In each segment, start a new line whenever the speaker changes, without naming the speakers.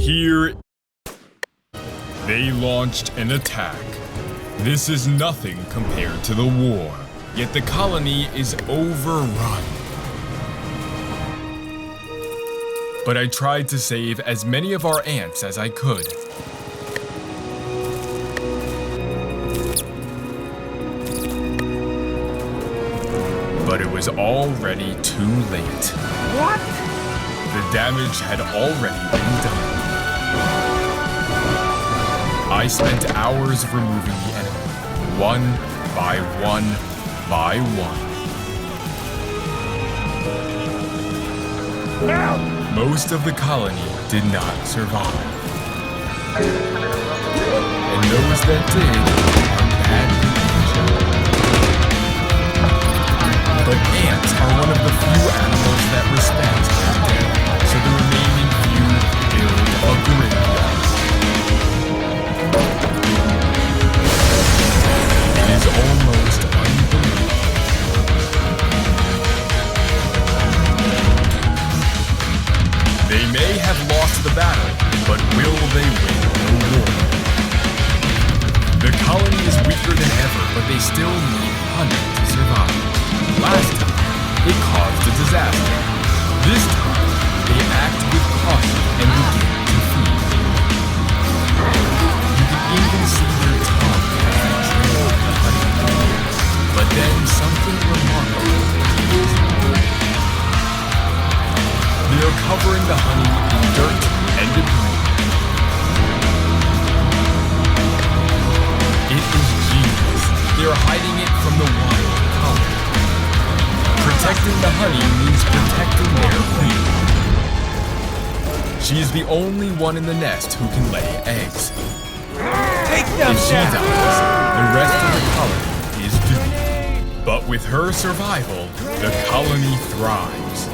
Here, they launched an attack. This is nothing compared to the war, yet the colony is overrun. But I tried to save as many of our ants as I could. But it was already too late.
What?
The damage had already been done. I spent hours removing the enemy, one by one by one.
Help!
Most of the colony did not survive. And those that did are bad people. But ants are one of the few animals that respect their dead, so the remaining few build a graveyard. It is almost unbelievable. They may have lost the battle, but will they win the war? The colony is weaker than ever, but they still need honey to survive. Last time, it caused a disaster. This time, they act with caution and begin to feed. You can even see their tongue as they trail the honey. But then something remarkable happens. They are covering the honey in dirt and debris. It is genius. They are hiding it from the wild colony. Protecting the honey means protecting their queen. She is the only one in the nest who can lay eggs.
Take them
If she
down!
dies, the rest of the colony is doomed. But with her survival, the colony thrives.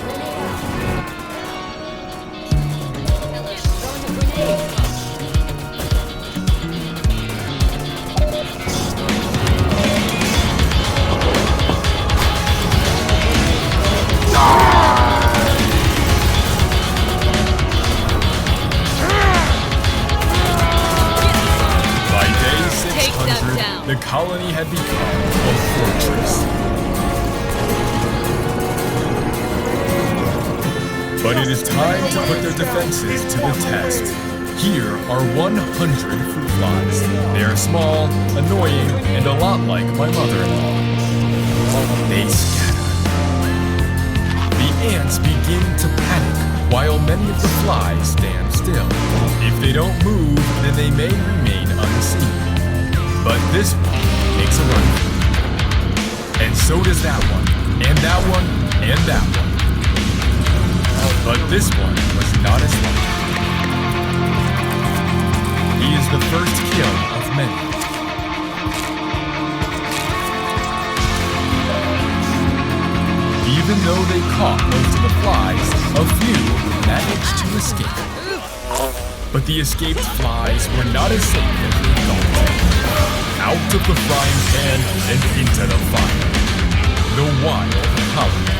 The colony had become a fortress. But it is time to put their defenses to the test. Here are 100 fruit flies. They are small, annoying, and a lot like my mother-in-law. They scatter. The ants begin to panic, while many of the flies stand still. If they don't move, then they may remain unseen. But this one makes a run. And so does that one, and that one, and that one. But this one was not as lucky. He is the first kill of many. Even though they caught most of the flies, a few managed to escape. But the escaped flies were not as safe as they thought. Out of the frying pan and into the fire. The wild colony.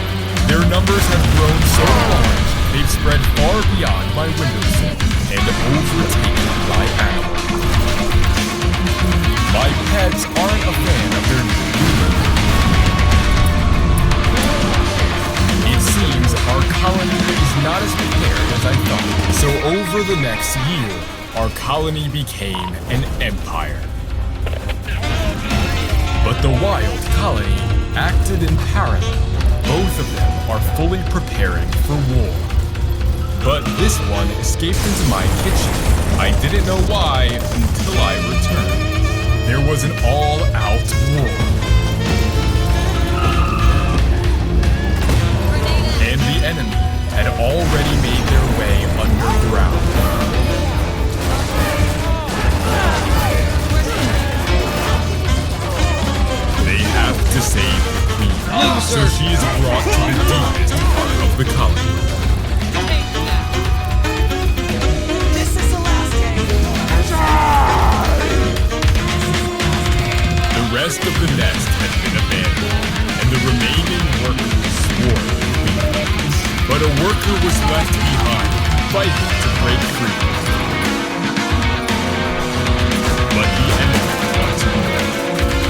Their numbers have grown so large, they've spread far beyond my windowsill and overtaken my animals. My pets aren't a fan of their new ruler. It seems our colony is not as prepared as I thought. So over the next year, our colony became an empire. But the wild colony acted in parallel. Both of them are fully preparing for war. But this one escaped into my kitchen. I didn't know why until I returned. There was an all-out war. And the enemy had already made their way underground. To save the queen, so she is brought to the deepest part of the colony.
This is the last day.
The rest of the nest had been abandoned, and the remaining workers swarmed the queen. But a worker was left behind. fighting to break free. But the enemy wanted more.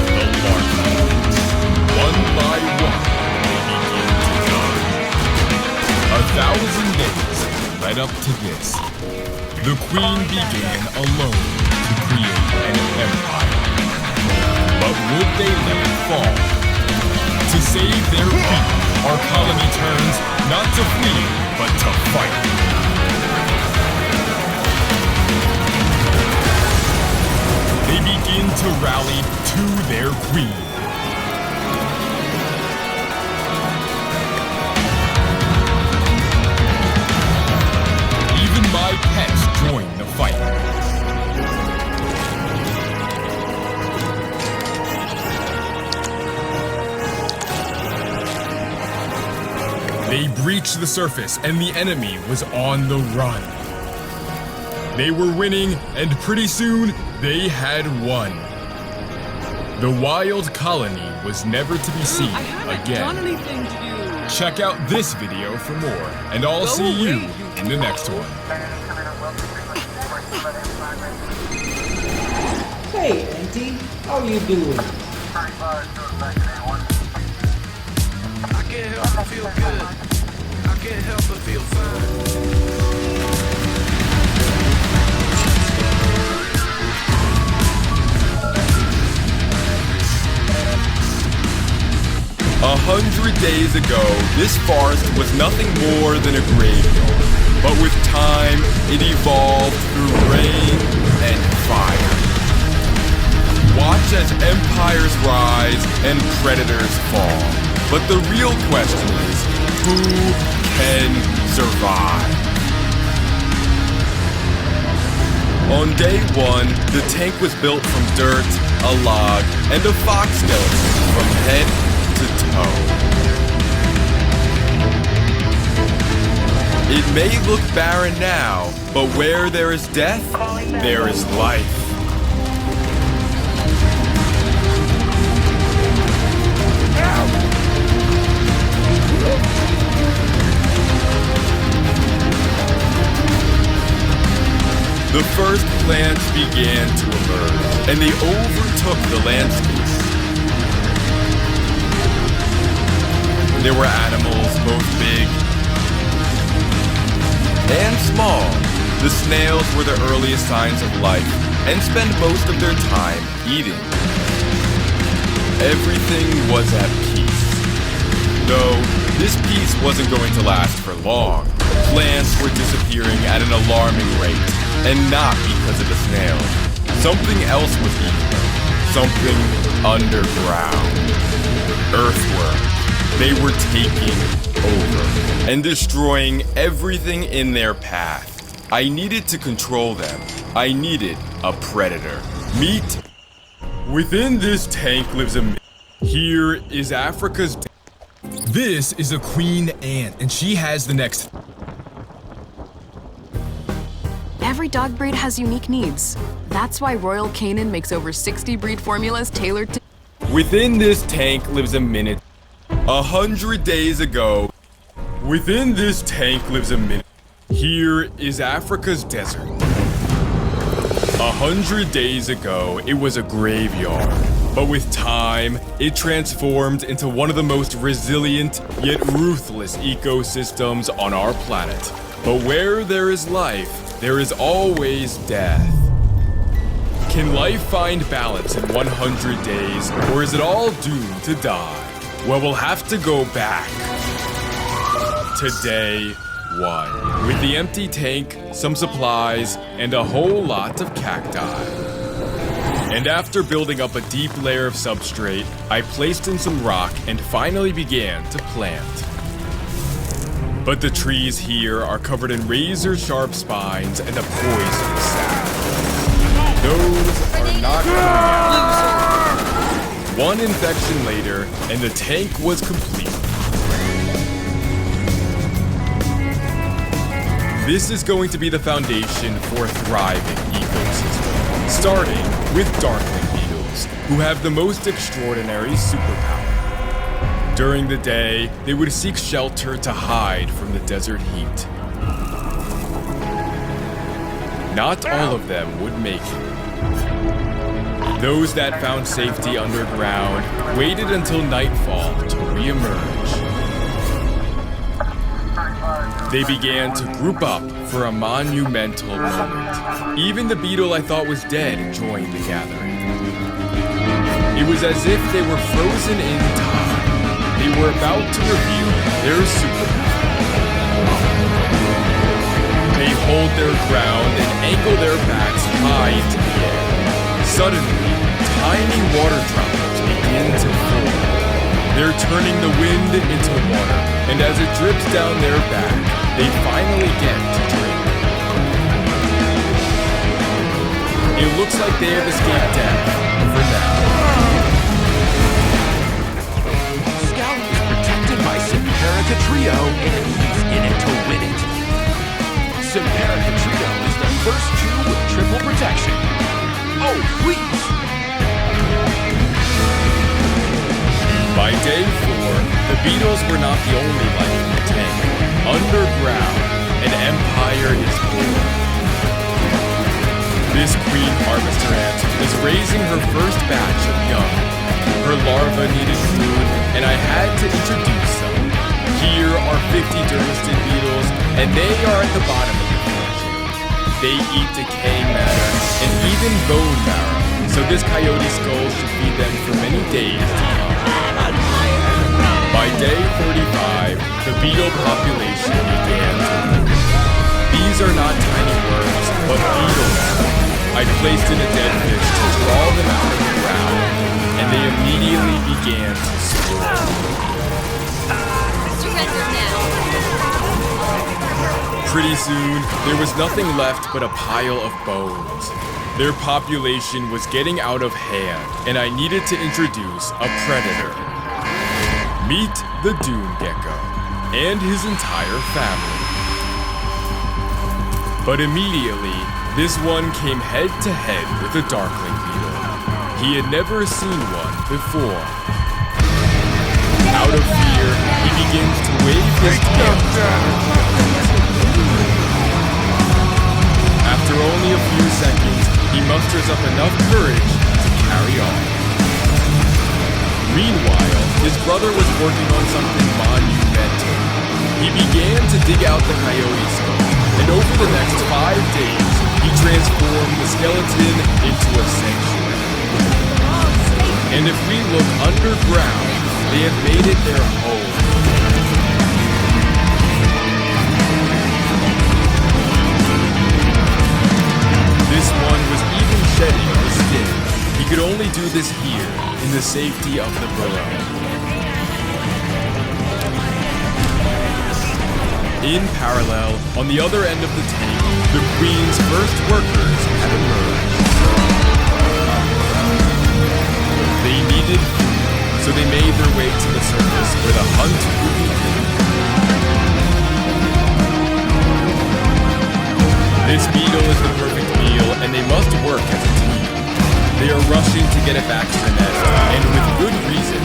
The larvae. One by one, they begin to die. 1,000 days led up to this. The queen began alone to create an empire. But would they let it fall? To save their queen, our colony turns not to flee, but to fight. They begin to rally to their queen. Even my pets join the fight. They breached the surface, and the enemy was on the run. They were winning, and pretty soon, they had won. The wild colony was never to be seen
I haven't
again.
done anything to you.
Check out this video for more, and I'll see you in the next one.
Hey, Auntie, how you doing?
I can't help but feel good. I can't help but feel fine.
100 days ago, this forest was nothing more than a graveyard. But with time, it evolved through rain and fire. Watch as empires rise and predators fall. But the real question is, who can survive? On day one, the tank was built from dirt, a log, and a fox skeleton from head to toe. It may look barren now, but where there is death, there is life. The first plants began to emerge, and they overtook the landscape. There were animals, both big and small. The snails were the earliest signs of life, and spent most of their time eating. Everything was at peace. Though, this peace wasn't going to last for long. Plants were disappearing at an alarming rate. And not because of the snails. Something else was eating them. Something underground. Earthworms. They were taking over and destroying everything in their path. I needed to control them. I needed a predator. Meet. Within this tank lives a. Here is Africa's. This is a queen ant, and she has the next.
Every dog breed has unique needs. That's why Royal Canin makes over 60 breed formulas tailored to.
Within this tank lives a minute. 100 days ago. Within this tank lives a minute. Here is Africa's desert. 100 days ago, it was a graveyard. But with time, it transformed into one of the most resilient yet ruthless ecosystems on our planet. But where there is life, there is always death. Can life find balance in 100 days, or is it all doomed to die? Well, we'll have to go back to day one. With the empty tank, some supplies, and a whole lot of cacti. And after building up a deep layer of substrate, I placed in some rock and finally began to plant. But the trees here are covered in razor-sharp spines and a poison sap. Those are not coming out. One infection later, and the tank was complete. This is going to be the foundation for a thriving ecosystem, starting with darkling beetles, who have the most extraordinary superpower. During the day, they would seek shelter to hide from the desert heat. not all of them would make it. Those that found safety underground waited until nightfall to re-emerge. They began to group up for a monumental moment. Even the beetle I thought was dead joined the gathering. It was as if they were frozen in time. They were about to reveal their superpower. They hold their ground and angle their backs high into the air. Suddenly, tiny water droplets begin to form. They're turning the wind into water, and as it drips down their back, they finally get to drink. It looks like they have escaped death for now.
Scout is protected by Simperica Trio, and he's in it to win it. Simperica Trio is the first two with triple protection. Oh, please!
By day 4, the beetles were not the only life in the tank. Underground, an empire is born. This queen harvester ant is raising her first batch of young. Her larvae needed food, and I had to introduce them. Here are 50 dermisted beetles, and they are at the bottom of the food chain. They eat decaying matter and even bone marrow, so this coyote skull should feed them for many days to come. By day 35, the beetle population began to grow. These are not tiny worms, but beetles. I placed in a dead fish to draw them out of the ground, and they immediately began to swarm.
Surrender now.
Pretty soon, there was nothing left but a pile of bones. Their population was getting out of hand, and I needed to introduce a predator. Meet the Dune Gecko and his entire family. But immediately, this one came head to head with a Darkling beetle. He had never seen one before. Out of fear, he begins to wave his tail. After only a few seconds, he musters up enough courage to carry on. Meanwhile, his brother was working on something monumental. He began to dig out the coyote skull, and over the next 5 days, he transformed the skeleton into a sanctuary. And if we look underground, they have made it their home. This one was even shedding the skin. He could only do this here, in the safety of the burrow. In parallel, on the other end of the tank, the Queen's first workers had emerged. They needed food, so they made their way to the surface where the hunt would begin. This beetle is the perfect meal, and they must work as a team. They are rushing to get it back to the nest, and with good reason.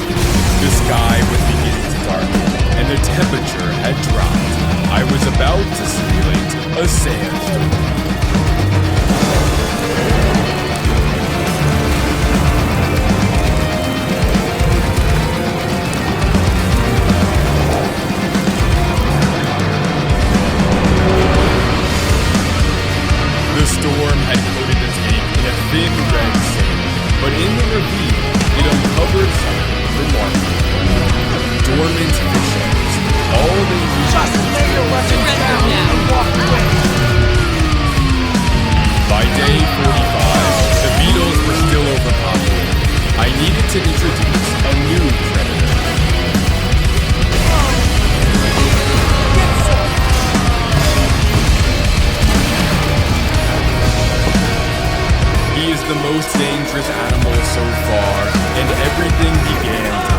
The sky was beginning to darken, and the temperature had dropped. I was about to simulate a sandstorm. The storm had coated the tank in a thin red sand, but in the ravine, it uncovered something remarkable. Dormant fish eggs. All they needed was
Surrender now.
By day 45, the beetles were still overpopulated. I needed to introduce a new predator. He is the most dangerous animal so far, and everything began to hide.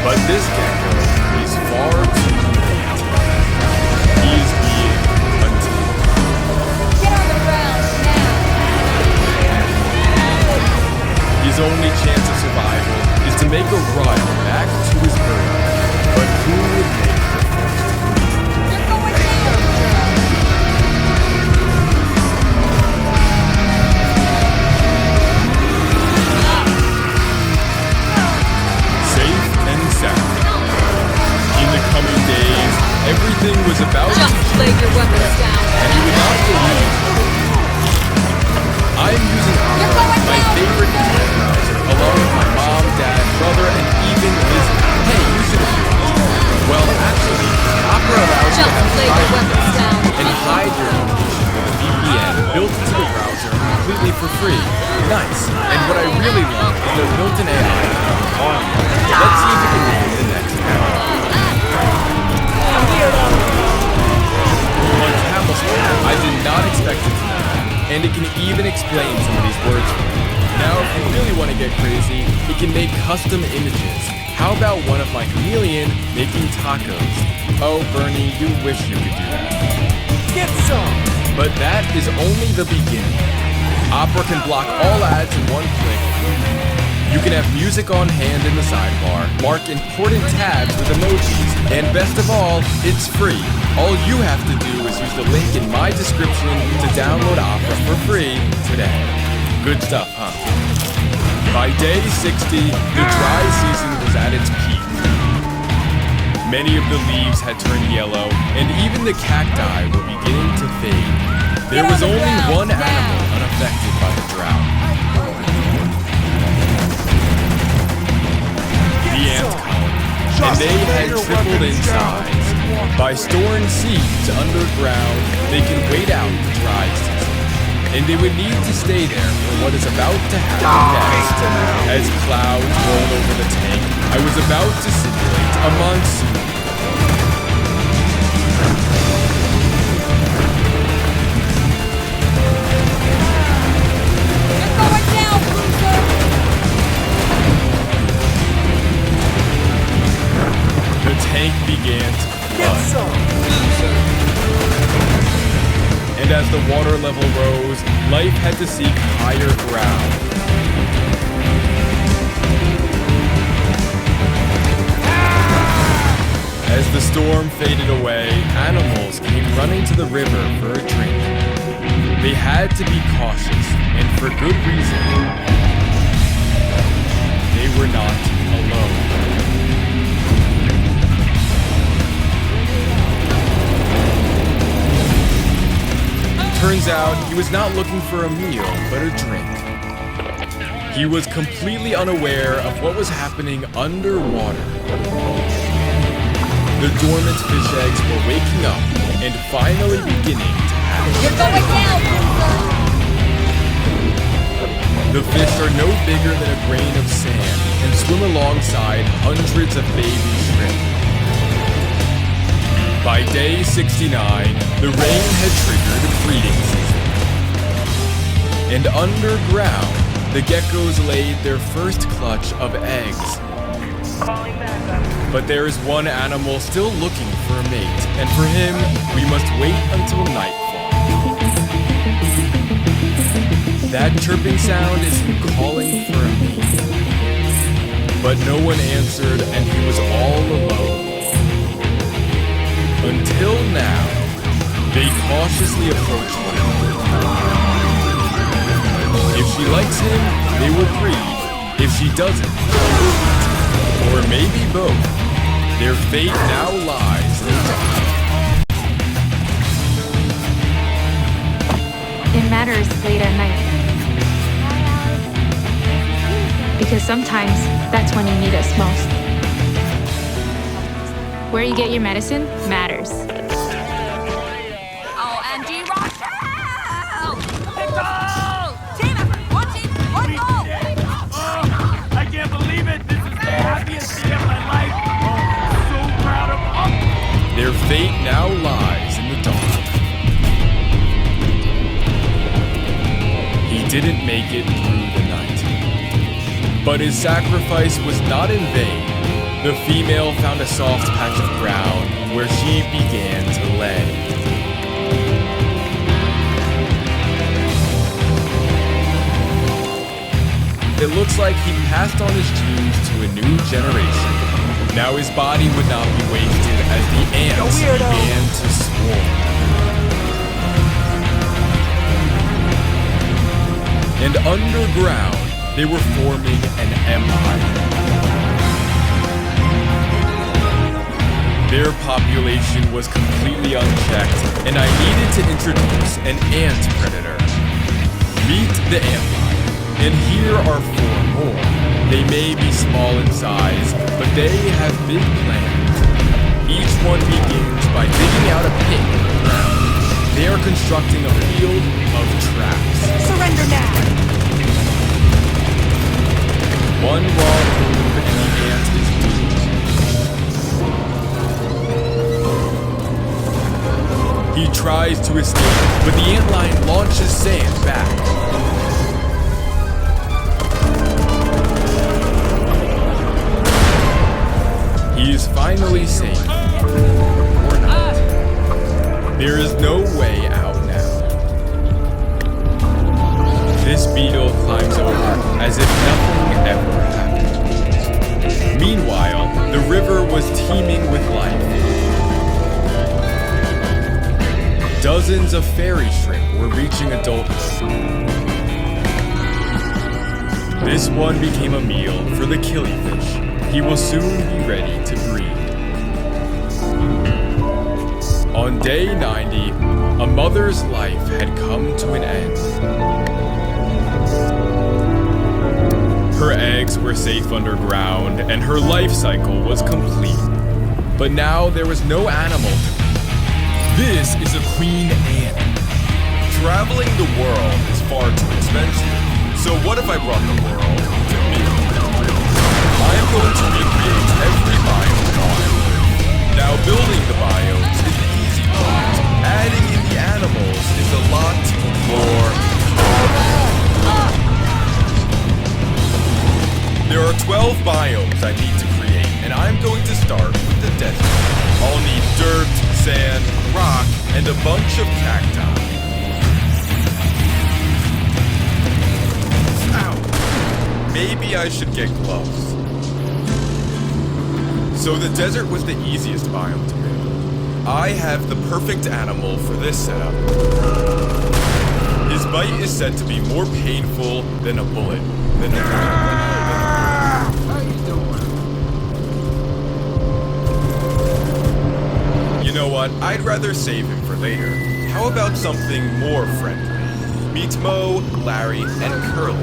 But this gecko is far too late. He is being hunted.
Get on the ground now.
His only chance of survival is to make a run back to his burrow. But who would make the first Everything was about to
Just lay your weapons down.
and you would not believe. I am using
You're
Opera,
going
my
down,
favorite internet browser, along with my mom, dad, brother, and even Lizzie. Hey, you should have Well, actually, Opera allows you to
Just lay your weapons down.
and hide your location with a VPN built into the browser completely for free. Nice. And what I really love is their built-in AI. Let's see if we can read the next panel. On Camel's Path, I did not expect it to know that, and it can even explain some of these words for me. Now, if you really want to get crazy, it can make custom images. How about one of my chameleon making tacos? Oh, Bernie, you wish you could do that.
Get some!
But that is only the beginning. Opera can block all ads in one click. You can have music on hand in the sidebar, mark important tabs with emojis, and best of all, it's free. All you have to do is use the link in my description to download Opera for free today. Good stuff, huh? By day 60, the dry season was at its peak. Many of the leaves had turned yellow, and even the cacti were beginning to fade. There was only one animal unaffected by the drought. The ant colony, and they had tripled in size. By storing seeds underground, they can wait out the dry season. And they would need to stay there for what is about to happen next. As clouds rolled over the tank, I was about to simulate a monsoon.
You're going down, loser.
The tank began to flood. And as the water level rose, life had to seek higher ground. As the storm faded away, animals came running to the river for a drink. They had to be cautious, and for good reason. They were not alone. Turns out, he was not looking for a meal, but a drink. He was completely unaware of what was happening underwater. The dormant fish eggs were waking up and finally beginning to hatch.
You're going down, loser.
The fish are no bigger than a grain of sand and swim alongside hundreds of baby shrimp. By day 69, the rain had triggered breeding season. And underground, the geckos laid their first clutch of eggs. But there is one animal still looking for a mate, and for him, we must wait until nightfall. That chirping sound is him calling for a mate. But no one answered, and he was all alone. Until now, they cautiously approach one another. If she likes him, they will breed. If she doesn't, or maybe both. Their fate now lies in the dark.
It matters late at night. Because sometimes that's when you need us most. Where you get your medicine matters.
Oh, Andy, Rochelle! Team effort! One team, one goal!
I can't believe it! This is the happiest day of my life! Oh, I'm so proud of us!
Their fate now lies in the dark. He didn't make it through the night. But his sacrifice was not in vain. The female found a soft patch of ground where she began to lay. It looks like he passed on his genes to a new generation. Now his body would not be wasted as the ants began to swarm. And underground, they were forming an empire. Their population was completely unchecked, and I needed to introduce an ant predator. Meet the antlion, and here are 4 more. They may be small in size, but they have big plans. Each one begins by digging out a pit in the ground. They are constructing a field of traps.
Surrender now!
One wrong move and the ant is doomed. He tries to escape, but the antlion launches sand back. He is finally safe. Or not. There is no way out now. This beetle climbs over as if nothing ever happened. Meanwhile, the river was teeming with life. Dozens of fairy shrimp were reaching adulthood. This one became a meal for the killifish. He will soon be ready to breed. On day 90, a mother's life had come to an end. Her eggs were safe underground, and her life cycle was complete. But now there was no animal to feed. This is a queen ant. Traveling the world is far too expensive, so what if I brought the world to me? I am going to recreate every biome on Earth. Now building the biomes is the easy part. Adding in the animals is a lot more complicated. There are 12 biomes I need to create, and I'm going to start with the desert. I'll need dirt, sand, rock, and a bunch of cacti. Ow! Maybe I should get gloves. So the desert was the easiest biome to build. I have the perfect animal for this setup. His bite is said to be more painful than a bullet. You know what? I'd rather save him for later. How about something more friendly? Meet Mo, Larry, and Curly.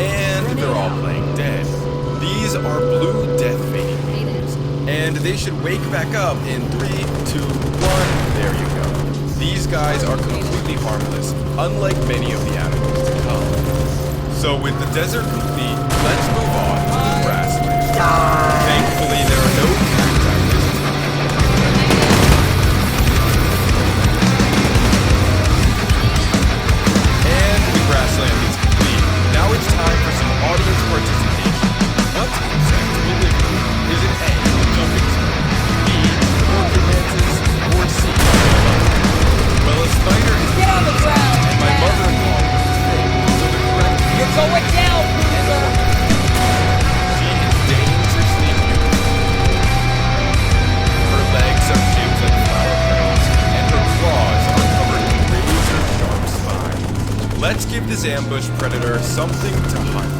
And they're all playing dead. These are blue death fading beetles, and they should wake back up in 3, 2, 1. There you go. These guys are completely harmless, unlike many of the animals to come. So with the desert complete, let's move on to the grassland. Thankfully, there are no cacti this time. And the grassland is complete. Now it's time for some audience participation. What insect will live here? Is it A, jumping squirrel, B, orchid mantis, or C, well, a spider is
Get on the ground!
and my mother-in-law was thick, so the correct
You're going down, loser!
She is dangerously beautiful. Her legs are shaped like flower petals, and her claws are covered in razor-sharp spines. Let's give this ambush predator something to hunt.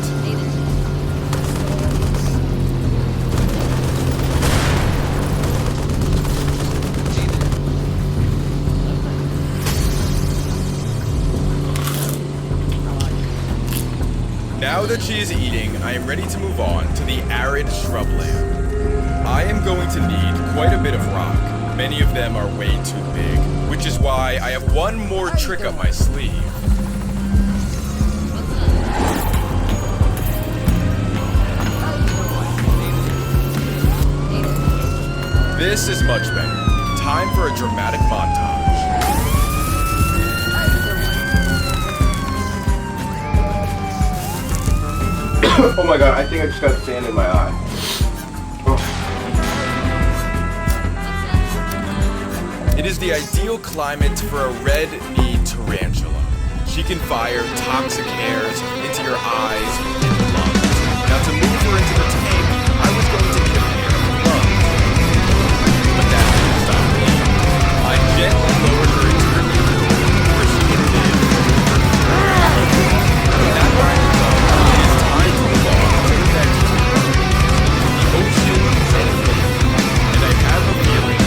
Now that she is eating, I am ready to move on to the arid shrubland. I am going to need quite a bit of rock. Many of them are way too big, which is why I have one more trick up my sleeve. This is much better. Time for a dramatic montage.
Oh my god, I think I just got sand in my eye.
It is the ideal climate for a red-kneed tarantula. She can fire toxic hairs into your eyes and lungs. Now to move her into the tank, I was going to need a pair of gloves. But that didn't stop me. I gently lowered her into her needle, where she can live. With that line of love, it is time to move on to the next two. The ocean and faith. And I have a feeling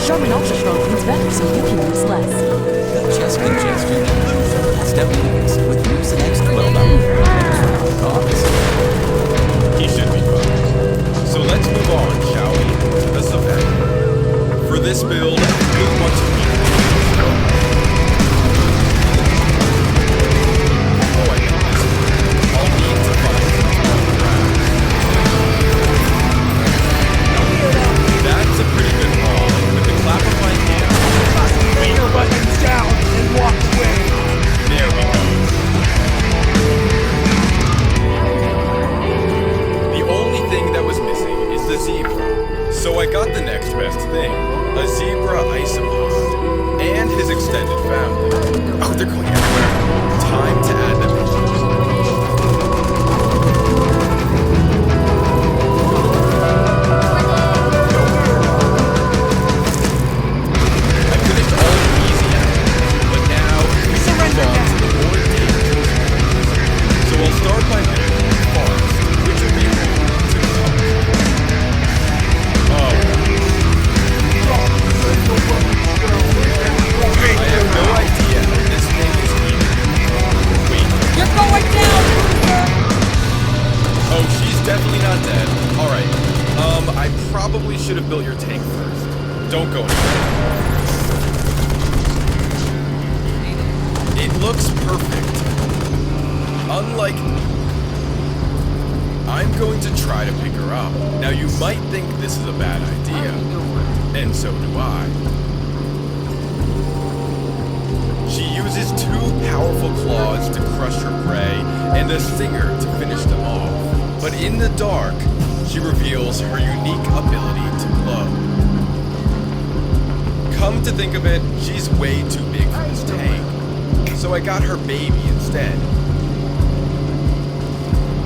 Charmin Ultra Proteins better so you can use less.
The chess congestion and loser has now eased with Mucinex 12 hours. Cause.
He should be fine. So let's move on, shall we, to the savannah. For this build, you'll want to meet oh, I know this. I'll need to find that's a pretty good haul. With the clap of my hands,
Lay your weapons down and walk away.
there we go. The only thing that was missing is the zebra. So I got the next best thing, a zebra isopod, and his extended family. Oh, they're going everywhere. Time to add them in. I finished all the easy items, but now we can move on to the more dangerous ones. So I'll start by building the forest, which will be home to the top. Oh. I have no idea how this thing is even. Wait.
You're going down, loser!
Oh, she's definitely not dead. Alright. I probably should have built your tank first. Don't go anywhere. It looks perfect. Unlike... I'm going to try to pick her up. Now you might think this is a bad idea. And so do I. She uses 2 powerful claws to crush her prey, and a stinger to finish them off. But in the dark, she reveals her unique ability to glow. Come to think of it, she's way too big for this tank. So I got her baby instead.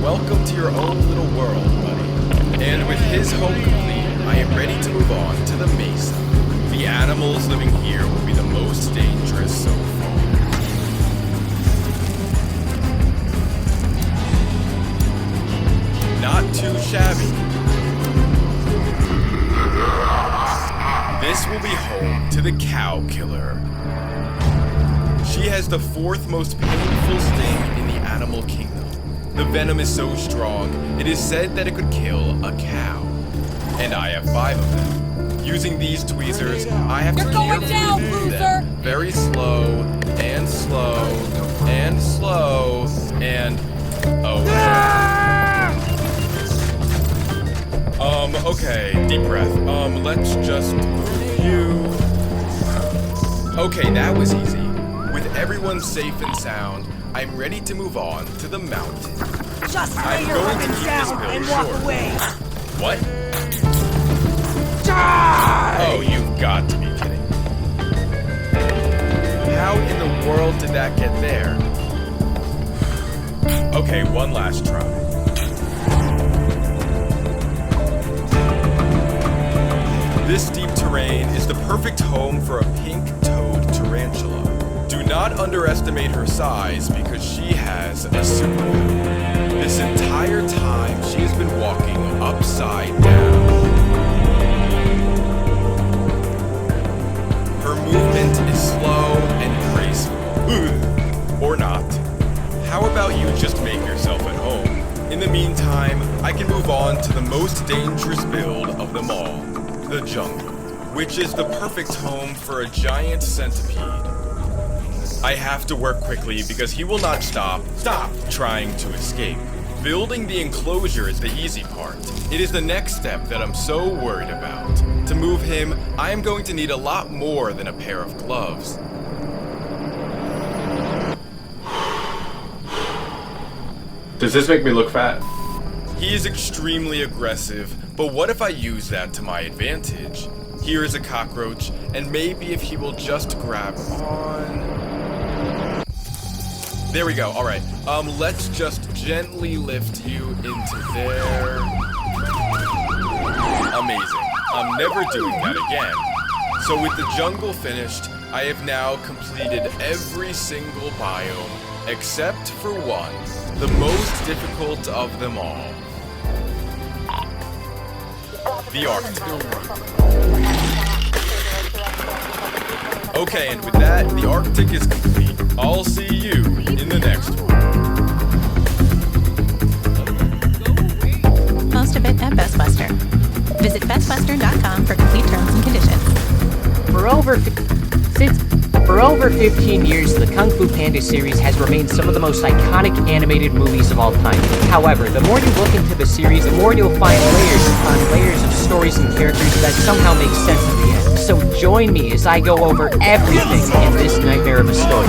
Welcome to your own little world, buddy. And with his home complete, I am ready to move on to the Mesa. The animals living here will be the most dangerous so far. Not too shabby. This will be home to the cow killer. She has the 4th most painful sting in the animal kingdom. The venom is so strong, it is said that it could kill a cow. And I have 5 of them. Using these tweezers, I have to carefully move them very slow, and slow, and slow, and... oh. Okay, deep breath. Let's just review. Okay, that was easy. With everyone safe and sound, I'm ready to move on to the mountain.
Just lay
I'm
your
going to
weapons
keep this
down
build
and walk
short.
away.
What?
Die!
Oh, you've got to be kidding. How in the world did that get there? Okay, one last try. This deep terrain is the perfect home for a pink-toed tarantula. Do not underestimate her size because she has a superpower. This entire time, she has been walking upside down. Her movement is slow and graceful. Or not. How about you just make yourself at home? In the meantime, I can move on to the most dangerous build of them all, the jungle, which is the perfect home for a giant centipede. I have to work quickly because he will not stop trying to escape. Building the enclosure is the easy part. It is the next step that I'm so worried about. To move him, I am going to need a lot more than a pair of gloves.
Does this make me look fat?
He is extremely aggressive, but what if I use that to my advantage? Here is a cockroach, and maybe if he will just grab on... There we go, alright. Let's just gently lift you into there. Amazing. I'm never doing that again. So with the jungle finished, I have now completed every single biome, except for one, the most difficult of them all. The Arctic. Okay, and with that, the Arctic is complete. I'll see you in the next one.
Most of it at Best Western. Visit bestwestern.com for complete terms and conditions.
For over 15 years, the Kung Fu Panda series has remained some of the most iconic animated movies of all time. However, the more you look into the series, the more you'll find layers upon layers of stories and characters that somehow make sense in the end. So join me as I go over everything in this nightmare of a story.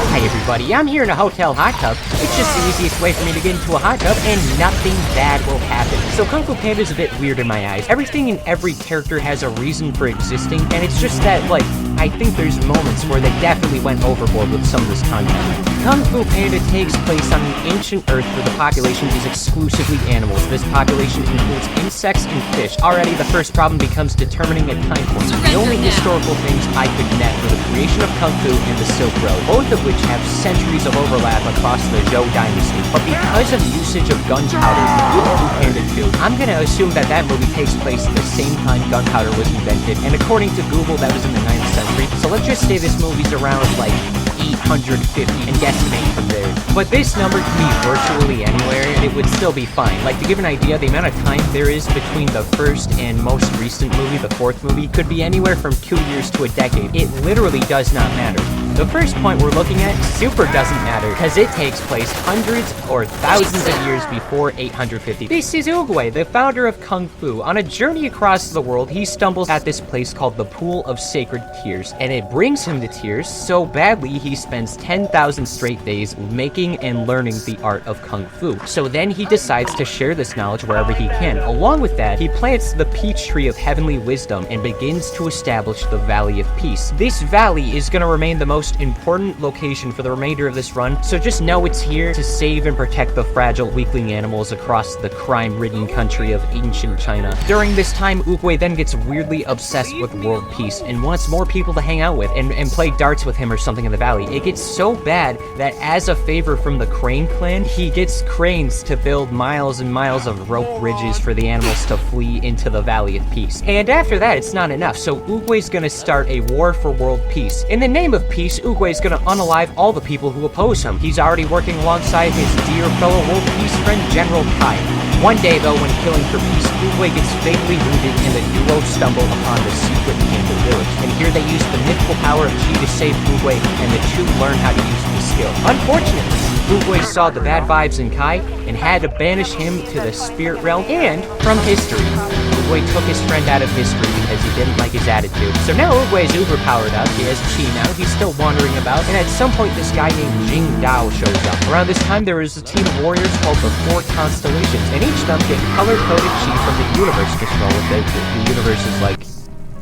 Hi everybody, I'm here in a hotel hot tub. It's just the easiest way for me to get into a hot tub and nothing bad will happen. So Kung Fu Panda is a bit weird in my eyes. Everything and every character has a reason for existing, and it's just that, like, I think there's moments where they definitely went overboard with some of this content. Kung Fu Panda takes place on an ancient Earth where the population is exclusively animals. This population includes insects and fish. Already, the first problem becomes determining a time point. The only historical things I could net were the creation of Kung Fu and the Silk Road, both of which have centuries of overlap across the Zhou dynasty. But because of usage of gunpowder in Kung Fu Panda 2, I'm gonna assume that that movie takes place at the same time gunpowder was invented, and according to Google, that was in the 9th century. So let's just say this movie's around, like, 850 and guesstimate from there. But this number can be virtually anywhere and it would still be fine. Like, to give an idea, the amount of time there is between the first and most recent movie, the fourth movie, could be anywhere from 2 years to a decade. It literally does not matter. The first point we're looking at super doesn't matter, because it takes place hundreds or thousands of years before 850. This is Oogway, the founder of Kung Fu. On a journey across the world, he stumbles at this place called the Pool of Sacred Tears, and it brings him to tears so badly he spends 10,000 straight days making and learning the art of Kung Fu. So then he decides to share this knowledge wherever he can. Along with that, he plants the peach tree of heavenly wisdom and begins to establish the Valley of Peace. This valley is going to remain the most important location for the remainder of this run, so just know it's here to save and protect the fragile weakling animals across the crime-ridden country of ancient China. During this time, Oogway then gets weirdly obsessed with world peace and wants more people to hang out with and play darts with him or something in the valley. It gets so bad that as a favor from the Crane clan, he gets cranes to build miles and miles of rope bridges for the animals to flee into the Valley of Peace. And after that, it's not enough, so Oogway's gonna start a war for world peace. In the name of peace, Oogway's gonna unalive all the people who oppose him. He's already working alongside his dear fellow world peace friend, General Kai. One day, though, when killing for peace, Oogway gets fatally wounded and the duo stumble upon the secret Panda village. And here they use the mythical power of Chi to save Oogway, and the two learn how to use the skill. Unfortunately, Oogway saw the bad vibes in Kai and had to banish him to the spirit realm and from history. Oogway took his friend out of history because he didn't like his attitude. So now Oogway's uber powered up, he has Chi now, he's still wandering about, and at some point this guy named Jing Dao shows up. Around this time there is a team of warriors called the Four Constellations, and each of them get color-coded Chi from the universe control with it. The universe is like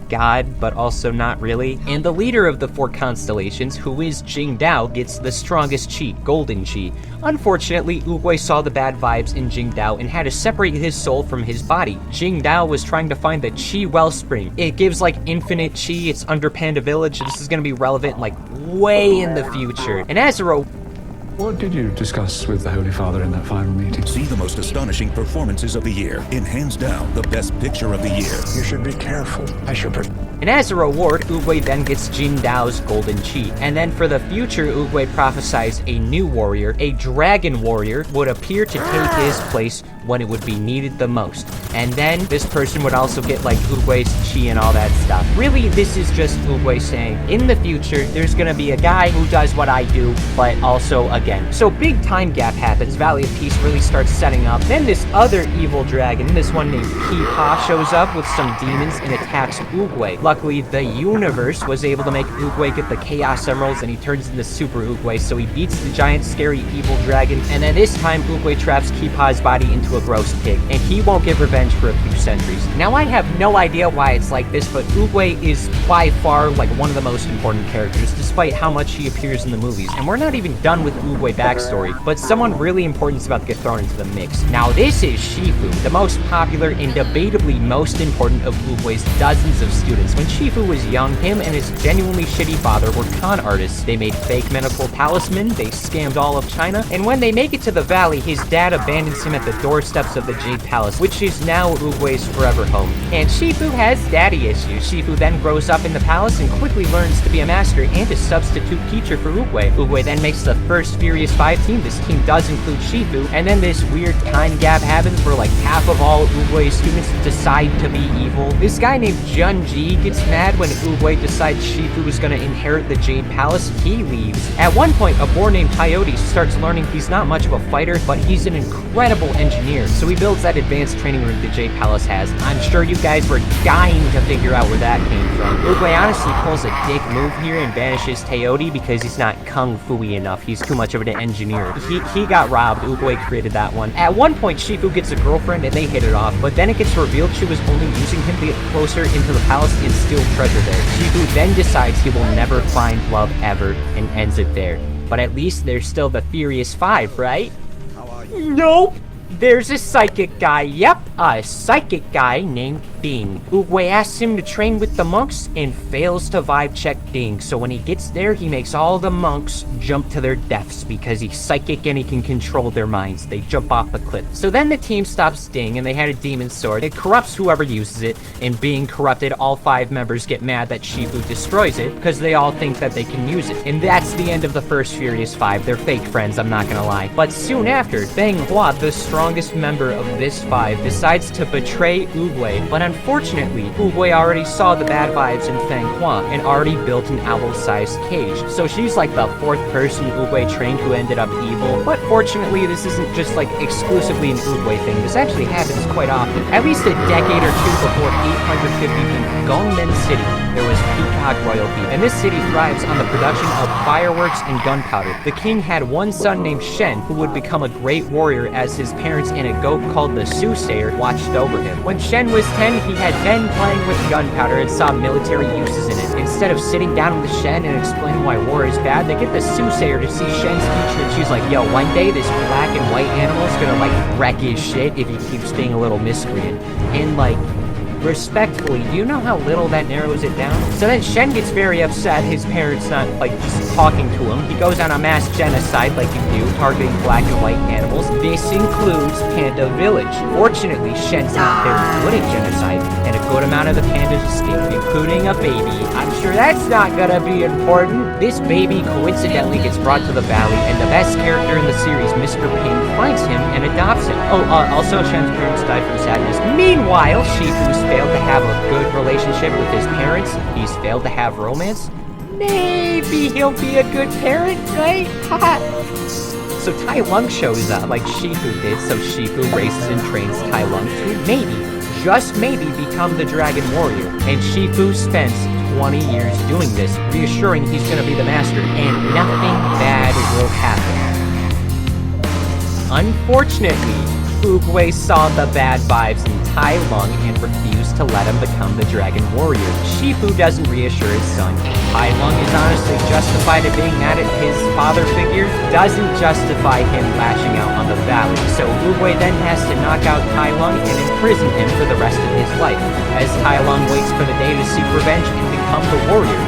God, but also not really. And the leader of the Four Constellations, who is Jing Dao, gets the strongest Chi, Golden Chi. Unfortunately, Oogway saw the bad vibes in Jing Dao and had to separate his soul from his body. Jing Dao was trying to find the Chi Wellspring. It gives like infinite Chi, it's under Panda Village, this is gonna be relevant like way in the future. And as a
What did you discuss with the Holy Father in that final meeting?
See the most astonishing performances of the year in hands down the best picture of the year.
You should be careful.
And as a reward, Oogway then gets Jing Dao's Golden Chi. And then for the future, Oogway prophesies a new warrior, a dragon warrior, would appear to take his place when it would be needed the most. And then this person would also get like Oogway's Chi and all that stuff. Really, this is just Oogway saying, in the future, there's gonna be a guy who does what I do, but also again. So big time gap happens, Valley of Peace really starts setting up. Then this other evil dragon, this one named Ki-Pa, shows up with some demons and attacks Oogway. Luckily, the universe was able to make Oogway get the Chaos Emeralds and he turns into Super Oogway, so he beats the giant, scary, evil dragon. And then this time, Oogway traps Ki-Pa's body into a gross pig, and he won't get revenge for a few centuries. Now, I have no idea why it's like this, but Oogway is by far like one of the most important characters, despite how much he appears in the movies. And we're not even done with Oogway backstory, but someone really important is about to get thrown into the mix. Now, this is Shifu, the most popular and debatably most important of Oogway's dozens of students. When Shifu was young, him and his genuinely shitty father were con artists. They made fake medical talisman, they scammed all of China, and when they make it to the valley, his dad abandons him at the doorstep doorsteps of the Jade Palace, which is now Oogway's forever home. And Shifu has daddy issues. Shifu then grows up in the palace and quickly learns to be a master and a substitute teacher for Oogway. Oogway then makes the first Furious 5 team. This team does include Shifu, and then this weird time gap happens where like half of all Oogway students decide to be evil. This guy named Junji gets mad when Oogway decides Shifu is gonna inherit the Jade Palace. He leaves. At one point, a boy named Coyote starts learning he's not much of a fighter, but he's an incredible engineer, so he builds that advanced training room the Jade Palace has. I'm sure you guys were dying to figure out where that came from. Oogway honestly pulls a dick move here and banishes Coyote because he's not kung fu-y enough. He's too much of an engineer. He got robbed. Oogway created that one. At one point, Shifu gets a girlfriend and they hit it off, but then it gets revealed she was only using him to get closer into the palace and steal treasure there. Shifu then decides he will never find love ever and ends it there. But at least there's still the Furious 5, right? Nope! There's a psychic guy, yep, a psychic guy named Ding. Oogway asks him to train with the monks and fails to vibe check Ding, so when he gets there, he makes all the monks jump to their deaths because he's psychic and he can control their minds. They jump off the cliff. So then the team stops Ding and they had a demon sword. It corrupts whoever uses it, and being corrupted, all 5 members get mad that Shifu destroys it because they all think that they can use it. And that's the end of the first Furious 5. They're fake friends, I'm not gonna lie. But soon after, Bang Hua, the strongest member of this 5, decides to betray Oogway, but unfortunately, Oogway already saw the bad vibes in Fang Hua and already built an owl-sized cage. So she's like the 4th person Oogway trained who ended up evil. But fortunately, this isn't just like exclusively an Oogway thing. This actually happens quite often. At least a decade or two before 850 in Gongmen City, there was peacock royalty, and this city thrives on the production of fireworks and gunpowder. The king had one son named Shen, who would become a great warrior as his parents and a goat called the Soothsayer watched over him. When Shen was 10, he had been playing with gunpowder and saw military uses in it. Instead of sitting down with Shen and explaining why war is bad, they get the Soothsayer to see Shen's future, and she's like, yo, one day this black and white animal is gonna like wreck his shit if he keeps being a little miscreant. And like, respectfully, do you know how little that narrows it down? So then Shen gets very upset, his parents not, like, just talking to him. He goes on a mass genocide like you do, targeting black and white animals. This includes Panda Village. Fortunately, Shen's not very good at genocide, and a good amount of the pandas escape, including a baby. I'm sure that's not gonna be important. This baby coincidentally gets brought to the valley, and the best character in the series, Mr. Ping, finds him and adopts him. Oh, also Shen's parents died from sadness. Meanwhile, Shifu's failed to have a good relationship with his parents. He's failed to have romance. Maybe he'll be a good parent, right? So Tai Lung shows up like Shifu did, so Shifu races and trains Tai Lung to maybe, just maybe, become the Dragon Warrior. And Shifu spends 20 years doing this, reassuring he's gonna be the master, and nothing bad will happen. Unfortunately, Oogway saw the bad vibes in Tai Lung and refused to let him become the Dragon Warrior. Shifu doesn't reassure his son. Tai Lung is honestly justified in being mad at his father figure, doesn't justify him lashing out on the valley. So Oogway then has to knock out Tai Lung and imprison him for the rest of his life, as Tai Lung waits for the day to seek revenge and become the warrior.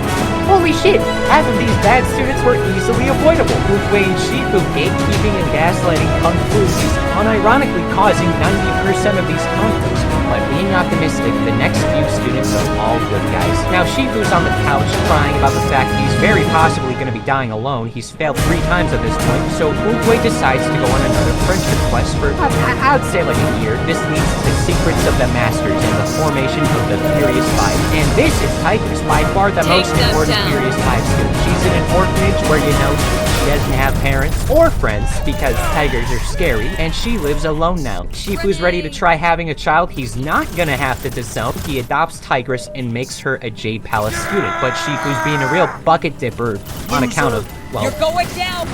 Holy shit, half of these bad students were easily avoidable. Oogway and Shifu gatekeeping and gaslighting Kung Fu is unironically causing 90% of these conflicts. But being optimistic, the next few students are all good guys. Now Shifu's on the couch crying about the fact he's very possibly going to be dying alone. He's failed 3 times at this point, so Oogway decides to go on another friendship quest for, I'd say like a year. This leads to Secrets of the Masters and the formation of the Furious 5. And this is Tiger's by far the most important Furious 5 student. She's in an orphanage where, you know, she doesn't have parents or friends because tigers are scary, and she lives alone now. Shifu's ready to try having a child. He's not gonna have to disown. He adopts Tigress and makes her a Jade Palace student, but Shifu's being a real bucket dipper on account of, well, you're going down!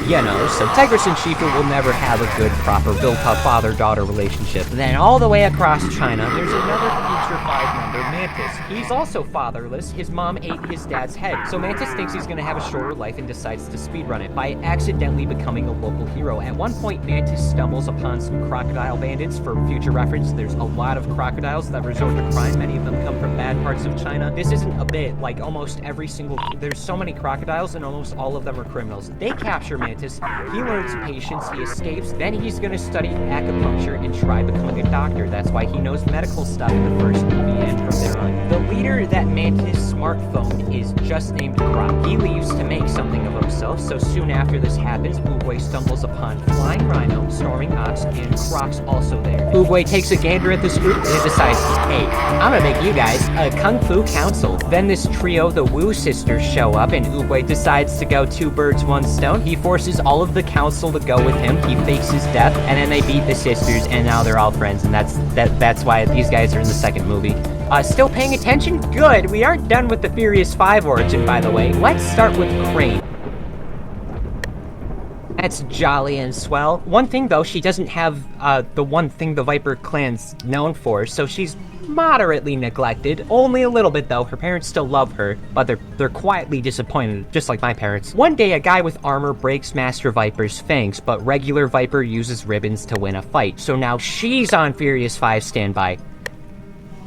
You know, so Tigress and Shifu will never have a good, proper, built-up father-daughter relationship. Then all the way across China, there's another future 5 member, Mantis. He's also fatherless. His mom ate his dad's head. So Mantis thinks he's gonna have a shorter life and decides to speedrun it by accidentally becoming a local hero. At one point, Mantis stumbles upon some crocodile bandits. For future reference, there's a lot of crocodiles that resort to crime. Many of them come from bad parts of China. This isn't a bit, like almost every single... There's so many crocodiles and almost all of them are criminals. They capture Mantis. He learns patience. He escapes. Then he's gonna study acupuncture and try becoming a doctor. That's why he knows medical stuff in the first movie and from there on. The leader that Mantis' smartphone is just named Croc. He leaves to make something of himself, so soon after this happens, Oogway stumbles upon Flying Rhino, Storming Ox, and Croc's also there. Oogway takes a gander at this group and decides, hey, I'm gonna make you guys a Kung Fu Council. Then this trio, the Wu sisters, show up and Oogway decides to go 2 birds, 1 stone. He forces all of the council to go with him. He fakes his death, and then they beat the sisters, and now they're all friends, and that's why these guys are in the second movie. Still paying attention? Good! We aren't done with the Furious 5 origin, by the way. Let's start with Crane. That's jolly and swell. One thing, though, she doesn't have the one thing the Viper clan's known for, so she's moderately neglected. Only a little bit, though. Her parents still love her, but they're quietly disappointed, just like my parents. One day, a guy with armor breaks Master Viper's fangs, but regular Viper uses ribbons to win a fight, so now she's on Furious 5 standby.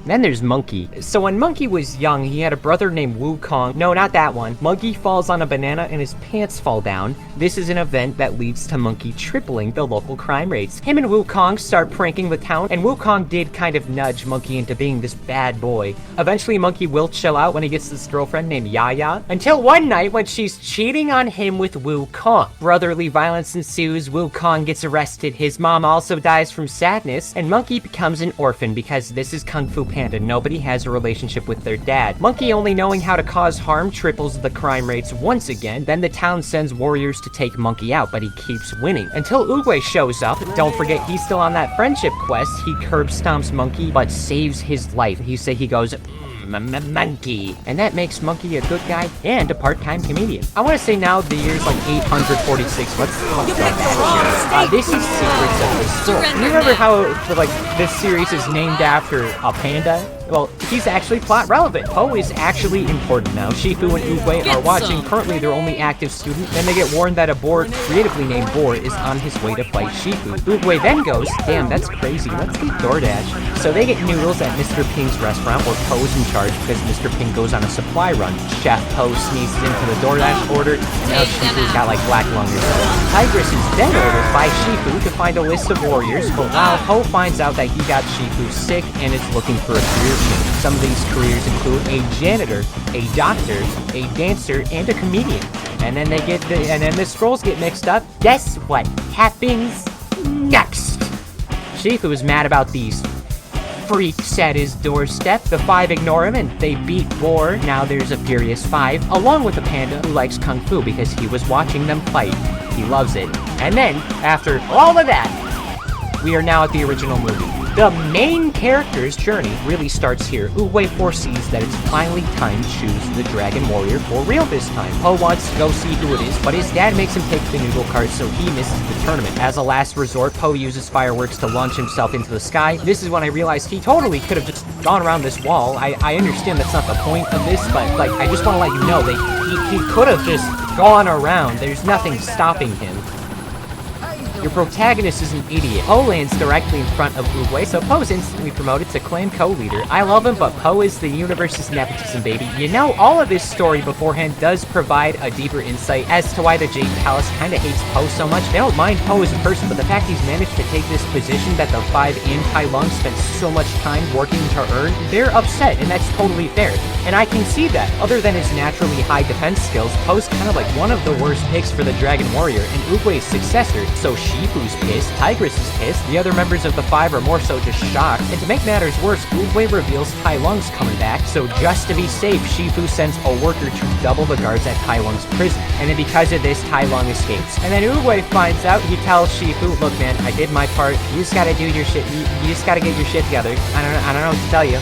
Then there's Monkey. So when Monkey was young, he had a brother named Wukong. No, not that one. Monkey falls on a banana and his pants fall down. This is an event that leads to Monkey tripling the local crime rates. Him and Wukong start pranking the town, and Wukong did kind of nudge Monkey into being this bad boy. Eventually, Monkey will chill out when he gets this girlfriend named Yaya, until one night when she's cheating on him with Wukong. Brotherly violence ensues, Wukong gets arrested, his mom also dies from sadness, and Monkey becomes an orphan because this is Kung Fu Panda. Nobody has a relationship with their dad. Monkey only knowing how to cause harm triples the crime rates once again. Then the town sends warriors to take Monkey out, but he keeps winning. Until Oogway shows up. Don't forget, he's still on that friendship quest. He curb stomps Monkey, but saves his life. He goes, Monkey. And that makes Monkey a good guy and a part-time comedian. I want to say now the year's like 846. Let's go back here. This is Secrets of the Soul. You remember how like this series is named after a panda? Well, he's actually plot relevant. Po is actually important now. Shifu and Oogway are watching currently their only active student. Then they get warned that a boar, creatively named Boar, is on his way to fight Shifu. Oogway then goes, damn, that's crazy. Let's get DoorDash. So they get noodles at Mr. Ping's restaurant, where Po is in charge because Mr. Ping goes on a supply run. Chef Po sneezes into the DoorDash order, and now Shifu's got like black lung or something. Tigress is then ordered by Shifu to find a list of warriors, but while Po finds out that he got Shifu sick and is looking for a career change. Some of these careers include a janitor, a doctor, a dancer, and a comedian. And then the scrolls get mixed up. Guess what happens next? Shifu is mad about these freaks at his doorstep. The 5 ignore him and they beat Boar. Now there's a Furious 5, along with a panda who likes Kung Fu because he was watching them fight. He loves it. And then, after all of that, we are now at the original movie. The main character's journey really starts here. Oogway foresees that it's finally time to choose the Dragon Warrior for real this time. Po wants to go see who it is, but his dad makes him take the noodle cart, so he misses the tournament. As a last resort, Po uses fireworks to launch himself into the sky. This is when I realized he totally could have just gone around this wall. I understand that's not the point of this, but like I just want to let you know that he could have just gone around. There's nothing stopping him. Your protagonist is an idiot. Po lands directly in front of Oogway, so Po is instantly promoted to clan co-leader. I love him, but Po is the universe's nepotism baby. You know, all of this story beforehand does provide a deeper insight as to why the Jade Palace kinda hates Po so much. They don't mind Po as a person, but the fact he's managed to take this position that the 5 in Tai Lung spent so much time working to earn, they're upset, and that's totally fair. And I can see that. Other than his naturally high defense skills, Po's kind of like one of the worst picks for the Dragon Warrior, and Oogway's successor, so Shifu's pissed, Tigress is pissed, the other members of the 5 are more so just shocked, and to make matters worse, Oogway reveals Tai Lung's coming back, so just to be safe, Shifu sends a worker to double the guards at Tai Lung's prison, and then because of this, Tai Lung escapes. And then Oogway finds out, he tells Shifu, look man, I did my part, you just gotta do your shit, you just gotta get your shit together, I don't know what to tell you.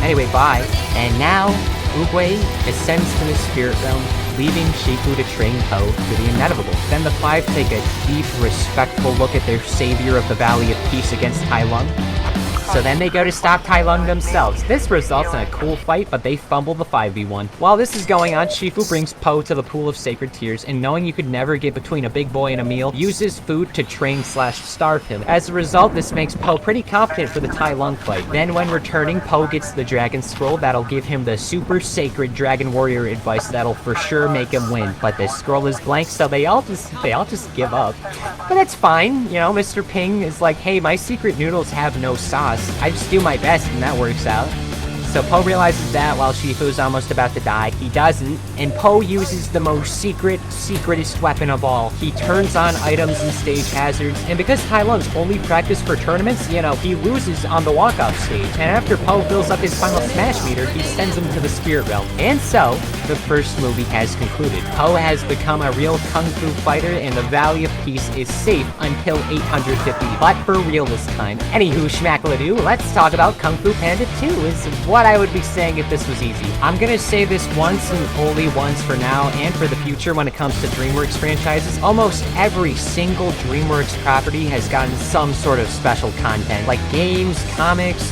Anyway, bye. And now, Oogway ascends to the spirit realm, leaving Shifu to train Po for the inevitable. Then the 5 take a deep, respectful look at their savior of the Valley of Peace against Tai Lung. So then they go to stop Tai Lung themselves. This results in a cool fight, but they fumble the 5v1. While this is going on, Shifu brings Po to the pool of sacred tears, and knowing you could never get between a big boy and a meal, uses food to train/starve him. As a result, this makes Po pretty confident for the Tai Lung fight. Then when returning, Po gets the Dragon Scroll that'll give him the super sacred Dragon Warrior advice that'll for sure make him win. But the scroll is blank, so they all just give up. But that's fine, you know, Mr. Ping is like, hey, my secret noodles have no sauce. I just do my best and that works out. So Po realizes that while Shifu's almost about to die, he doesn't, and Po uses the most secretest weapon of all. He turns on items and stage hazards, and because Tai Lung's only practiced for tournaments, you know, he loses on the walkout stage. And after Po fills up his final smash meter, he sends him to the spirit realm. And so, the first movie has concluded. Po has become a real kung fu fighter, and the Valley of Peace is safe until 850, but for real this time. Anywho, schmackle-a-doo, let's talk about Kung Fu Panda 2, is what I would be saying if this was easy. I'm gonna say this once and only once for now and for the future when it comes to DreamWorks franchises. Almost every single DreamWorks property has gotten some sort of special content, like games, comics,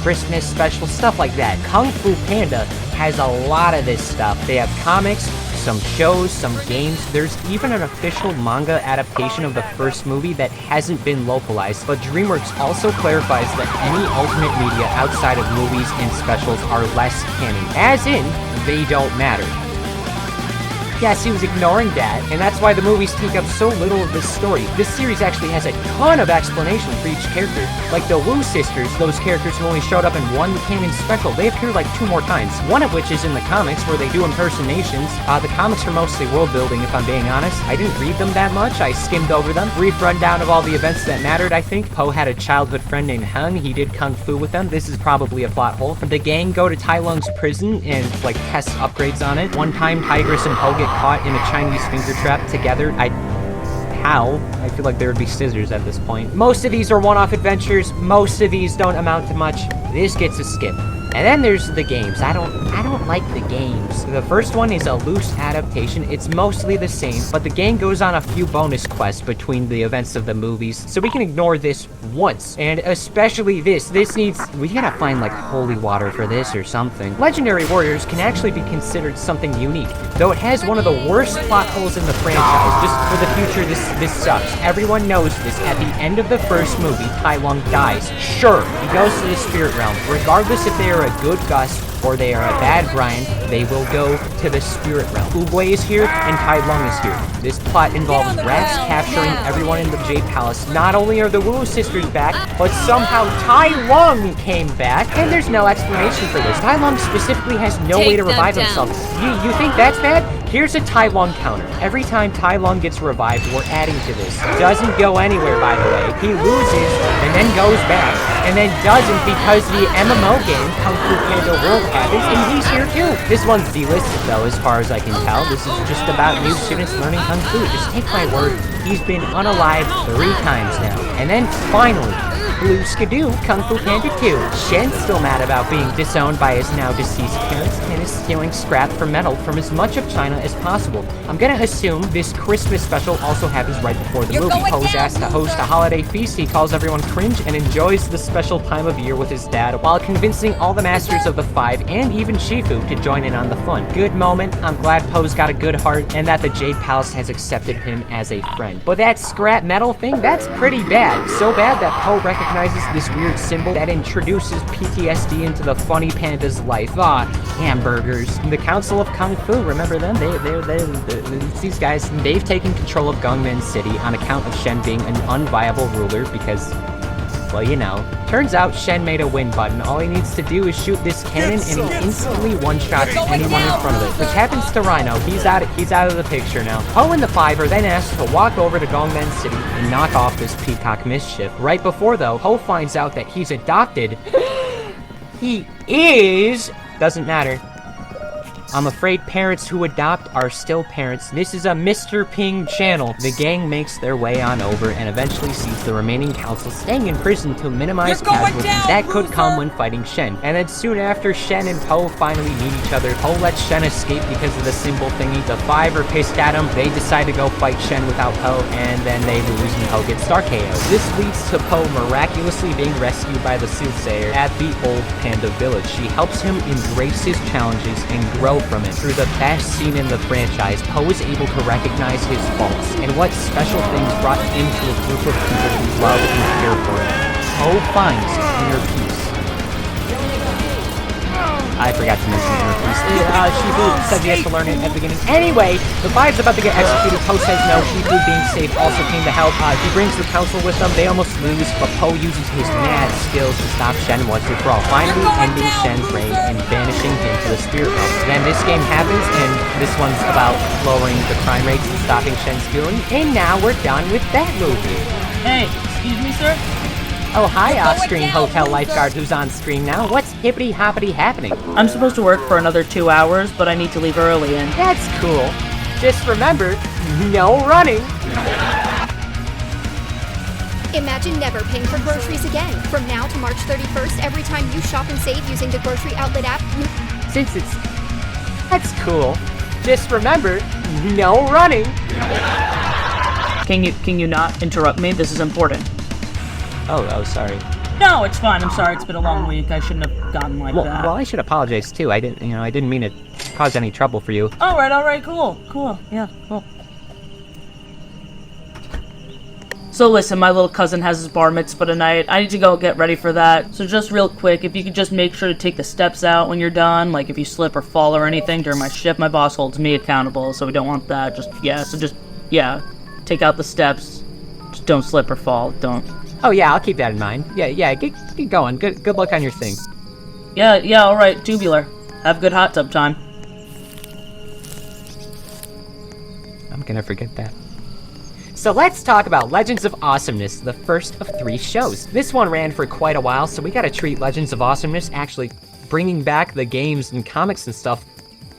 Christmas special, stuff like that. Kung Fu Panda has a lot of this stuff. They have comics, some shows, some games. There's even an official manga adaptation of the first movie that hasn't been localized, but DreamWorks also clarifies that any alternate media outside of movies and specials are less canon, as in, they don't matter. Yes, he was ignoring that, and that's why the movies take up so little of this story. This series actually has a ton of explanation for each character. Like the Wu sisters, those characters who only showed up in one canon special, they appear like 2 more times. One of which is in the comics, where they do impersonations. The comics are mostly world building, if I'm being honest. I didn't read them that much, I skimmed over them. Brief rundown of all the events that mattered, I think. Po had a childhood friend named Hung, he did kung fu with them. This is probably a plot hole. The gang go to Tai Lung's prison and, like, test upgrades on it. One time, Tigress and Po get caught in a Chinese finger trap together. How? I feel like there would be scissors at this point. Most of these are one-off adventures. Most of these don't amount to much. This gets a skip. And then there's the games. I don't like the games. The first one is a loose adaptation. It's mostly the same, but the game goes on a few bonus quests between the events of the movies, so we can ignore this once. And especially this. This needs... we gotta find, like, holy water for this or something. Legendary Warriors can actually be considered something unique, though it has one of the worst plot holes in the franchise. Just for the future, this sucks. Everyone knows this. At the end of the first movie, Tai Lung dies. Sure, he goes to the spirit realm. Regardless if they are a good Gus or they are a bad Brian, they will go to the spirit realm. Oogway is here, and Tai Lung is here. This plot involves rats capturing everyone in the Jade Palace. Not only are the Wu sisters back, but somehow Tai Lung came back, and there's no explanation for this. Tai Lung specifically has no way to revive himself. You think that's bad? Here's a Tai Lung counter. Every time Tai Lung gets revived, we're adding to this. Doesn't go anywhere, by the way. He loses, and then goes back, and then doesn't because the MMO game, Kung Fu Panda World, happens, and he's here too. This one's delisted, though, as far as I can tell. This is just about new students learning Kung Fu. Just take my word, he's been unalive 3 times now. And then, finally, Blue Skidoo, Kung Fu Panda 2. Shen's still mad about being disowned by his now deceased parents and is stealing scrap for metal from as much of China as possible. I'm gonna assume this Christmas special also happens right before the movie. Po's asked to host a holiday feast. He calls everyone cringe and enjoys the special time of year with his dad while convincing all the masters of the 5 and even Shifu to join in on the fun. Good moment. I'm glad Po's got a good heart and that the Jade Palace has accepted him as a friend. But that scrap metal thing, that's pretty bad. So bad that Po recognizes this weird symbol that introduces PTSD into the funny panda's life. Hamburgers. The Council of Kung Fu, remember them? It's these guys. They've taken control of Gungman City on account of Shen being an unviable ruler because, well, you know. Turns out Shen made a win button. All he needs to do is shoot this cannon and he instantly one-shots anyone in front of it. Which happens to Rhino. He's out of the picture now. Po and the 5 are then asked to walk over to Gongmen City and knock off this peacock mischief. Right before, though, Po finds out that he's adopted. He is... doesn't matter. I'm afraid parents who adopt are still parents. This is a Mr. Ping channel. The gang makes their way on over and eventually sees the remaining council staying in prison to minimize casualties that could come when fighting Shen. And then soon after Shen and Po finally meet each other, Po lets Shen escape because of the symbol thingy. The five are pissed at him. They decide to go fight Shen without Po, and then they lose and Po gets star KO. This leads to Po miraculously being rescued by the soothsayer at the old panda village. She helps him embrace his challenges and grow from it. Through the best scene in the franchise, Po is able to recognize his faults and what special things brought him to a group of people who love and care for him. Po finds inner peace. I forgot to mention inner peace. Shifu said he has to learn it at the beginning. Anyway, the five's about to get executed. Po says no. Shifu, being safe, also came to help. He brings the council with them. They almost lose, but Po uses his mad skills to stop Shen once and for all, finally ending Shen's reign and banishing him to the spirit realm. Then this game happens, and this one's about lowering the crime rates and stopping Shen's stealing. And now we're done with that movie.
Hey, excuse me, sir?
Oh, hi, off-screen hotel lifeguard who's on screen now. What's hippity-hoppity happening?
I'm supposed to work for another 2 hours, but I need to leave early and...
That's cool. Just remember, no running.
Imagine never paying for groceries again. From now to March 31st, every time you shop and save using the grocery outlet app,
Since it's... That's cool. Just remember, no running.
Can you not interrupt me? This is important.
Oh, sorry.
No, it's fine. I'm sorry. It's been a long week. I shouldn't have gotten like that.
Well, I should apologize too. I didn't mean to cause any trouble for you.
All right, cool. Yeah, cool. So listen, my little cousin has his bar mitzvah tonight. I need to go get ready for that. So just real quick, if you could just make sure to take the steps out when you're done. Like if you slip or fall or anything during my shift, my boss holds me accountable, so we don't want that. Take out the steps. Just don't slip or fall. Don't.
Oh yeah, I'll keep that in mind. Yeah, get going. Good luck on your thing.
Yeah, alright, Tubular. Have good hot tub time.
I'm gonna forget that. So let's talk about Legends of Awesomeness, the first of 3 shows. This one ran for quite a while, so we gotta treat Legends of Awesomeness actually bringing back the games and comics and stuff.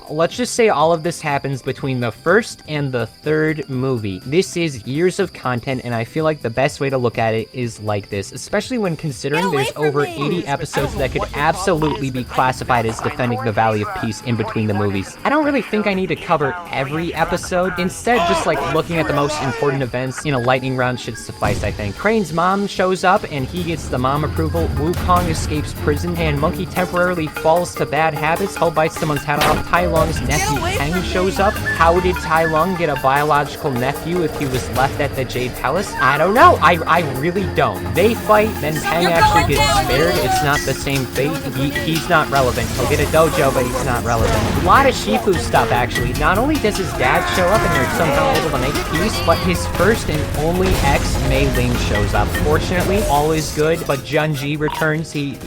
Let's just say all of this happens between the first and the 3rd movie. This is years of content, and I feel like the best way to look at it is like this, especially when considering there's over 80 episodes that could absolutely be classified as defending the Valley of Peace in between the movies. I don't really think I need to cover every episode. Instead, just like looking at the most important events in a lightning round should suffice, I think. Crane's mom shows up, and he gets the mom approval. Wukong escapes prison, and Monkey temporarily falls to bad habits. Ho bites someone's head off. Tai Lung's nephew Peng shows up. How did Tai Lung get a biological nephew if he was left at the Jade Palace? I don't know. I really don't. They fight, then Peng actually gets spared. It's not the same fate. He's not relevant. He'll get a dojo, but he's not relevant. A lot of Shifu stuff, actually. Not only does his dad show up and they're somehow able to make peace, but his first and only ex, Mei Ling, shows up. Fortunately, all is good, but Junji returns. He's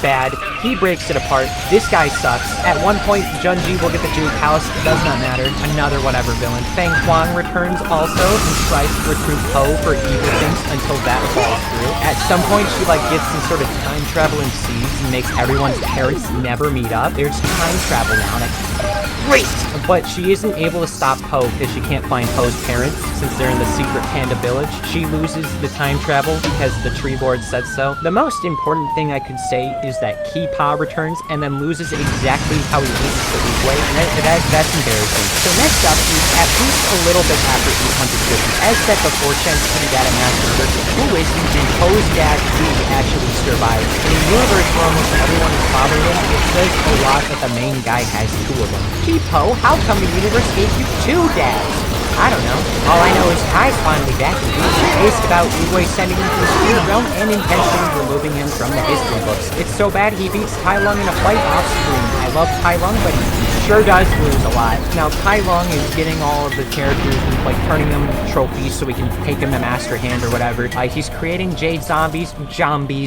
bad. He breaks it apart. This guy sucks. At one point, Junji will get the Jade Palace. It does not matter. Another whatever villain. Feng Huang returns also and tries to recruit Po for evil things until that falls through. At some point, she gets some sort of time travel and seeds and makes everyone's parents never meet up. There's time travel now. That's great! But she isn't able to stop Po because she can't find Po's parents since they're in the secret panda village. She loses the time travel because the tree board said so. The most important thing I could say is that Ki Pa returns and then loses exactly how he loses the weak way, and that's embarrassing. So next up is at least a little bit after 850. As said before, Shen's kitty dad and Master Murder, who isn't, and Po's dad Lee actually survived. In a universe where almost everyone is fathering him, it says a lot that the main guy has 2 of them. Gee, Po, how come the universe gave you 2 dads? I don't know. All I know is Kai's finally back and he's pissed about Uwe sending him to the spirit realm and intentionally removing him from the history books. It's so bad he beats Tai Lung in a fight off screen. I love Tai Lung, but he sure does lose a lot. Now, Tai Lung is getting all of the characters and turning them into trophies so we can take them to Master Hand or whatever. He's creating Jade Zombies,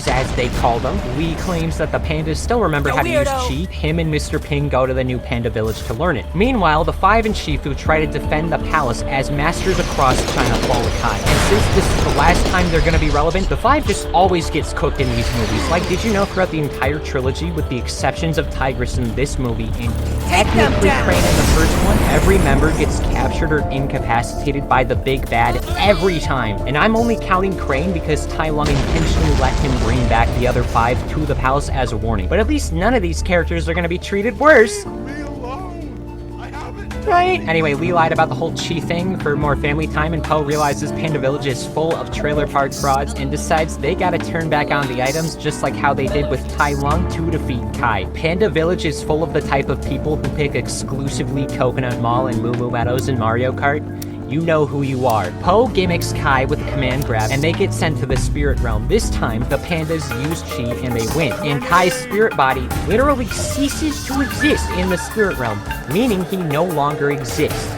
as they call them. Lee claims that the pandas still remember how to use Chi. Him and Mr. Ping go to the new panda village to learn it. Meanwhile, the 5 and Shifu try to defend the palace as masters across China fall to Kai. And since this is the last time they're gonna be relevant, the 5 just always gets cooked in these movies. Did you know throughout the entire trilogy, with the exceptions of Tigress in this movie and technically Crane in the first one, every member gets captured or incapacitated by the big bad every time. And I'm only counting Crane because Tai Lung intentionally let him bring back the other 5 to the palace as a warning. But at least none of these characters are gonna be treated worse. Right? Anyway, Lee lied about the whole Chi thing for more family time, and Poe realizes Panda Village is full of trailer park frauds and decides they gotta turn back on the items just like how they did with Tai Lung to defeat Kai. Panda Village is full of the type of people who pick exclusively Coconut Mall and Moo Moo Meadows in Mario Kart. You know who you are. Poe gimmicks Kai with a command grab, and they get sent to the spirit realm. This time, the pandas use Chi and they win. And Kai's spirit body literally ceases to exist in the spirit realm, meaning he no longer exists.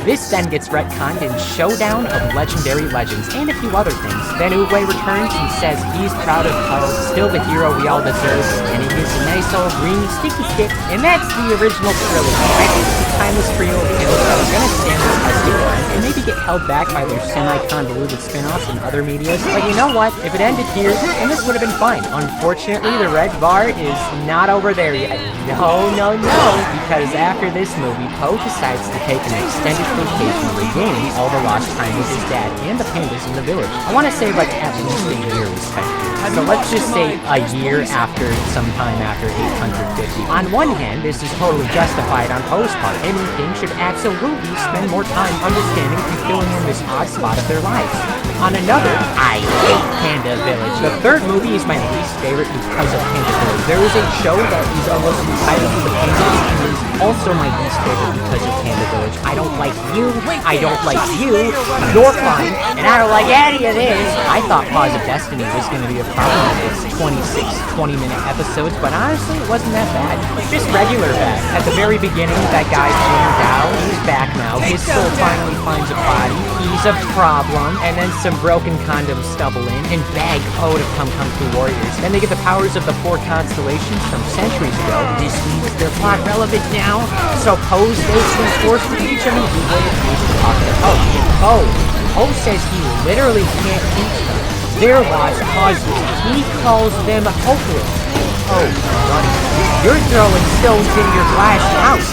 This then gets retconned in Showdown of Legendary Legends and a few other things. Then Oogway returns and says he's proud of Poe, still the hero we all deserve, and he gets a nice old green sticky stick, and that's the original trilogy. I think it's a timeless trio of tales that are gonna stand the test of time, and maybe get held back by their semi-convoluted spin-offs in other medias. But you know what? If it ended here, then this would have been fine. Unfortunately, the red bar is not over there yet. No, because after this movie, Poe decides to take an extended vacation, regaining all the lost time with his dad and the pandas in the village. I want to say like at least a year respectively. So let's just say a year after, sometime after 850. On one hand, this is totally justified on Poe's part. Him and King should absolutely spend more time understanding and filling in this odd spot of their lives. On another, I hate Panda Village. The third movie is my least favorite because of Panda Village. There is a show that is almost entitled to the Pandas, and it is also my least favorite because of Panda Village. I don't like you, I don't like you, you're fine, and I don't like any of this. I thought Pause of Destiny was going to be a problem with its 26, 20-minute episodes, but honestly, it wasn't that bad. Just regular bad. At the very beginning, that guy jammed out, he's back now, his soul finally finds a body, he's a problem, and then some broken condoms stumble in and beg Poe to come Kung Fu Warriors. Then they get the powers of the 4 constellations from centuries ago. This means they're plot relevant now, so Poe's basically forced to teach him the way of talk to Poe. Poe says he literally can't teach them. They're lost causes. He calls them hopeless. Oh, buddy, you're throwing stones in your glass house.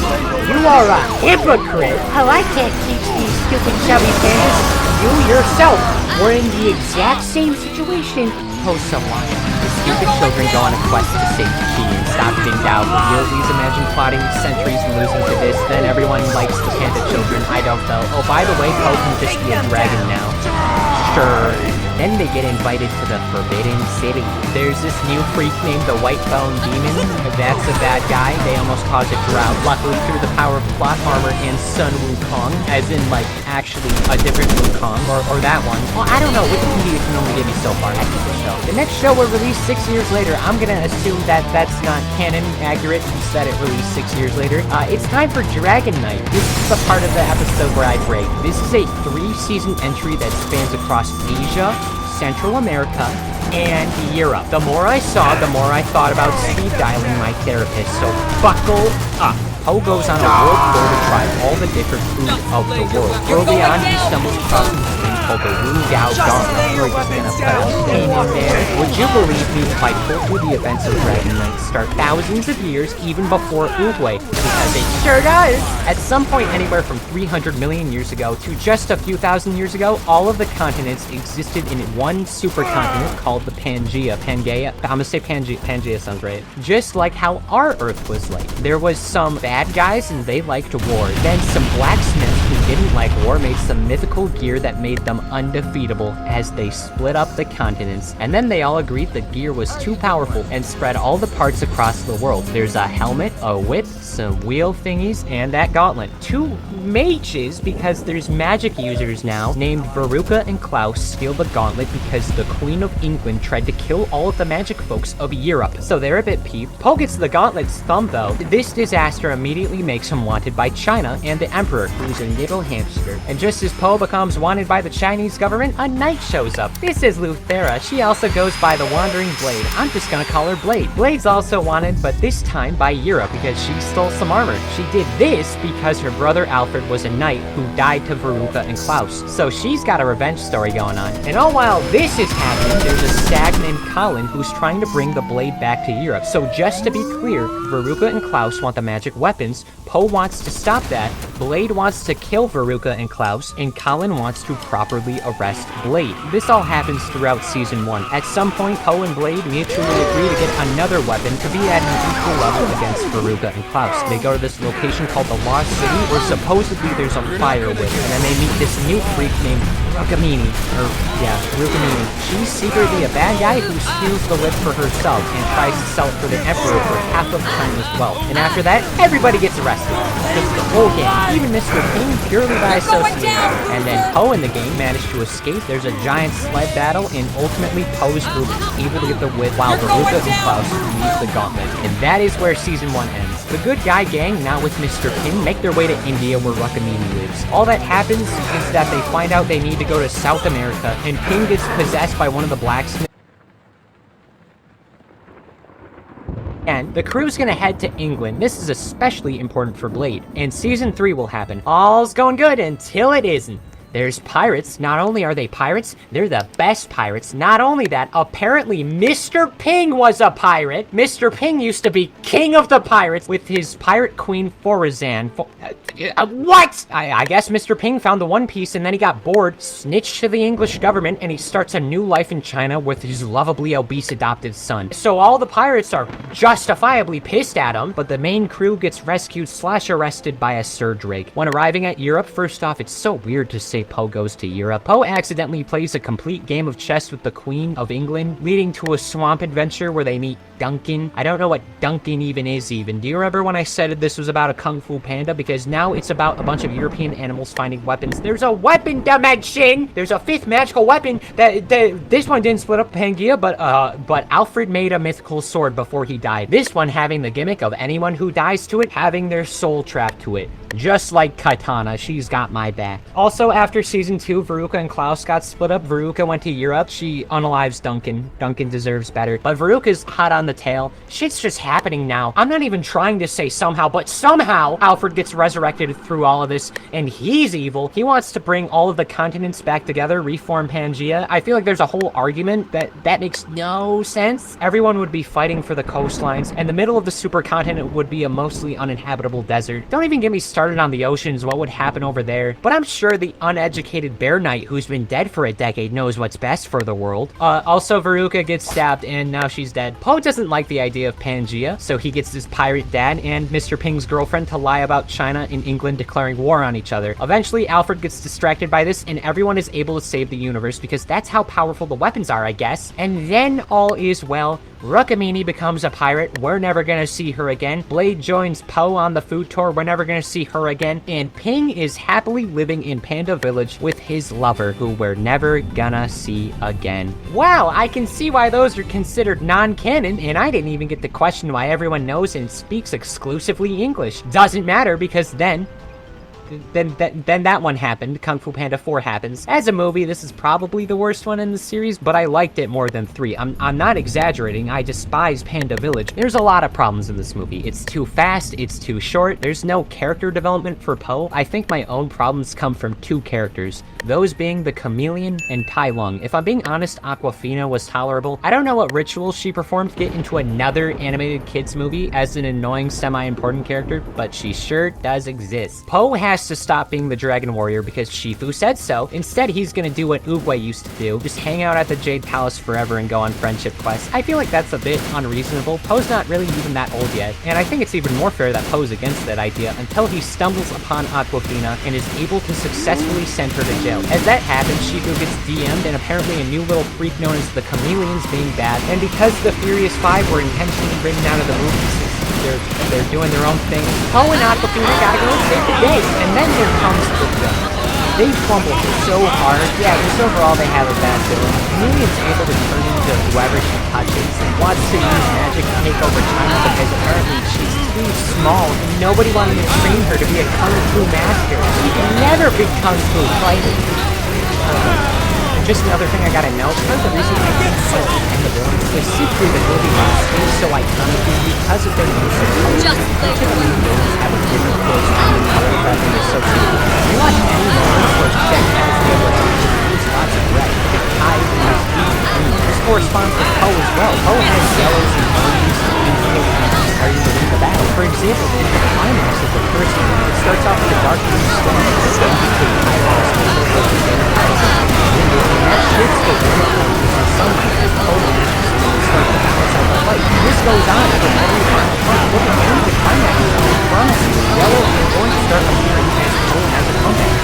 You are a hypocrite. Oh, I can't teach these stupid chubby pandas. You yourself were in the exact same situation. Poe's so lying. The stupid children go on a quest to save Chi and stop Ding Dao. Yozis imagine plotting centuries and losing to this. Then everyone likes the panda children. I don't know. Oh, by the way, Poe can just be a dragon now. Sure. Then they get invited to the Forbidden City. There's this new freak named the White Bone Demon. That's a bad guy. They almost cause a drought. Luckily, through the power of plot armor and Sun Wukong, as in, like, actually a different Wukong, or that one. Well, I don't know. Wikipedia can only give me so far. I think the show. The next show will release 6 years later. I'm gonna assume that that's not canon accurate. He said it released 6 years later. It's time for Dragon Knight. This is the part of the episode where I break. This is a 3-season entry that spans across Asia, Central America, and Europe. The more I saw, the more I thought about speed dialing my therapist, so buckle up. Poe goes on a world tour to try all the different food of the world. Early on, he stumbles across this thing called the Wu Gao Gauntlet. We're just gonna put a pain in there. Would you believe me if I told you the events of Dragon Knight start thousands of years even before Oogway? Because it sure does! At some point anywhere from 300 million years ago to just a few thousand years ago, all of the continents existed in one supercontinent called the Pangea. I'm gonna say Pangea. Pangea sounds right. Just like how our Earth was like. There was some bad guys and they liked war. Then some blacksmiths who didn't like war made some mythical gear that made them undefeatable as they split up the continents. And then they all agreed the gear was too powerful and spread all the parts across the world. There's a helmet, a whip, some wheel thingies, and that gauntlet. 2 mages, because there's magic users now, named Veruca and Klaus, steal the gauntlet because the Queen of England tried to kill all of the magic folks of Europe. So they're a bit peeved. Poe gets the gauntlet's thumb though. This disaster immediately makes him wanted by China and the Emperor, who's a little little hamster. And just as Po becomes wanted by the Chinese government, a knight shows up. This is Luthera. She also goes by the Wandering Blade. I'm just gonna call her Blade. Blade's also wanted, but this time by Europe because she stole some armor. She did this because her brother Alfred was a knight who died to Veruca and Klaus. So she's got a revenge story going on. And all while this is happening, there's a stag named Colin who's trying to bring the blade back to Europe. So just to be clear, Veruca and Klaus want the magic weapons, Po wants to stop that, Blade wants to kill Veruca and Klaus, and Colin wants to properly arrest Blade. This all happens throughout Season 1. At some point, Po and Blade mutually agree to get another weapon to be at an equal level against Veruca and Klaus. They go to this location called the Lost City, where supposedly there's a fire with, and then they meet this new freak named Rugamini. She's secretly a bad guy who steals the whip for herself and tries to sell it for the Emperor for half of China's wealth. And after that, everybody gets arrested. Just the whole gang, even Mr. Ping purely by association. And then Po in the game managed to escape. There's a giant sled battle, and ultimately Po's group is able to get the whip while Veruca and Klaus leave the gauntlet. And that is where Season 1 ends. The good guy gang, now with Mr. Ping, make their way to India where Rukamini lives. All that happens is that they find out they need to go to South America, and Ping gets possessed by one of the blacksmiths. And the crew's gonna head to England. This is especially important for Blade. And Season 3 will happen. All's going good until it isn't. There's pirates. Not only are they pirates, they're the best pirates. Not only that, apparently Mr. Ping was a pirate. Mr. Ping used to be king of the pirates with his pirate queen Forazan. What? I guess Mr. Ping found the One Piece and then he got bored, snitched to the English government, and he starts a new life in China with his lovably obese adopted son. So all the pirates are justifiably pissed at him, but the main crew gets rescued / arrested by a surge rig. When arriving at Europe, first off, it's so weird to say Po goes to Europe. Po accidentally plays a complete game of chess with the Queen of England, leading to a swamp adventure where they meet Duncan. I don't know what Duncan even is even. Do you remember when I said this was about a Kung Fu Panda? Because now it's about a bunch of European animals finding weapons. There's a weapon dimension! There's a 5th magical weapon that this one didn't split up Pangaea, but Alfred made a mythical sword before he died. This one having the gimmick of anyone who dies to it having their soul trapped to it. Just like Katana, she's got my back. Also, after Season 2, Veruca and Klaus got split up. Veruca went to Europe. She unalives Duncan. Duncan deserves better. But Veruca's hot on the tail. Shit's just happening now. I'm not even trying to say somehow, but somehow Alfred gets resurrected through all of this, and he's evil. He wants to bring all of the continents back together, reform Pangaea. I feel like there's a whole argument that makes no sense. Everyone would be fighting for the coastlines, and the middle of the supercontinent would be a mostly uninhabitable desert. Don't even get me started on the oceans, what would happen over there. But I'm sure the uneducated Bear Knight who's been dead for a decade knows what's best for the world. Also, Veruca gets stabbed, and now she's dead. Po doesn't like the idea of Pangaea, so he gets his pirate dad and Mr. Ping's girlfriend to lie about China and England declaring war on each other. Eventually, Alfred gets distracted by this, and everyone is able to save the universe because that's how powerful the weapons are, I guess. And then all is well. Rukamini becomes a pirate. We're never gonna see her again. Blade joins Po on the food tour. We're never gonna see her again. And Ping is happily living in Panda Village with his lover, who we're never gonna see again. Wow, I can see why those are considered non-canon, and I didn't even get to question why everyone knows and speaks exclusively English. Doesn't matter, because then that one happened. Kung Fu Panda 4 happens. As a movie, this is probably the worst one in the series, but I liked it more than 3. I'm not exaggerating. I despise Panda Village. There's a lot of problems in this movie. It's too fast, it's too short, there's no character development for Po. I think my own problems come from 2 characters, those being the Chameleon and Tai Lung. If I'm being honest, Aquafina was tolerable. I don't know what rituals she performed to get into another animated kids movie as an annoying semi-important character, but she sure does exist. Po has to stop being the Dragon Warrior because Shifu said so. Instead, he's gonna do what Oogway used to do, just hang out at the Jade Palace forever and go on friendship quests. I feel like that's a bit unreasonable. Po's not really even that old yet, and I think it's even more fair that Po's against that idea until he stumbles upon Aquafina and is able to successfully send her to jail. As that happens, Shifu gets DM'd and apparently a new little freak known as the Chameleons being bad, and because the Furious 5 were intentionally written out of the movies, they're doing their own thing. Po and Aquafina gotta go and save the day, and then there comes the villain. They fumble so hard. Yeah, just overall they have a bad villain. Chameleon's able to turn into whoever she touches and wants to use magic to take over China because apparently she's too small, and nobody wanted to train her to be a kung fu master. She could never be kung fu fighting. Just another thing I gotta note, part of the reason I think Untote and the villain, specifically the movie stays so iconic is because of their use of color. Each of the villains have a different clothes and the color that they associate with. If you watch any moments where Jen has the ability to use lots of red, look at Kai's and his green. This corresponds with Poe as well. Poe has yellows and greens and pink starting to win the battle. For example, in the climax of the first movie, it starts off with a dark blue storm, then between Kai's and that shifts the wind using sunlight as totally start to balance out the light. This goes on for every final fight. Look at the climax from yellow and orange start appearing as Poe has a comeback.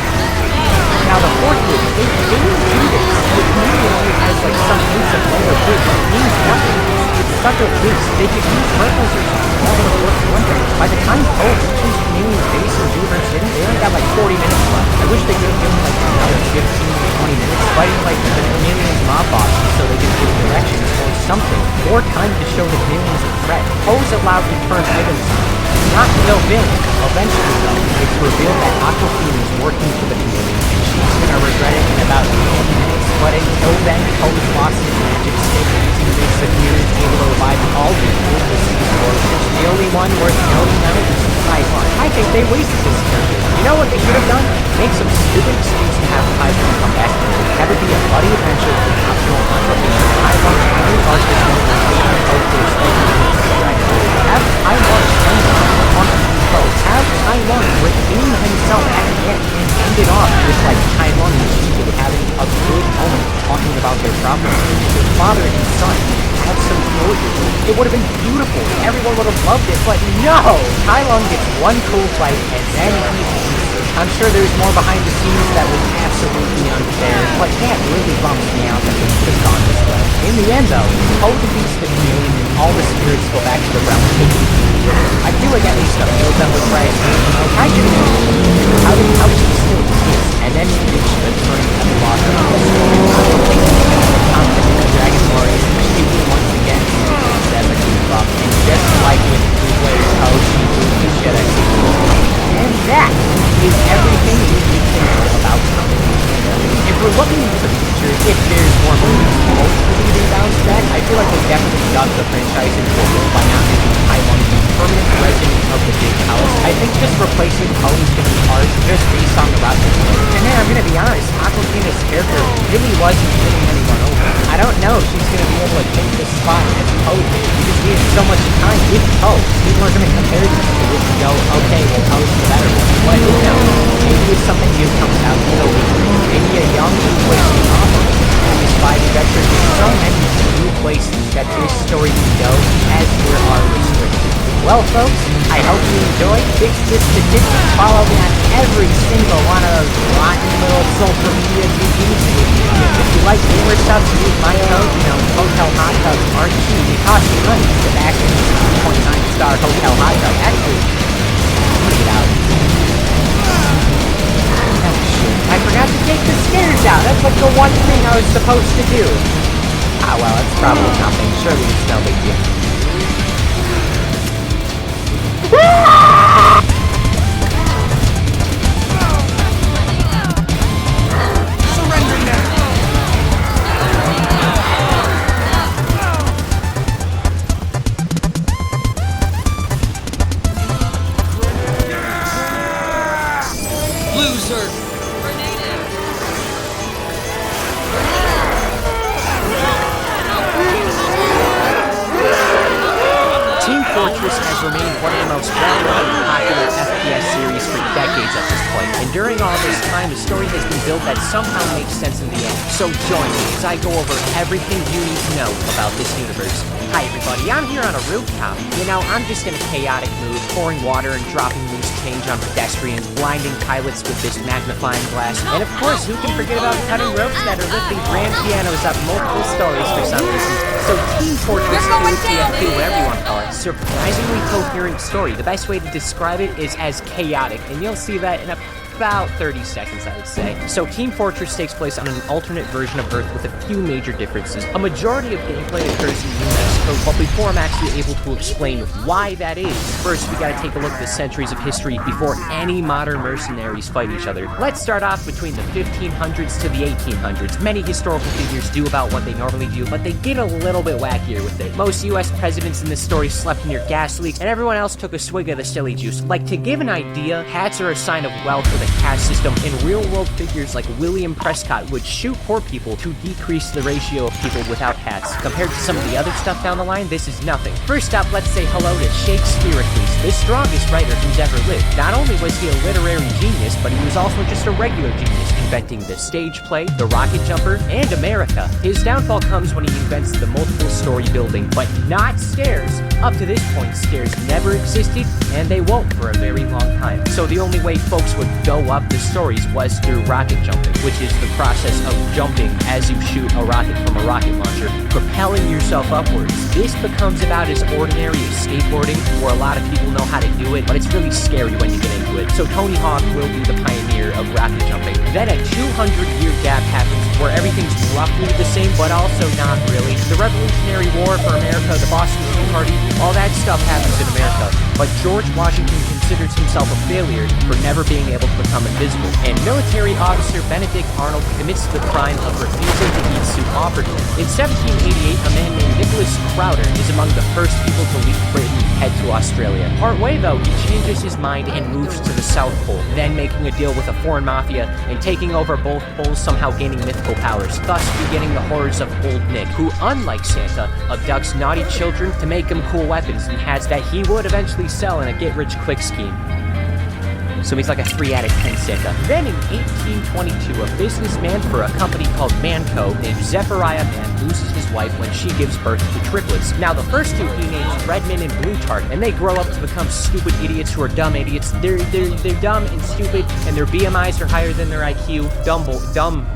Now the fourth movie, they didn't do this. The movie only has like some hints of yellow blue, but it means nothing. It's such a boost. They could use purples or something. That would have worked wonders. By the time Poe reaches Chameleon's base in Jupiter City, they only got like 40 minutes left. I wish they could have given like another 15 to 20 minutes fighting like the Chameleon's mob bosses so they could give directions or something. More time to show the Chameleon's a threat. Poe's allowed to turn items, not no villain. Eventually though, it's revealed that Aquafina is working for the Chameleon and she's gonna regret it in about 20 minutes. But until then, Poe's lost his magic stick using this appearance able to revive all the seas warriors. The only one worth noting now is Taiwan. I think they wasted this character. You know what they should have done? Make some stupid excuse to have Taiwan come back and have it be a bloody adventure with an optional Aquafina. Taiwan's only arc is going to be a focus have Taiwan end on Poe. Have Taiwan redeem himself at the end and end it off with like Taiwan and Chico having a good moment talking about their problems. Their father and son have some closure. It would have been beautiful. Everyone would have loved it, but no! Taiwan gets one cool fight and then he ends. I'm sure there's more behind the scenes that was absolutely unfair, but that really bums me out that it's just gone this way. In the end though, Poe defeats the Chameleon and all the spirits go back to the realm taking the river. I feel like at least a few of them was right. I should know. How did he still exist? And then he reached the turn of the water on the story. Confident in Dragon Warrior, shooting once again, 7 buff, and just like with 2-player Poe, she moved the Jedi. And that is everything you need to know about something. If we're looking into the future, if there's more movies, hopefully they bounce back. I feel like they definitely dubbed the franchise into a role by not making Taiwan the permanent resident of the Big Palace. I think just replacing Poe is going to be hard, just based on the roster. And then I'm going to be honest, Aquafina's character really wasn't winning anyone over. I don't know if she's going to be able to take this spot as Poe did, because he had so much time with Poe. People are going to compare them to it and go, okay, well, Poe's the better one. But who knows? Maybe if something new comes out, it'll be great. Maybe a young new place to offer. These 5 adventures in so many new places that this story can go as there are restrictions. Well, folks, I hope you enjoyed. Fix this statistics. Follow me on every single one of those rotten little social media GGs. If you like gamer stuff, use my code. You know, hotel hot tubs aren't cheap. It costs you money to back in a 29-star hotel hot tub. Actually, check it out. Oh, shit. I forgot to take the stairs out. That's like the one thing I was supposed to do. Ah, well, it's probably nothing. Surely it's no big deal.
Surrender now!
Loser!
Team Fortress has remained one of the most well-known and popular FPS series for decades at this point, and during all this time, a story has been built that somehow makes sense in the end. So join me as I go over everything you need to know about this universe. Hi everybody, I'm here on a rooftop. You know, I'm just in a chaotic mood, pouring water and dropping loose change on pedestrians, blinding pilots with this magnifying glass, and of course, who can forget about cutting ropes that are lifting grand pianos up multiple stories for some reason. So Team Fortress 2, TF2, whatever you want to call it, surprisingly coherent story. The best way to describe it is as chaotic, and you'll see that in about 30 seconds, I would say. So Team Fortress takes place on an alternate version of Earth with a few major differences. A majority of gameplay occurs in New Mexico, but before I'm actually able to explain why that is, first we gotta take a look at the centuries of history before any modern mercenaries fight each other. Let's start off between the 1500s to the 1800s. Many historical figures do about what they normally do, but they get a little bit wackier with it. Most US presidents in this story slept near gas leaks, and everyone else took a swig of the silly juice. Like, to give an idea, hats are a sign of wealth with a caste system, and real-world figures like William Prescott would shoot poor people to decrease the ratio of people without hats. Compared to some of the other stuff down the line, this is nothing. First up, let's say hello to Shakespeare, the strongest writer who's ever lived. Not only was he a literary genius, but he was also just a regular genius, inventing the stage play, the rocket jumper, and America. His downfall comes when he invents the multiple-story building, but not stairs. Up to this point, stairs never existed, and they won't for a very long time. So the only way folks would go up the stories was through rocket jumping, which is the process of jumping as you shoot a rocket from a rocket launcher, propelling yourself upwards. This becomes about as ordinary as skateboarding, where a lot of people know how to do it, but it's really scary when you get into it. So Tony Hawk will be the pioneer of rocket jumping. Then a 200-year gap happens where everything's roughly the same, but also not really. The Revolutionary War for America, the Boston Tea Party, all that stuff happens in America. But George Washington considers himself a failure for never being able to become invisible. And military officer Benedict Arnold commits the crime of refusing to eat soup offered him. In 1788, a man named Nicholas Crowder is among the first people to leave Britain and head to Australia. Partway though, he changes his mind and moves to the South Pole, then making a deal with a foreign mafia and taking over both poles, somehow gaining mythical powers, thus beginning the horrors of Old Nick, who, unlike Santa, abducts naughty children to make them cool weapons and hats that he would eventually sell in a get-rich-quick scheme. So he's like a 3 out of 10 Santa. Then in 1822, a businessman for a company called Manco named Zephariah Mann loses his wife when she gives birth to triplets. Now the first two he names Redmond and Bluetarch, and they grow up to become stupid idiots who are dumb idiots. They're dumb and stupid, and their BMIs are higher than their IQ. Dum-dums.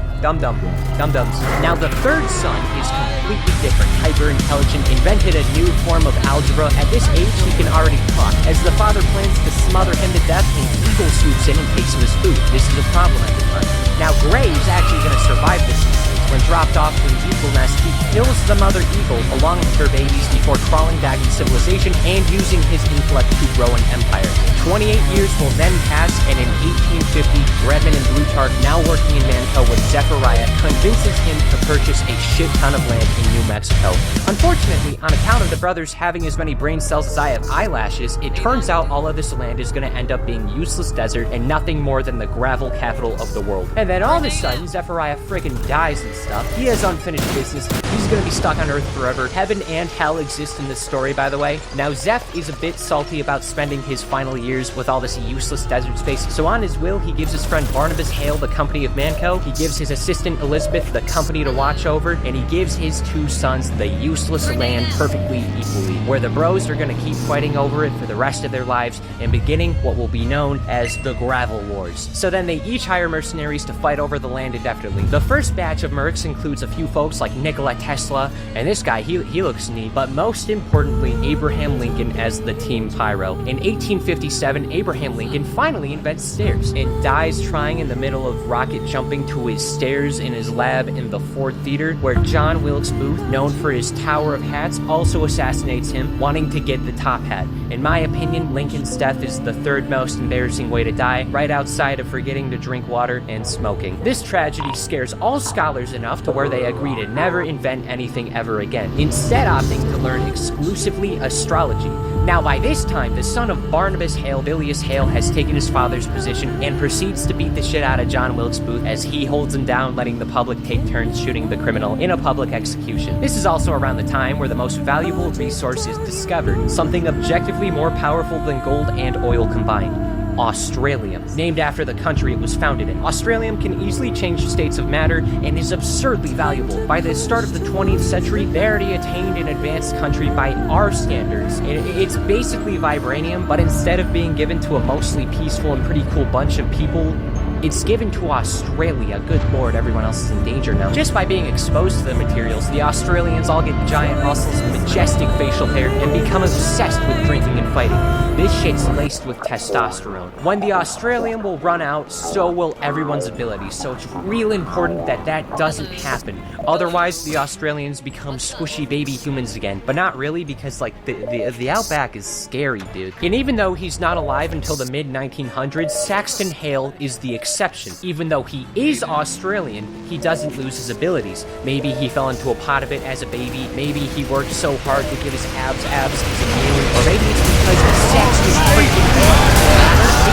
Now the third son is completely different, hyper-intelligent, invented a new form of algebra. At this age, he can already talk. As the father plans to smother him to death, an eagle swoops in and takes him his food. This is a problem at the time. Now Gray is actually going to survive this instance. When dropped off to an eagle nest, he kills the mother eagle along with her babies before crawling back to civilization and using his intellect to grow an empire. 28 years will then pass, and in 1850, Redmond and Bluetarch, now working in Manco with Zephariah, convinces him to purchase a shit ton of land in New Mexico. Unfortunately, on account of the brothers having as many brain cells as I have eyelashes, it turns out all of this land is going to end up being useless desert and nothing more than the gravel capital of the world. And then all of a sudden, Zephariah friggin' dies and stuff. He has unfinished business. He's gonna be stuck on Earth forever. Heaven and hell exist in this story, by the way. Now, Zeph is a bit salty about spending his final years with all this useless desert space, so on his will, he gives his friend Barnabas Hale the company of Manco, he gives his assistant Elizabeth the company to watch over, and he gives his two sons the useless land perfectly equally, where the bros are gonna keep fighting over it for the rest of their lives, and beginning what will be known as the Gravel Wars. So then they each hire mercenaries to fight over the land indefinitely. The first batch of mercs includes a few folks like Nikola Tesla, and this guy, he looks neat, but most importantly, Abraham Lincoln as the Team Pyro. In 1857, Abraham Lincoln finally invents stairs, and dies trying in the middle of rocket jumping to his stairs in his lab in the Ford Theater, where John Wilkes Booth, known for his Tower of Hats, also assassinates him, wanting to get the top hat. In my opinion, Lincoln's death is the third most embarrassing way to die, right outside of forgetting to drink water and smoking. This tragedy scares all scholars enough to where they agree to never invent anything ever again, instead opting to learn exclusively astrology. Now by this time, the son of Barnabas Hale, Bilious Hale, has taken his father's position and proceeds to beat the shit out of John Wilkes Booth as he holds him down, letting the public take turns shooting the criminal in a public execution. This is also around the time where the most valuable resource is discovered, something objectively more powerful than gold and oil combined. Australium, named after the country it was founded in. Australium can easily change states of matter and is absurdly valuable. By the start of the 20th century, they already attained an advanced country by our standards. It's basically vibranium, but instead of being given to a mostly peaceful and pretty cool bunch of people, It's given to Australia. Good lord, everyone else is in danger now. Just by being exposed to the materials, the Australians all get giant muscles, majestic facial hair, and become obsessed with drinking and fighting. This shit's laced with testosterone. When the Australian will run out, so will everyone's abilities. So it's real important that that doesn't happen. Otherwise, the Australians become squishy baby humans again. But not really, because like the outback is scary, dude. And even though he's not alive until the mid-1900s, Saxton Hale is the exception. Even though he is Australian, he doesn't lose his abilities. Maybe he fell into a pot of it as a baby. Maybe he worked so hard to give his abs as a alien. Or maybe it's because Saxton freaking Hale.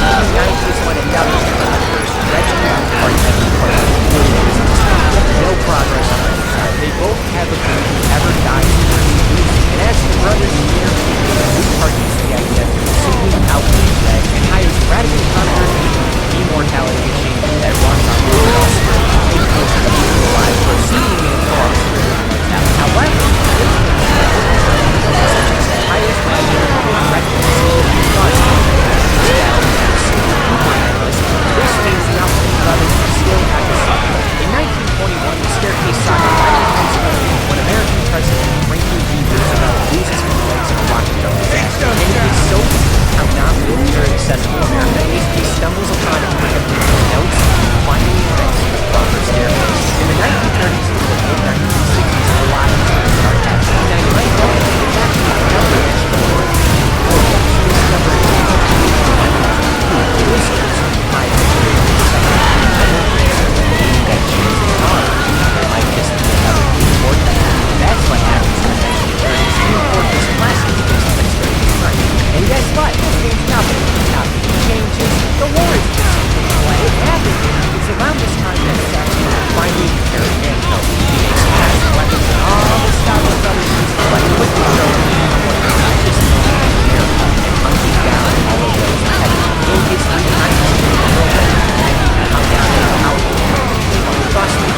1890 is when another first regiment part heavy part. No progress on either side. They both have a group who ever dies in their youth. And as the brothers near Luke argues the idea simply outweighs that and hires radical counter immortality machine that runs on board Australia. It puts the people alive for seeing it for Australia. However, such as the highest level of recognition this means the outward brothers still have to suffer. In 1921, the staircase saga finally comes to an end when American President Franklin D. Roosevelt loses his legs in a rocket disaster. And it is so how not wheelchair accessible America is, he stumbles upon a notes finally invents the proper staircase. In the 1930s and the mid-1960s, a lot of time start happening. In 1991, it's actually a number extraordinary. This number is that's what happens in the 1930s. You import this plastic that's very different. And guess what? This means nothing. Nothing changes. The war is just what it happened. It's around this time that Saxton finally prepared Untote. He makes fast weapons and all the stuff with other things, but quickly showing not just America and hunting down all of those heavy. In his time, how down how trust me,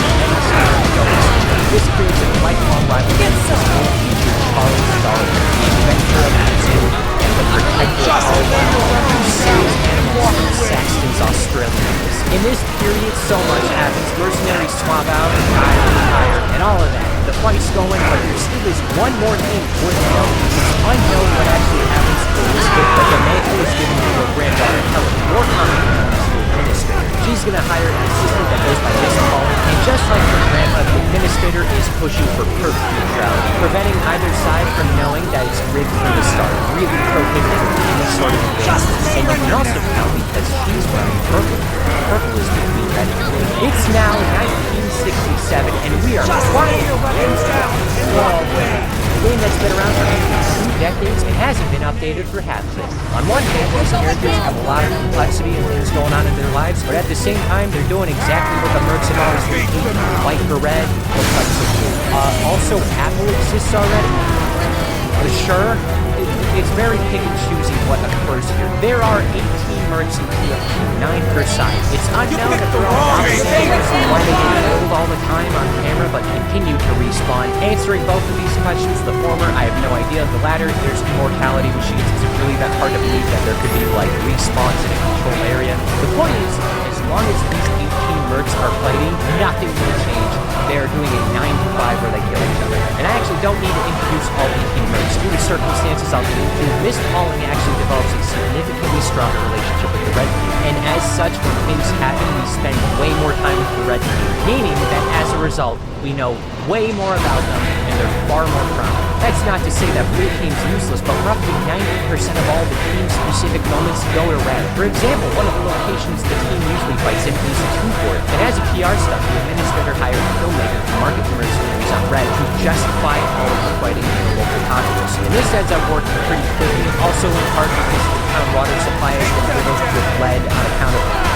this creates a lifelong rivalry against his old teacher, Charles Darwin, the inventor of the zoo and the protector of all life, who saves animals in Saxton's Australians. In this period, so much happens. Mercenaries swap out and retire, and all of that. The fight's going, but there still is one more thing worth knowing. It's unknown what actually happens to Elizabeth, but the mantle is given to her granddaughter, Helen, more commonly known as the administrator. She's gonna hire an assistant that goes by Miss Holland, and just like her grandma, the administrator is pushing for perfect neutrality, preventing either side from knowing that it's rigged from the start, really prohibiting any sort of justice. And you can also tell because she's wearing purple. Purple is the queen red. It's now 1967, and we are quiet. A game that's been around for 2 decades and hasn't been updated for half of it. On one hand, these characters have a lot of complexity and things going on in their lives, but at the same time, they're doing exactly what the mercs have always been doing: fight for red or fight for blue. Also, Apple exists already. Sure, it's very pick and choosing what occurs here. There are 18 mercs in PFP, 9 per side. It's unknown if they're all why they get killed all the time on camera but continue to respawn. Answering both of these questions, the former, I have no idea. The latter, there's immortality machines. Is it really that hard to believe that there could be like respawns in a control area? The point is, as long as these 18 mercs are fighting, nothing will change. They are doing a 9-to-5 where they kill each other. And I actually don't need to introduce all 18 mercs. Due to circumstances I'll get into, Miss Pauling actually develops a significantly stronger relationship with the Red Team. And as such, when things happen, we spend way more time with the Red Team. Meaning that as a result, we know way more about them, and they're far more prominent. That's not to say that Blue Team's useless, but roughly 90% of all the team-specific moments go to Red. For example, one of the locations the team usually fights in is Untote, and as a PR stunt, the administrator hired a filmmaker to market the mercenaries on Red to justify all of the fighting in the local populace. And this ends up working pretty quickly, also in part because the town water supply has been riddled with lead on account of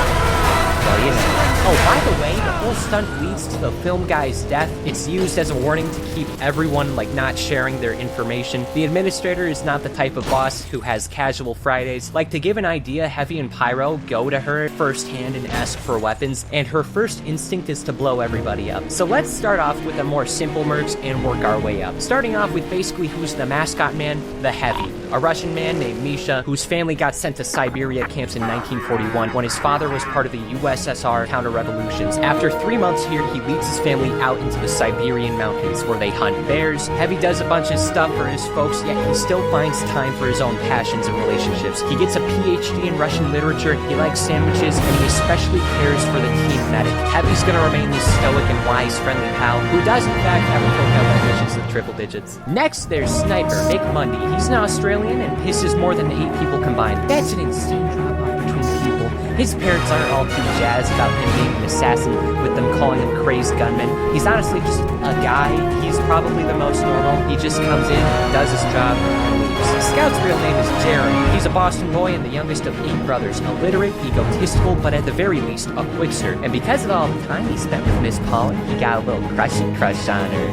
well, you know. Oh, by the way, the whole stunt leads to the film guy's death. It's used as a warning to keep everyone, like, not sharing their information. The administrator is not the type of boss who has casual Fridays. Like, to give an idea, Heavy and Pyro go to her firsthand and ask for weapons, and her first instinct is to blow everybody up. So let's start off with the more simple mercs and work our way up. Starting off with basically who's the mascot man, the Heavy. a Russian man named Misha, whose family got sent to Siberia camps in 1941 when his father was part of the USSR counter-revolutions. After 3 months here, he leads his family out into the Siberian mountains where they hunt bears. Heavy does a bunch of stuff for his folks, yet he still finds time for his own passions and relationships. He gets a PhD in Russian literature, he likes sandwiches, and he especially cares for the team medic. Heavy's gonna remain the stoic and wise, friendly pal who does in fact have a profile that missions with triple digits. Next, there's Sniper, Mick Mundy. He's an Australian and pisses more than 8 people combined. That's an insane drop-off between people. His parents aren't all too jazzed about him being an assassin, with them calling him crazed gunman. He's honestly just a guy. He's probably the most normal. He just comes in, does his job, and leaves. Scout's real name is Jeremy. He's a Boston boy and the youngest of 8 brothers. Illiterate, egotistical, but at the very least, a quixter. And because of all the time he spent with Miss Polly, he got a little crush on her.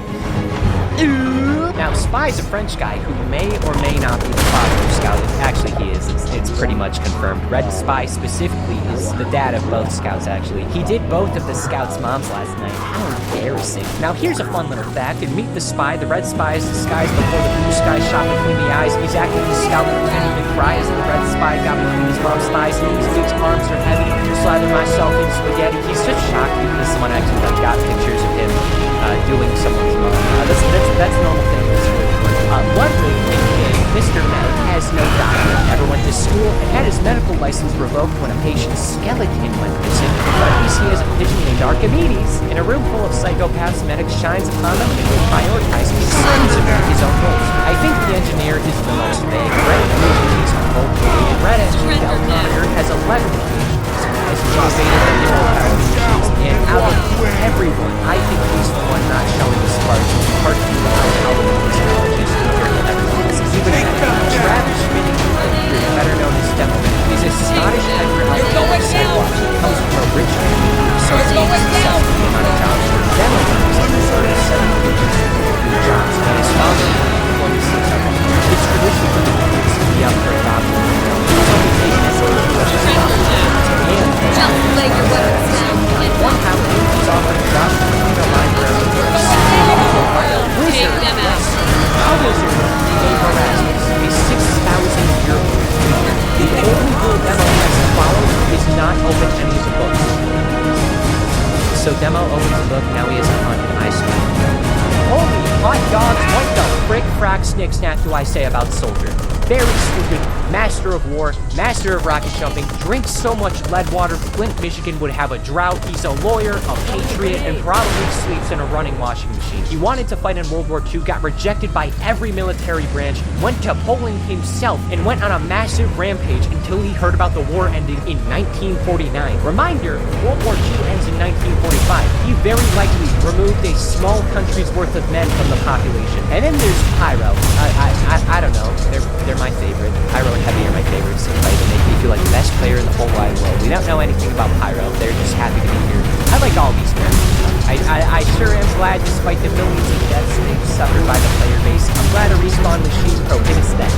Now, Spy's a French guy who may or may not be the father of Scout. Actually, he is. It's pretty much confirmed. Red Spy specifically is the dad of both Scouts, actually. He did both of the Scouts' moms last night. How embarrassing. Now, here's a fun little fact. In Meet the Spy, the Red Spy is disguised before the blue sky shot between the eyes. He's acting as Scout pretending to cry as the Red Spy got between his mom's thighs. His arms are heavy. Slather myself in spaghetti. He's just shocked because someone actually got pictures of him doing someone's mom. That's a normal thing. One really big thing, Mr. Mel has no doctor, never went to school, and had his medical license revoked when a patient's skeleton went missing. But at least he has a pigeon named Archimedes. In a room full of psychopaths, Medic shines upon them and will prioritize his sons over his own goals. I think the engineer is the most vague. Red PhDs are both related. Red engineer Delmonitor has 11 PhDs, as innovative and immortal, and out of everyone, I think he's the one not showing the sparks of particularly how the technologies compared to everyone else. Even Travis Schmidt, better known as Demo, is a Scottish hyper-alcoholic sidewalk. He comes from a rich family, so he successful the amount of jobs. Demo is on the sort of 7 digits of jobs, and his father employs 6 of them. It's tradition for the kids to be up for adoption.
Just lay your weapons down.
One time, he's offered adoption in the library for a
Take them out.
a wizard named Erasmus, a 6,000-year-old. The only rule Demo has to follow is not open any of the books. So Demo opens the book, now he has a hunt, and I swear. Holy hot dogs, what the frick frack snick snack do I say about Soldier? Very stupid, master of war, master of rocket jumping, drinks so much lead water Flint, Michigan would have a drought. He's a lawyer, a patriot, and probably sleeps in a running washing machine. He wanted to fight in World War II, got rejected by every military branch, went to Poland himself, and went on a massive rampage until he heard about the war ending in 1949. Reminder, World War II ends in 1945. He very likely removed a small country's worth of men from the population. And then there's Pyro. I don't know. They're my favorite. Pyro and Heavy are my favorites. They make me feel like the best player in the whole wide world. We don't know anything about Pyro. They're just happy to be here. I like all these characters. I sure am glad, despite the millions of deaths they've suffered by the player base, I'm glad a respawn machine prohibits that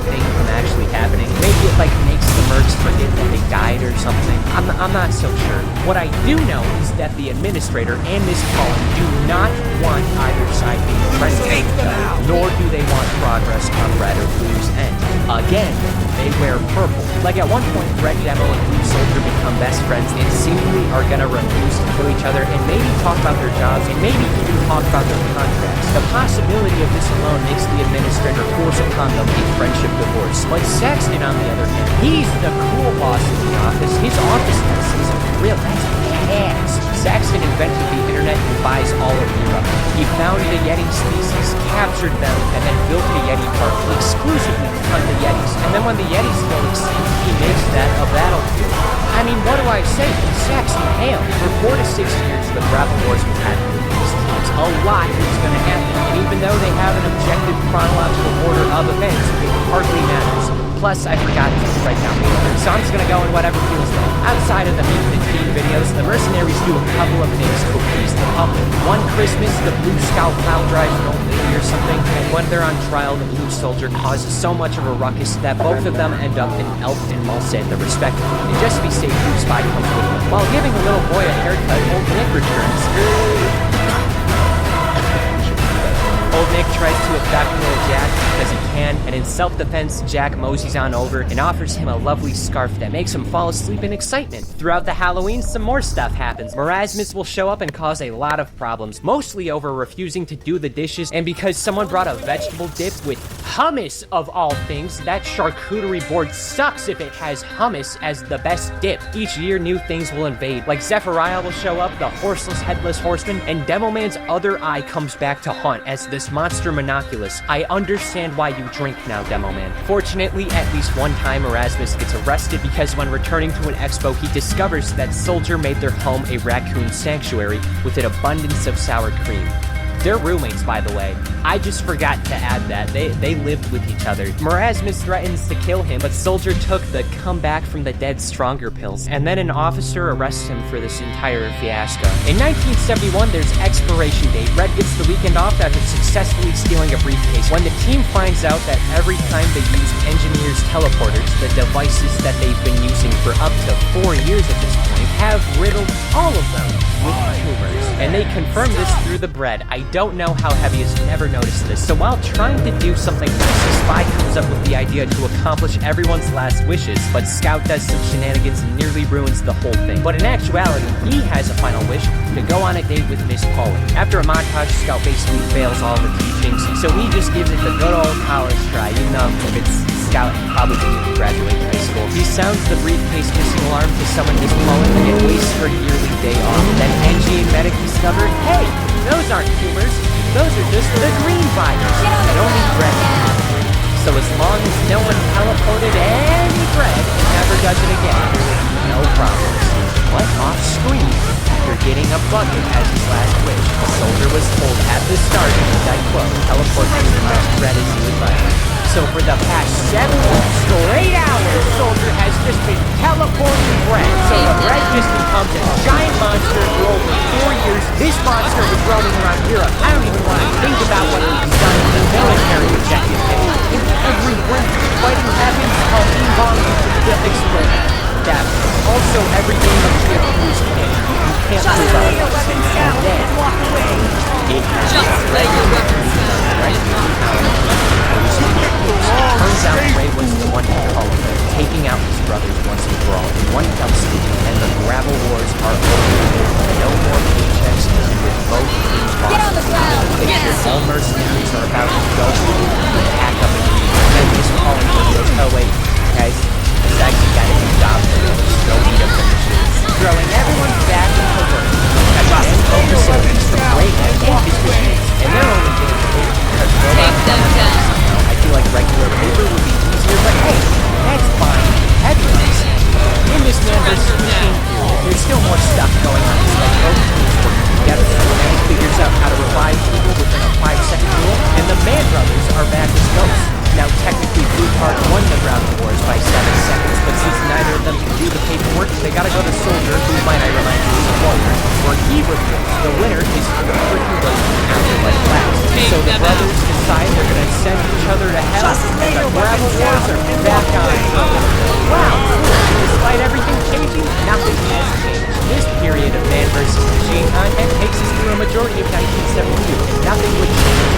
thing from actually happening. Maybe it makes the mercs forget that they died or something. I'm not so sure. What I do know is that the administrator and Miss Polly do not want either side being friends with each other, nor do they want progress on Red or Blue's end. Again, they wear purple. Like at one point, Red Demo and Blue Soldier become best friends and seemingly are gonna refuse to kill each other and maybe talk about their jobs and maybe even talk about their contracts. The possibility of this alone makes the administrator force upon them a friendship divorce. But Saxton, on the other hand, he's the cool boss in the office. His office has is a real ass. Saxton invented the internet and buys all of Europe. He founded a Yeti species, captured them, and then built a Yeti park exclusively to hunt the Yetis. And then when the Yetis go extinct, he makes that a battlefield. I mean, what do I say? Saxton hail. For 4 to 6 years, the Gravel Wars will happen with these teams. A lot is going to happen, and even though they have an objective chronological order of events, it hardly matters. Plus, I forgot to write down the order, so I'm just gonna go in whatever feels right. Outside of the Meet the Team videos, the mercenaries do a couple of things to appease the public. One Christmas, the Blue Scout plow drives an old lady or something, and when they're on trial, the Blue Soldier causes so much of a ruckus that both of them end up in Elf and Malsenda, respectively. And just to be safe, Blue Spy comes with them. While giving a little boy a haircut, old Nick returns. Old Nick tries to abduct little Jack because he can, and in self-defense, Jack moseys on over and offers him a lovely scarf that makes him fall asleep in excitement. Throughout the Halloween, some more stuff happens. Marasmus will show up and cause a lot of problems, mostly over refusing to do the dishes, and because someone brought a vegetable dip with hummus of all things. That charcuterie board sucks if it has hummus as the best dip. Each year, new things will invade, like Zephyriah will show up, the horseless headless horseman, and Demoman's other eye comes back to haunt as this monster Monoculus. I understand why you drink now, Demoman. Fortunately, at least one time, Erasmus gets arrested because when returning to an expo, he discovers that Soldier made their home a raccoon sanctuary with an abundance of sour cream. They're roommates, by the way. I just forgot to add that. They lived with each other. Marasmus threatens to kill him, but Soldier took the come back from the dead stronger pills, and then an officer arrests him for this entire fiasco. In 1971, there's expiration date. Red gets the weekend off after successfully stealing a briefcase. When the team finds out that every time they use engineers' teleporters, the devices that they've been using for up to 4 years at this point have riddled all of them with tumors. And they confirm this through the bread. I don't know how Heavy has never noticed this. So while trying to do something nice, the spy comes up with the idea to accomplish everyone's last wishes, but Scout does some shenanigans and nearly ruins the whole thing. But in actuality, he has a final wish to go on a date with Miss Polly. After a montage, Scout basically fails all the teachings, so he just gives it the good old college try, even though if it's Scout, he probably didn't graduate high school. He sounds the briefcase missing alarm to summon Miss Polly and it wastes her yearly day off. Then Angie and Medic discover, hey, those aren't tumors, those are just the green fibers that only bread can. So as long as no one teleported any bread and never does it again, there will be no problems. But off screen, after getting a bucket as his last wish, the Soldier was told at the start, and I quote, teleport as much bread as you would like. So for the past 7 straight hours, Soldier has just been teleporting bread. So the bread just becomes a giant monster for over 4 years. This monster was roaming around Europe. I don't even want to think about what he's done to the military objective. In every break, fighting happens, being bombed to explode. That also every game of Chip is king. You can't prove otherwise. And then walk away. Just lay your weapons down. Right? Turns out Ray was the one who called him, taking out his brothers once and for all in one fell swoop, and the gravel wars are over. No more paychecks with both teams lost. Get on the ground! All mercenaries are about to go and pack up and leave. And Miss Polly goes, oh wait, guys, it's actually got a new job for you. Go eat up the machines. Throwing everyone back into work. And focusing on Ray and his machines. And they're only getting paid because robots them down. I feel like regular paper would be easier, but hey, that's fine. Headlines. In this Man vs. Machine period, there's still more stuff going on. It's like both teams working together. Man figures out how to revive people within a 5-second rule, and the Man Brothers are back as ghosts. Now, technically, Blue Card won the ground wars by 7 seconds, but since neither of them can do the paperwork, they gotta go to Soldier, who might I remind you is a lawyer, where he reveals the winner is the freaking afterlife last. So the brothers decide they're gonna send each other to hell, and the gravel wars are back on. Wow! Despite everything changing, nothing has changed. This period of Man vs. Machine content takes us through a majority of 1972, and nothing would change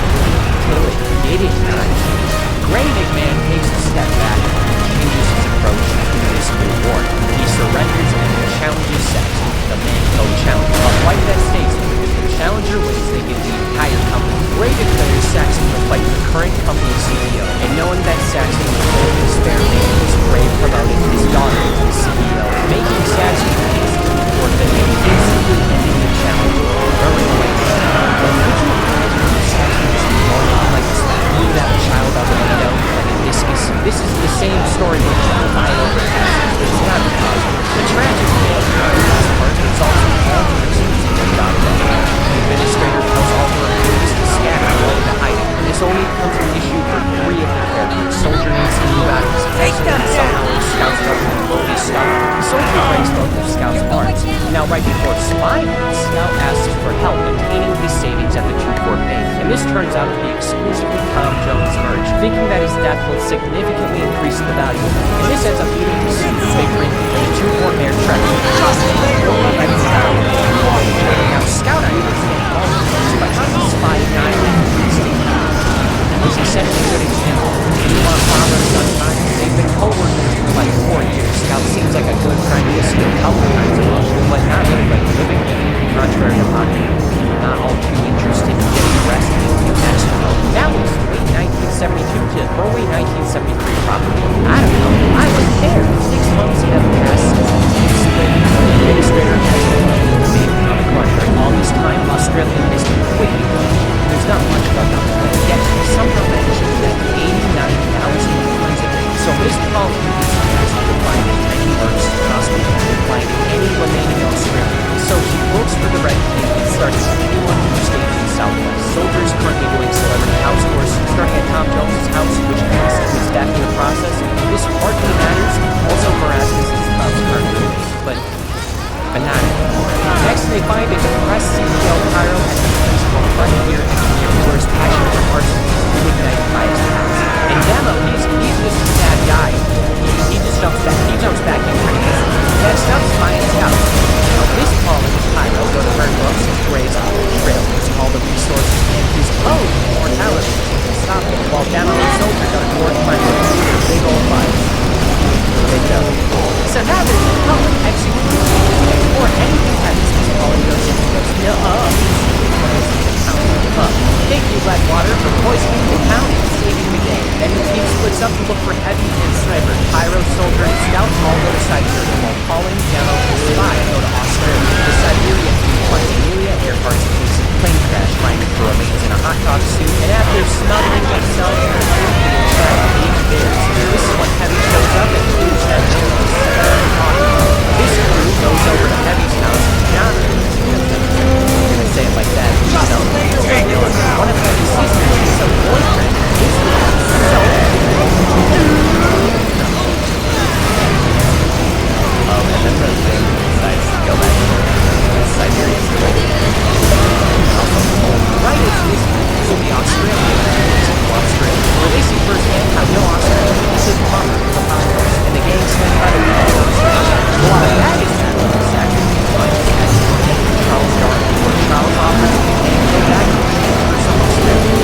until it did not change. Grey McMahon takes a step back and changes his approach to this new war. He surrenders and challenges Saxon to the Man Code Challenge. A fight that states that if the challenger wins, they give the entire company. Grey declares Saxon will fight the current company CEO, and knowing that Saxon will hold his spare man, Grey promoted his daughter to the CEO, making Saxon forfeit, instantly ending the challenge, throwing away the challenge. But could you imagine if Saxon was normal like this? Blew that child out the window like a discus. This is the same story which Viola has, but it's not positive. The tragic thing is the last part, but it's also all the reasons they got that. The administrator tells all her employees to scatter away to hiding. This only becomes an issue for 3 of the characters. Soldier needs to move out of his place, and somehow the Scouts don't load his stuff. The Soldier breaks both of Scout's arms. Now, right before Spy Night, Scout asks for help obtaining his savings at the 2-4 bank, and this turns out to be exclusively Tom Jones' merch, thinking that his death will significantly increase the value. And this ends up leading to some big ring for the 2-4 Mayor Trek. Now, Scout understands all of this, but how does Spy not increase but not anymore. Next, they find a depressed CEO Pyro at the peaceful frontier engineer who is passionate for arson ignited by his past. And Demo, he's just a sad guy. He just jumps back in pretty easy. Next up, Spy and Scout. Now, this Paul and Pyro go to burn books and graze on the trail using all the resources and his own mortality to stop him, while Demo and Soldier go to work finding a big old fire. They go. So now there's a public execution, and before anything happens, Paul goes in and goes, thank you, Blackwater, for poisoning the town and saving the day. Then the team splits up to look for Heavy and Sniper. Pyro, Soldier, and Scout all go to Siberia, while Pauling, Demo, and Spy go to Australia. The Siberia team finds Amelia Earhart's case of plane crash, finding her remains in a hot dog suit, and after smothering themselves in a field, they will try to eat bears. This is when Heavy shows up and proves that Jim is This crew goes over to Heavy's house, and John say it like that. One of Heavy's sisters is a boyfriend. This is so and then the thing decides to go back to Siberia. Right as this will be Australia. Releasing firsthand how no Australia is a bomber of the Congress, and the gang standing by the wall of Australia. While that is happening, it's actually Charles Darwin, where Charles offers the gang to go back to the universe of Australia.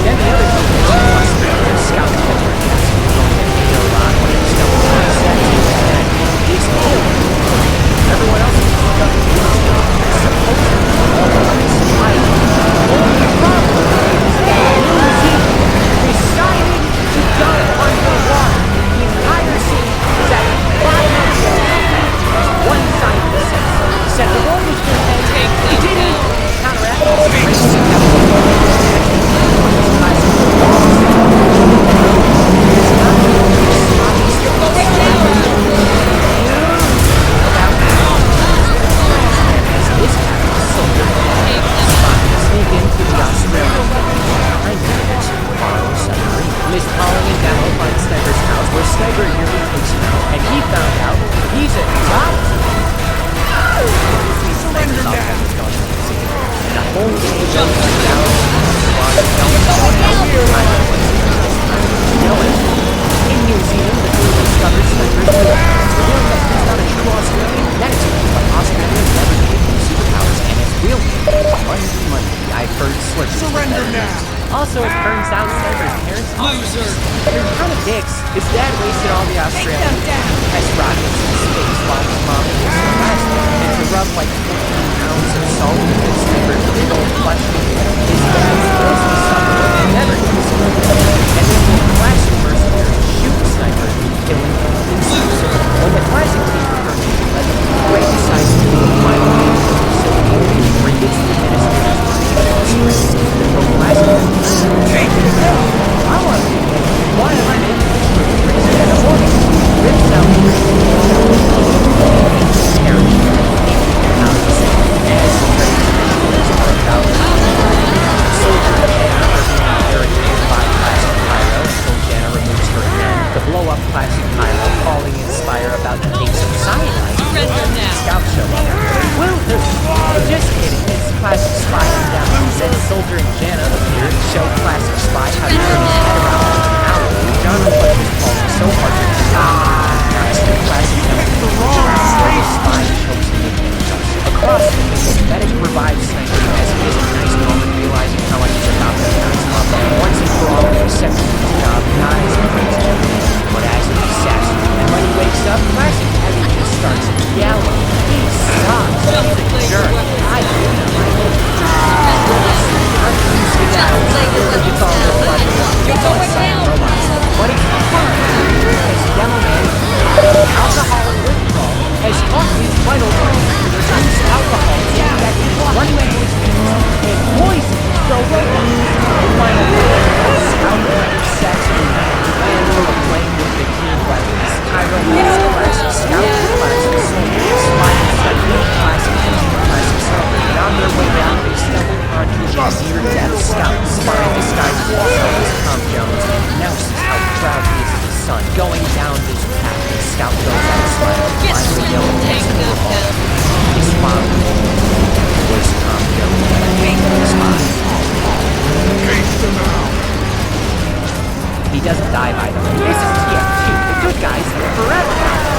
Then the other people go to Australia and scout the country. When it discovers what it's set to, and he's killed. Everyone else is stuck in the Australia. Supposedly, all the money supplied. Only problem is that New Zealand decided to dump underwater. The entire scene is at 500. One scientist said the war was going to end. It didn't. Counteract all the racism that was going on. Miss Pauling and Demo find Sniper's house, where Sniper nearly takes him out, and he found out he's a adopted. Sniper's office is going to see him, and a whole game goes down. In New Zealand, the crew discovers Sniper's will. It's revealed that he's not a true Australian. That is why Australia never gave him superpowers, and his real name, Money. I've heard slurs. Surrender now. Also, it turns out Sniper's parents they're kind of dicks. His dad wasted all the Australians as rockets in space while his mom was plastic. And to rub like 15 pounds of salt into Sniper's big old flesh, his dad throws the sucker and never gets it. And then the classic mercenaries shoot Sniper, killing him. So when the classic team returns to the legend, Gray decides to do the final game. So he only brings the ministers the classic. I want to why am I making this movie? In the morning, rips out to blow up Classic Pyro, calling Inspire about the case of cyanide. Scout show up. Will do. Just kidding. It's Classic Spy and down. Then Soldier and Jana appear to show Classic Spy how to turn his head around like an owl. John reflects his fault so hard that he's not. Classic comes the wrong way. Spy chokes him with handcuffs. Across the field, Medic revives Sniper as he has a nice moment realizing how much he's about to turn his mom. Once and for all, he accepts his job, not as a prisoner, but as an assassin. And when he wakes up, Classic Heavy just starts yelling. He sucks. He's a jerk. I hate him. But he's fine as Demo Man, alcoholic withdrawal, has caught his vital organs to reduce alcohol to that running into his veins and poison the robot. Finally, Scout Saxon and we're playing with the key weapons. Pyro has Classic Scout, Classic Soldier, Spy, Classic Engine, Classic Soldier. And on their way down, they stumble onto a near-death Scout. Spy disguises himself as Tom Jones and announces how proud he is of his son. Going down this path, the Scout goes out smiling. doesn't die, by the way. This is TF2. The good guys live forever.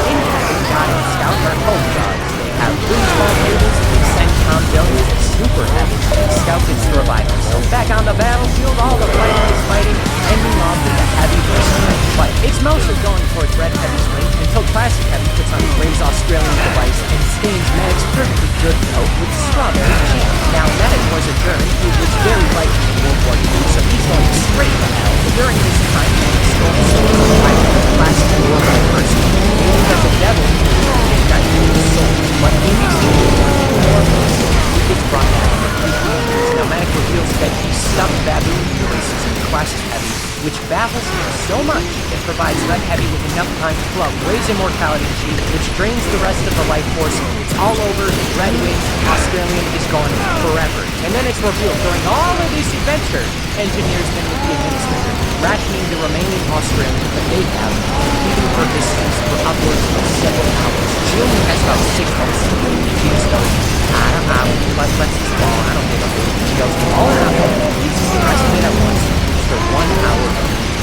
In here, God and Scout are home guards. They have foosball tables, CENTCOM zones, and super heavy. Scout gets the revival. So back on the battlefield, all the fighting is fighting, ending off with a heavy versus light fight. It's mostly going towards red heavy swing until classic heavy puts on Gray's Australian device and stains Mag's perfectly good coat with strawberry jam. Now Mag was a German who was very likely in World War II, so he's going straight to hell. But during this time, Mag stormed souls of the classic war by person. Maybe because the devil is not even his soul, but he makes it more he gets brought back for 3 years. Now Mag reveals that he stuffed baboon voices in classic heavy, which baffles him so much it provides red heavy with enough time to pull out Gray's immortality sheet, which drains the rest of the life force. It's all over. Red Wings Australian is gone forever. And then it's revealed during all of this adventure, engineers been with the administrator, rationing the remaining Australian that they have, keeping her distance for upwards of several hours. She only has about 6 months to live. She just goes, I don't know, let's just fall, I don't give a hoot. She goes all out and uses the rest of it at once for 1 hour.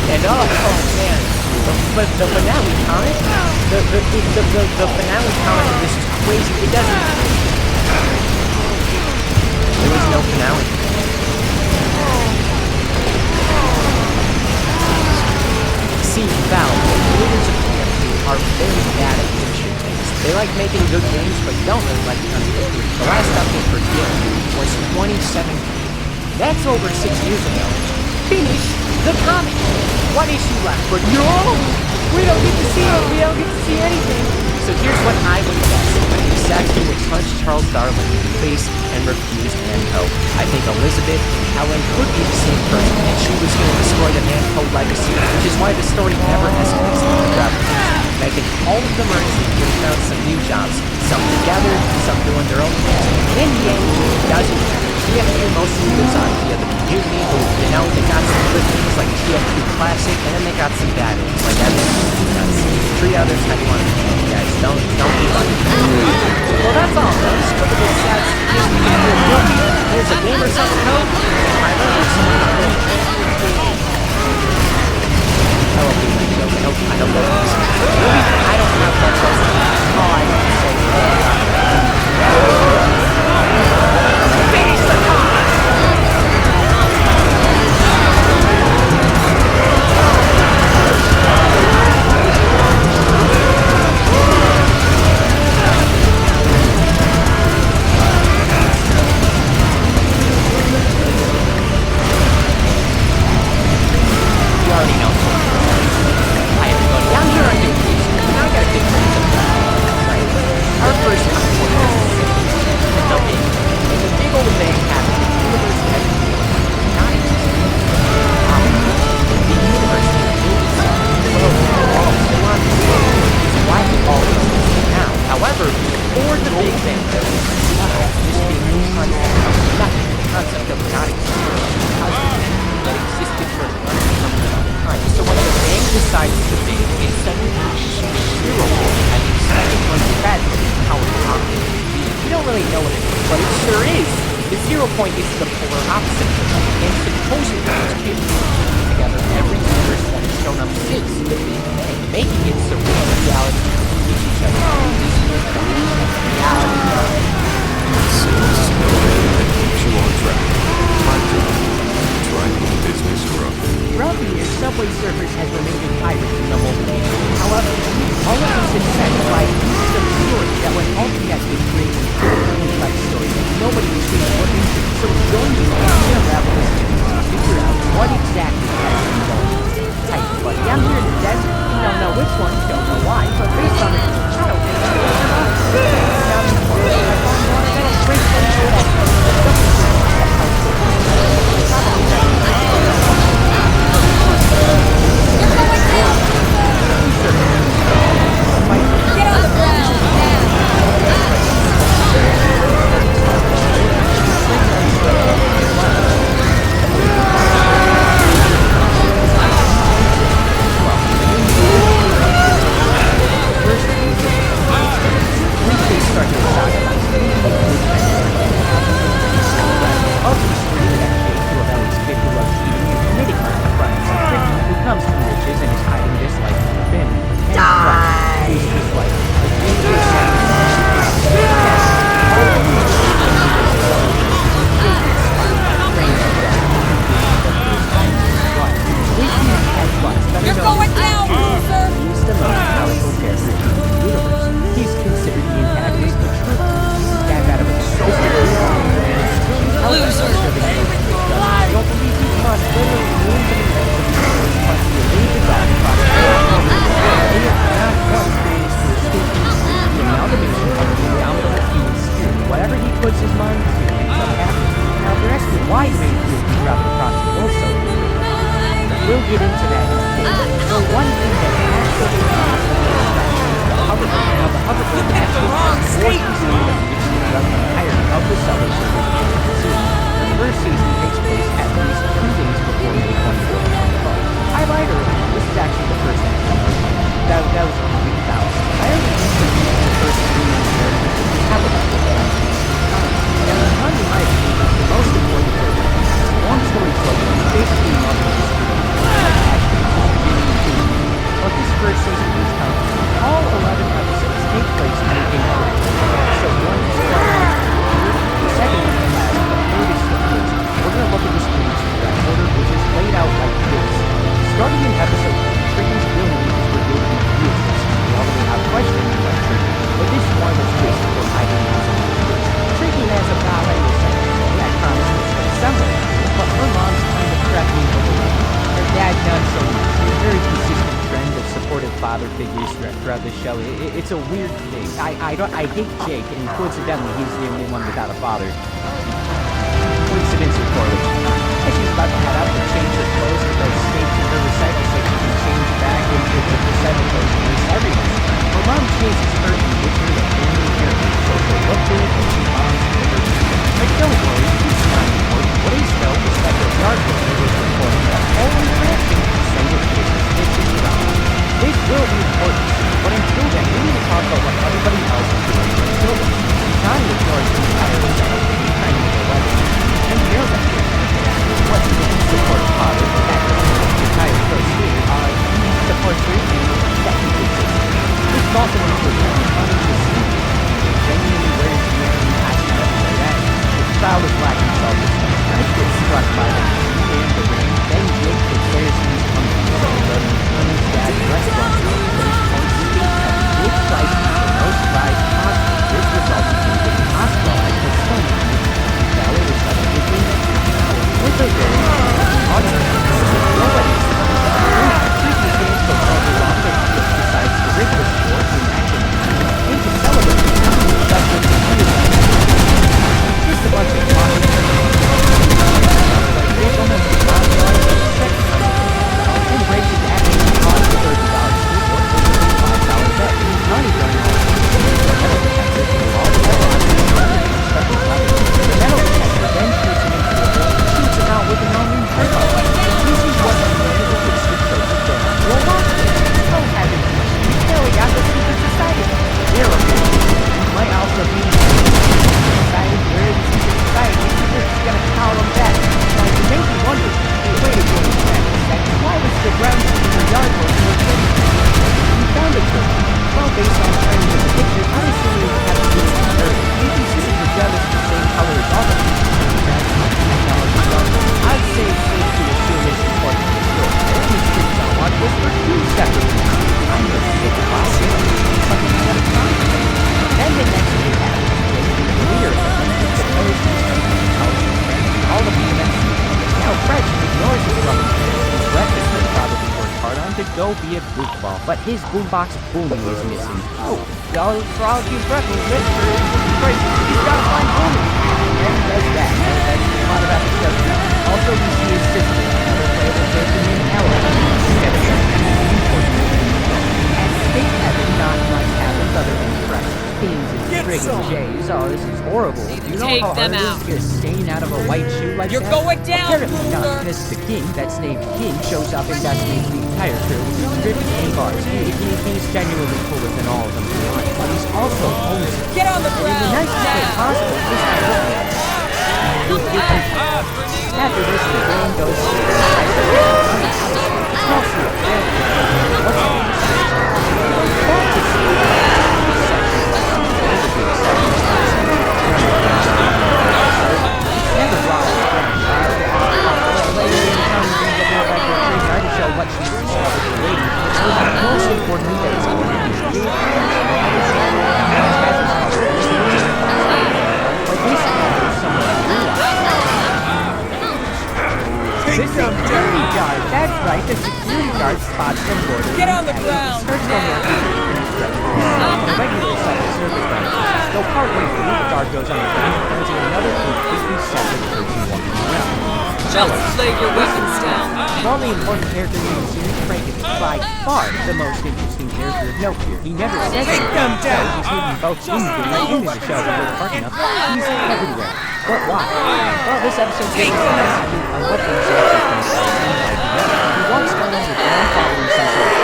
And oh man, the finale comment, the finale comment of this is crazy. It doesn't. There was no finale. See, Valve, the creators of TF2 are very bad at finishing things. They like making good games, but don't really like Untote 3. The last update for TF2 was 2017. That's over 6 years ago. Finish the comic. One issue left, but no! We don't get to see it. We don't get to see anything. So here's what I would guess. Saxton would punch Charles Darwin in the face and refuse Untote. I think Elizabeth Helen could be the same person, and she was going to destroy the Untote legacy, which is why the story never escalates throughout the season. And I think all of them are getting found some new jobs, some together, some doing their own things. In the end, it doesn't matter. TF2 mostly lives on via the community, who, you know, they got some good things like TF2 Classic, and then they got some bad ones, like everything nuts. 3 others I want to know, guys. Don't be funny. Well, that's all, folks. For the good stats, here's a game or something code. I learned someone out there. I hope you like it. I hope that's really, I don't have much else. All I have to say finish the con! You already know. Hi everybody, I'm here on New Year's. Now I gotta get things up. Right. Our first content is the big old bang happened in the universe that not existing. The universe is why we all exist now. However, before the Big Bang, there was this big concept of not existing that existed for an undetermined amount of time. So when the Bang decides to be, it suddenly reaches 0 and the second one tragedy how it operates. We don't really know what it is, but it sure is. The 0 point is the polar opposite of it, and supposedly it's capable of putting together every universe that is shown up since the Big Bang, making it so real reality with each other. Reality.
Sales is no way that keeps you on track. My job, driving business growth.
Throughout the years, Subway Surfers has remained a pirate in the whole game. However, all of this success provides pieces of the story that when all connected create a complex story that nobody is really looking for. So going to unravel this to figure out what exactly has been going on. Tight, buddy. I'm here in the desert. You don't know which one, don't know why, but basically a weird thing. I hate Jake, and coincidentally, he's the only one without a father. Coincidence or correlation. As she's about to head out to change her clothes with those snakes in her recycle so she can change back into the recycle clothes and use everything. Her mom chases her and gives her the family haircut, so she'll look good when she bonds with her. But don't worry, it's not important. What is though is that the yard worker was reporting that all interaction so with business bitches around. This will be important, but until then, we need to talk about what everybody else is doing for the children. Johnny ignores the entire result, trying to get away. And yells at her. What's the support of father? That the entire first year, he supports her in technical system. This is also one of the funny to see. Genuinely wears the enemy asking everywhere that is proud of black and self-respect. Nice gets struck by the heat and the rain. Then Jake declares he's hungry, so running from his dad's restaurant but his own state and Jake tries to eat the most fries possible. This results in him getting hospitalized for stomach issues. Now it is suddenly being with a very audience. Nobody is treating games for all the long that Jake decides to rig the sport in action and to celebrate the company stuff with the just a bunch of fun. Jake almost did not realize that the second time and breaks his actually cost the $30 skateboard for a $5 bet. Money going on. The metal detector threw all the metal on his brother and started fighting. The metal detector then shoots him into the wall and shoots him out with an all-new turbo. This is what the manager gets to show the film. Well, watch this. Oh, heavens. Now we got the secret society. There are you might also be decided where the secret society is. You're just going to call them back. Now, you may be wondering, wait a second, why was the ground your yard work so expensive? You found it, sir. Well, based on the frame of the picture, I assume you have a good security. You can see the gem is the same color as all of these technology. I'd say it's safe to assume it's important to the story. These streets on watch was for two separate reasons. I'm going to take a box here, something at a time. Then the next thing happens. The leader of the proposed all of the events. Now, Fred ignores his brother's parents. Breakfast would probably work hard on to go be a goofball, but his boombox booming is missing. Oh, for all of you breakfast listeners, he's got to find booming. And he does that. That's a lot of episodes. Also, we see his sister, another playable person named Ella. At State Heaven, not much happens other than fresh things and friggin' J's. Oh, this is horrible. You know how hard it is to get a stain out of a white shoe like that? You're going down! Apparently not, because the king, that's named King, shows up and decimates the entire crew with his ripped A-bars. He's genuinely cooler than all of them, to be honest, but he's also homesick. Get on the ground! And the nicest way possible is to look at him. After this, the game goes to the it's mostly a fair what she's discovered the lady, but most importantly that it's going to be security guard, that's right, the security guard spots some border. Get on the ground! Starts going on the regular cycle service benefits. Though partway through, the guard goes on the ground and finds another completely separate person walking around.
Just lay your weapons down.
Of all the important characters in the series, Frank is by far the most interesting character of note here. He never says anything. He's hidden both in the game and in the show, but we're parking up. He's everywhere. But why? Well, this episode gives us a message on what the exact things are. He walks down underground following some sort of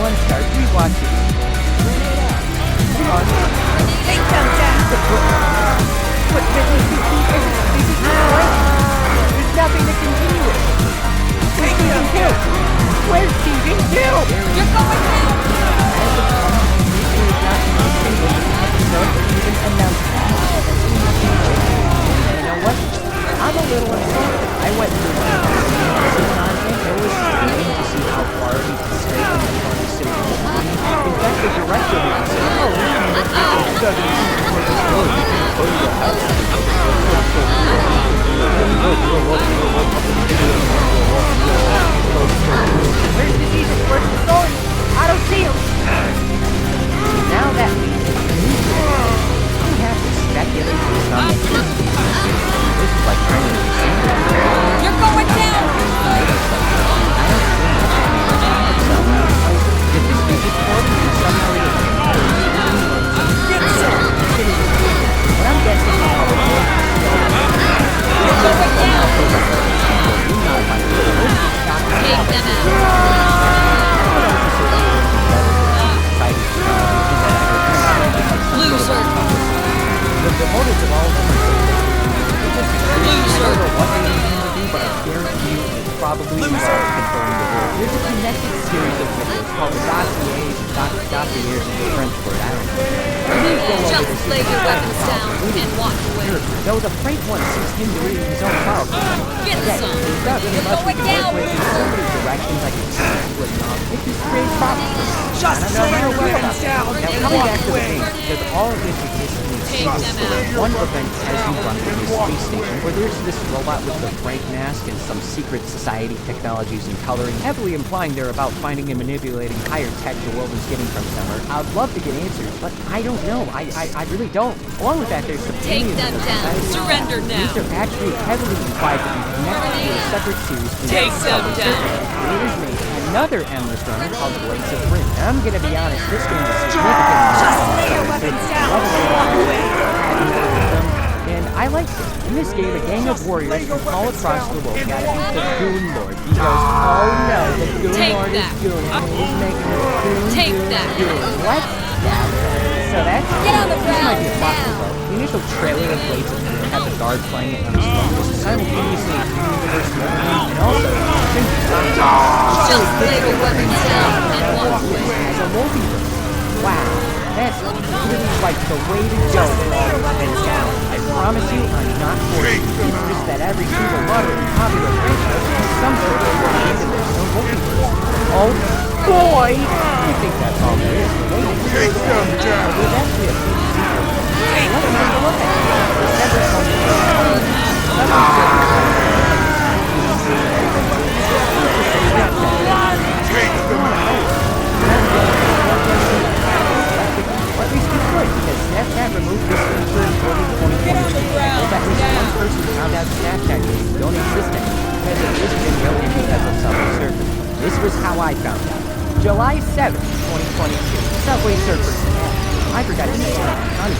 1 star. Please watch it. Come on.
Take them down.
What? This is great. There's nothing to continue with. Where's season 2? Where's season 2?
You're going down.
You know what? I'm a little insulted. I went through my content. It was strange to see how far he could stay in the 20 series. In fact, the director even said, "Oh, we can make this 7 seasons worth of story. We can put it out." Where's the season? Where's the story? I don't see him. Now that means you have to speculate based on the first season. This is like trying to
You're going down.
If this be recorded in some way, get some. What I'm guessing is
You're going down. Take them out. Loser.
The motives of all of them are
Loser.
what they intend to do, but I guarantee you it's probably confirmed the word. There's a connected series of videos called the Dossiers of the French word. I don't know.
Just lay your weapons down and walk away.
Though the Frank one sees him reading his own file.
Get some.
There's not really much we can work with in so many directions I can see with it just creates problems.
Just lay your weapons down
Now
and
coming
walk
back to the
away.
game, because all of this exists in a single story. One event has you run to this space station where there's this robot with the Frank mask and some secret society technologies and coloring, heavily implying they're about finding and manipulating higher tech the world is getting from somewhere. I'd love to get answers, but I don't know. I really don't. Along with that, there's some
Take them down. Surrender now.
These are actually heavily implied to be connected to a separate series.
Take them down.
Creators made another endless runner called Blades of Print. And I'm gonna be honest, this game is significantly
Just lay your weapons down and walk away.
And I liked it. In this game, a gang of warriors from all across the world gotta beat the Goon Lord. He goes, oh no, the Goon
Take
Lord
that.
is Goon. He's making it Goon,
Take
Goon,
that.
Goon. What? So that's...
Get on the
this might be a
ground
plot
now.
hole. The initial trailer of Blades of Print had the guard playing it on his phone. This is simultaneously a universe movie and also
Just lay your weapons down and walk away.
as a multiverse. Wow, that's really like the way to go for all of this. I promise you, I'm not forcing you. It's just that every single moderately popular franchise has some sort of game that there's no multiverse. Oh boy! I think that's all there is related. Take them down! There's actually a big secret. Let's take a look at it. The separate at least we could, because Snapchat removed this feature in early 2022. Well, that was one person found out Snapchat games don't exist anymore, because it was been built because of Subway Surfers. This was how I found out. July 7th, 2022, Subway Surfers. I forgot to say that. I'm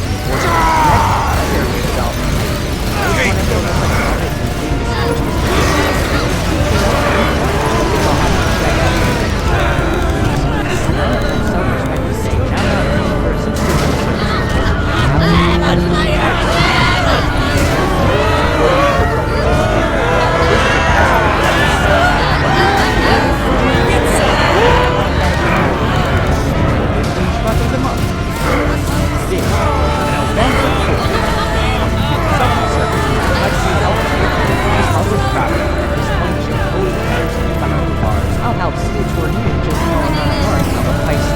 I'll help see which one you just know I'm not ignoring how the place.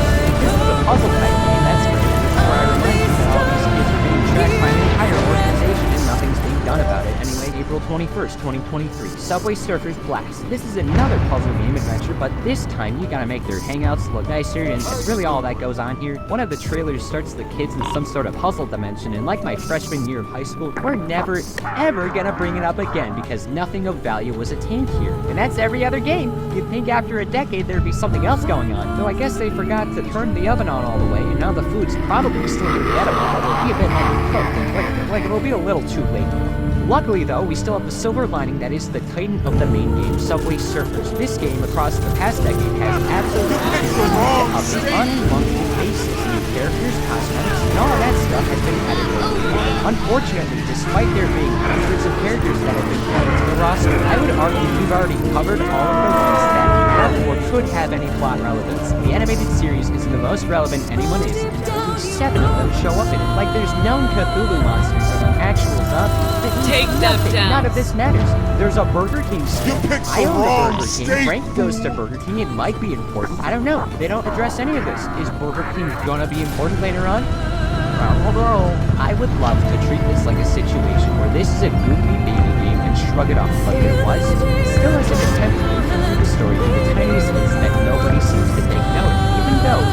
This is a puzzle type game, that's great. This is where I remind you that all these kids are being tracked by an entire organization and nothing's being done about it. Anyway, April 21st, 2023, Subway Surfers Blast. This is another puzzle game adventure, but this time you gotta make their hangouts look nicer, and that's really all that goes on here. One of the trailers starts the kids in some sort of puzzle dimension, and like my freshman year of high school, we're never, ever gonna bring it up again because nothing of value was attained here. And that's every other game. You'd think after a decade there'd be something else going on, though I guess they forgot to turn the oven on all the way, and now the food's probably still gonna be edible, but it'll be a bit undercooked, and like it'll be a little too late. Luckily though, we still have the silver lining that is the titan of the main game, Subway Surfers. This game across the past decade has absolutely on a monthly basis. New characters, cosmetics, and all that stuff has been added to the game. Unfortunately, despite there being hundreds of characters that have been added to the roster, I would argue we've already covered all of the ones that have or could have any plot relevance. The animated series is the most relevant anyone is, and only 7 of them show up in it. Like there's known Cthulhu monsters and actual zombies.
Take them down.
None of this matters. There's a Burger King store. I own the Burger King. Frank goes to Burger King. It might be important. I don't know. They don't address any of this. Is Burger King gonna be important later on? Although, I would love to treat this like a situation where this is a goofy baby game and shrug it off like it was. Still as an attempt to include the story to the tiniest bits that nobody seems to take note, even though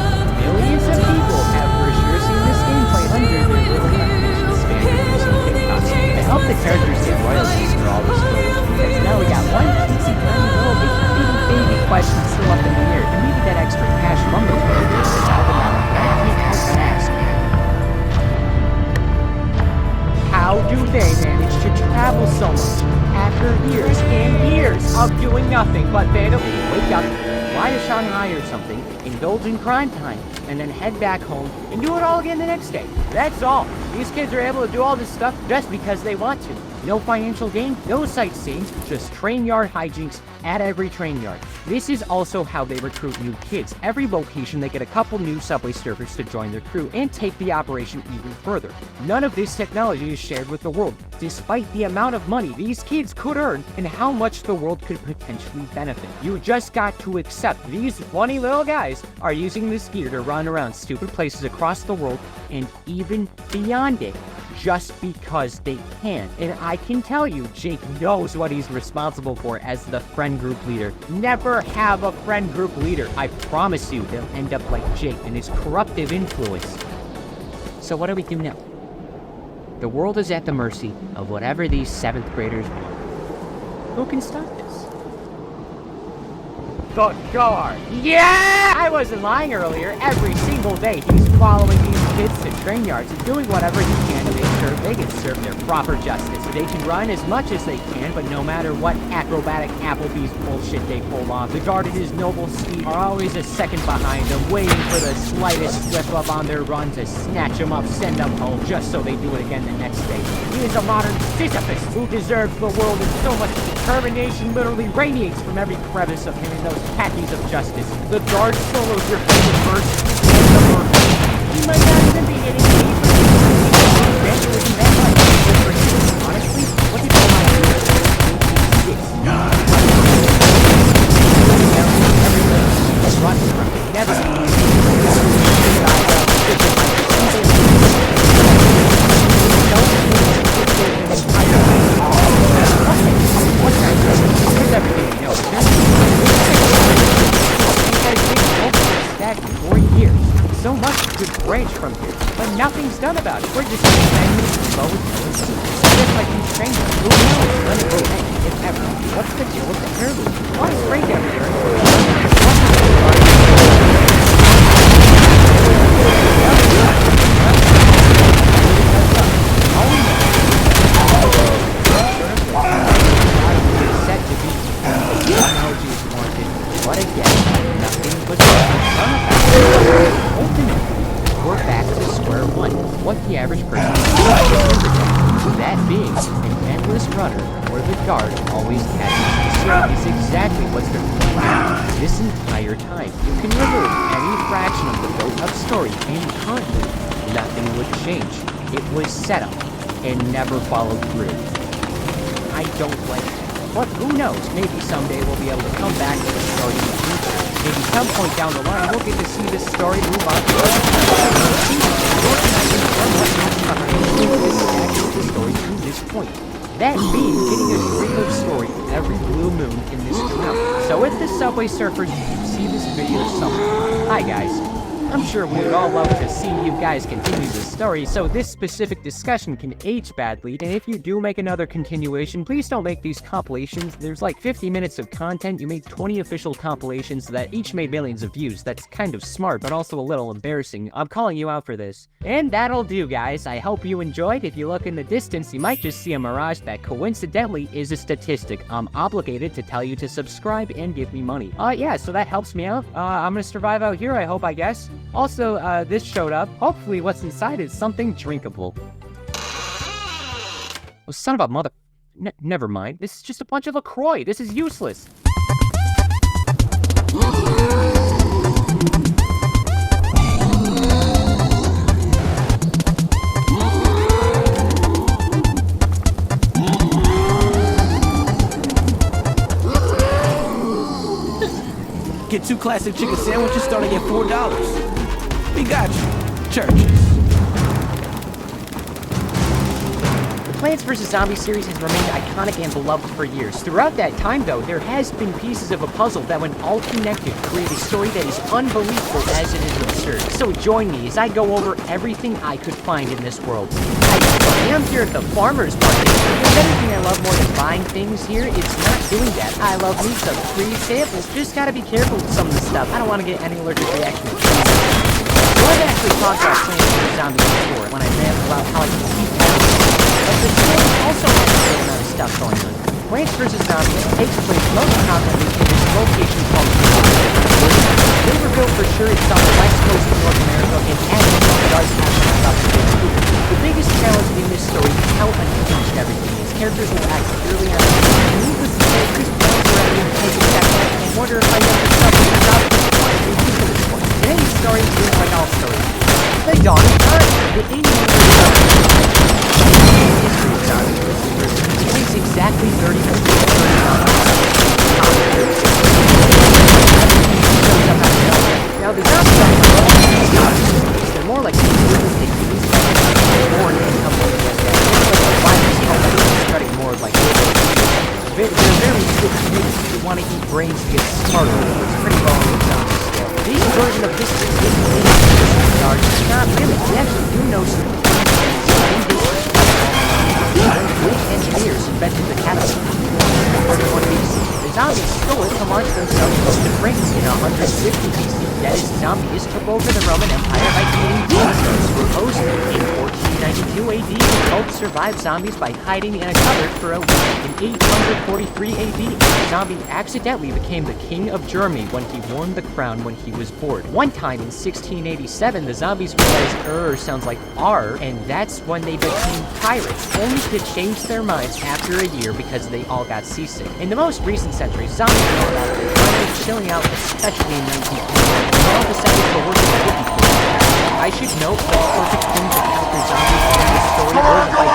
millions of people have for sure seen this gameplay under their little animation standard using TikToks. I hope the characters get royalties for all this footage, because now we got one teensy tiny little baby question still up in the air, and maybe that extra cash momentarily is resolved about it. I can't help but ask. How do they manage to travel so much after years and years of doing nothing but vanity? Wake up, fly to Shanghai or something, indulge in crime time, and then head back home and do it all again the next day. That's all. These kids are able to do all this stuff just because they want to. No financial gain, no sightseeing, just train yard hijinks at every train yard. This is also how they recruit new kids. Every location they get a couple new Subway surfers to join their crew and take the operation even further. None of this technology is shared with the world, despite the amount of money these kids could earn and how much the world could potentially benefit. You just got to accept these funny little guys are using this gear to run around stupid places across the world and even beyond it, just because they can. And I can tell you, Jake knows what he's responsible for as the friend group leader. Never have a friend group leader. I promise you, they'll end up like Jake and his corruptive influence. So what do we do now? The world is at the mercy of whatever these 7th graders want. Who can stop this? The guard. Yeah! I wasn't lying earlier. Every single day, he's following these kids to train yards and doing whatever he can to make sure they get served their proper justice. They can run as much as they can, but no matter what acrobatic Applebee's bullshit they pull off, the guard and his noble steed are always a second behind them, waiting for the slightest slip up on their run to snatch them up, send them home, just so they do it again the next day. He is a modern Sisyphus who deserves the world, and so much determination literally radiates from every crevice of him in those khakis of justice. The guard solos your favorite verse and the verse. He might not even be getting paid for evangelism that much. But for him, honestly, what did all my heroes do? So much could branch from here, but nothing's done about it. We're just spending slow and just like these trainers. Who knows when it will end, if ever? What's the deal with the heirloom? Why is Ray down here? Set to be technology is wanted, but again, nothing but we're back to square one. What the average person is that being an endless runner where the guard always catches the serve is exactly what's their point. This entire time, you can remove any fraction of the built-up story, and currently, nothing would change. It was set up and never followed through. I don't like that. But who knows, maybe someday we'll be able to come back to the story in the future. Maybe some point down the line, we'll get to see this story move on to the story to this point. That being getting a stream of story every blue moon in this channel. So if the Subway Surfers see this video somewhere, hi guys, I'm sure we would all love to see you guys continue this story, so this specific discussion can age badly, and if you do make another continuation, please don't make these compilations. There's like 50 minutes of content, you made 20 official compilations that each made millions of views. That's kind of smart, but also a little embarrassing. I'm calling you out for this. And that'll do, guys. I hope you enjoyed. If you look in the distance, you might just see a mirage that coincidentally is a statistic. I'm obligated to tell you to subscribe and give me money. Yeah, so that helps me out. I'm gonna survive out here, I hope, I guess. Also, this showed up. Hopefully what's inside is something drinkable. Oh, son of a mother... never mind. This is just a bunch of LaCroix. This is useless.
Get 2 classic chicken sandwiches starting at $4. We got you. Churches.
The Plants vs. Zombies series has remained iconic and beloved for years. Throughout that time, though, there has been pieces of a puzzle that, when all connected, create a story that is unbelievable as it is absurd. So join me as I go over everything I could find in this world. I am here at the farmer's market. If there's anything I love more than buying things here, it's not doing that. I love me some free samples. Just gotta be careful with some of this stuff. I don't want to get any allergic reaction. So I've actually talked about Plants vs. Zombies before when I rambled about how I can keep but the story also has a good amount of stuff going on. Plants vs. Zombies takes place most commonly in this location called Liverpool for sure. It's on the west coast of North America, and Asheville does have some stuff to do. The biggest challenge in this story is how unhinged everything is. Characters will act purely on needless to say, Chris Brown's already in take a step back and wonder if I know myself is not at this point or used to this point. Today's story is like all stories. The dawn of time. The 80 it takes exactly 30 minutes to now the zombies they're more like realistic beings born in company like virus spreading more like they're very sick beings who want to eat brains to get smarter. It's pretty low on the zombie scale. These version of this is not really. We actually do know some engineers invented the catapult. The zombies stole it to launch themselves into the brains in 150 BC. That is, zombies took over the Roman Empire by eating monsters who host in 1492 AD. The cult survived zombies by hiding in a cupboard for a week. In 843 AD, the zombie accidentally became the king of Germany when he won the crown when he was bored. One time in 1687, the zombies realized sounds like R, and that's when they became pirates, only to change their minds after a year because they all got seasick. In the most recent century, zombies found out that they were chilling out, especially in 1920. They all decided to work in the cookie. I should note that the perfect thing to counter zombies in this story was like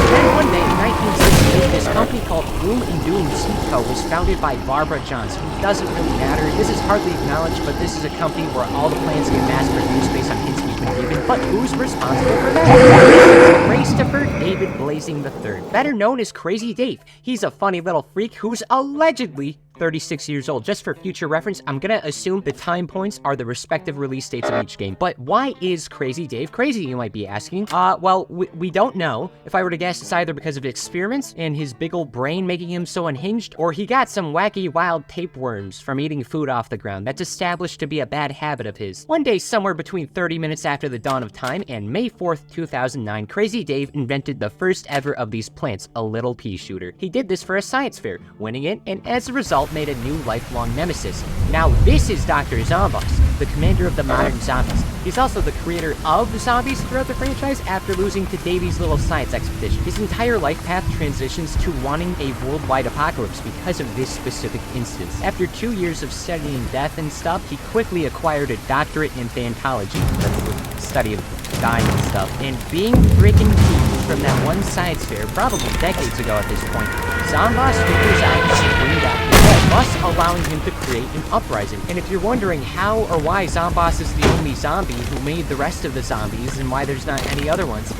then one day in 1968, this company called Bloom and Doom Seed Co. was founded by Barbara Johns, who doesn't really matter. This is hardly acknowledged, but this is a company where all the plants get mass-produced based on hints he's been given. But who's responsible for that? Christopher David Blazing III, better known as Crazy Dave. He's a funny little freak who's allegedly 36 years old. Just for future reference, I'm gonna assume the time points are the respective release dates of each game. But why is Crazy Dave crazy, you might be asking? Well, we don't know. If I were to guess, it's either because of experiments and his big old brain making him so unhinged, or he got some wacky wild tapeworms from eating food off the ground. That's established to be a bad habit of his. One day, somewhere between 30 minutes after the dawn of time and May 4th, 2009, Crazy Dave invented the first ever of these plants, a little pea shooter. He did this for a science fair, winning it, and as a result, made a new lifelong nemesis. Now this is Dr. Zombox, the commander of the modern zombies. He's also the creator of the zombies throughout the franchise after losing to Davy's little science expedition. His entire life path transitions to wanting a worldwide apocalypse because of this specific instance. After 2 years of studying death and stuff, he quickly acquired a doctorate in Thantology, that's the study of dying and stuff, and being freaking teased from that one science fair, probably decades ago at this point, Zombox figures out how to bring back the dead, thus allowing him to create an uprising. And if you're wondering how or why Zombox is the only zombie who made the rest of the zombies and why there's not any other ones,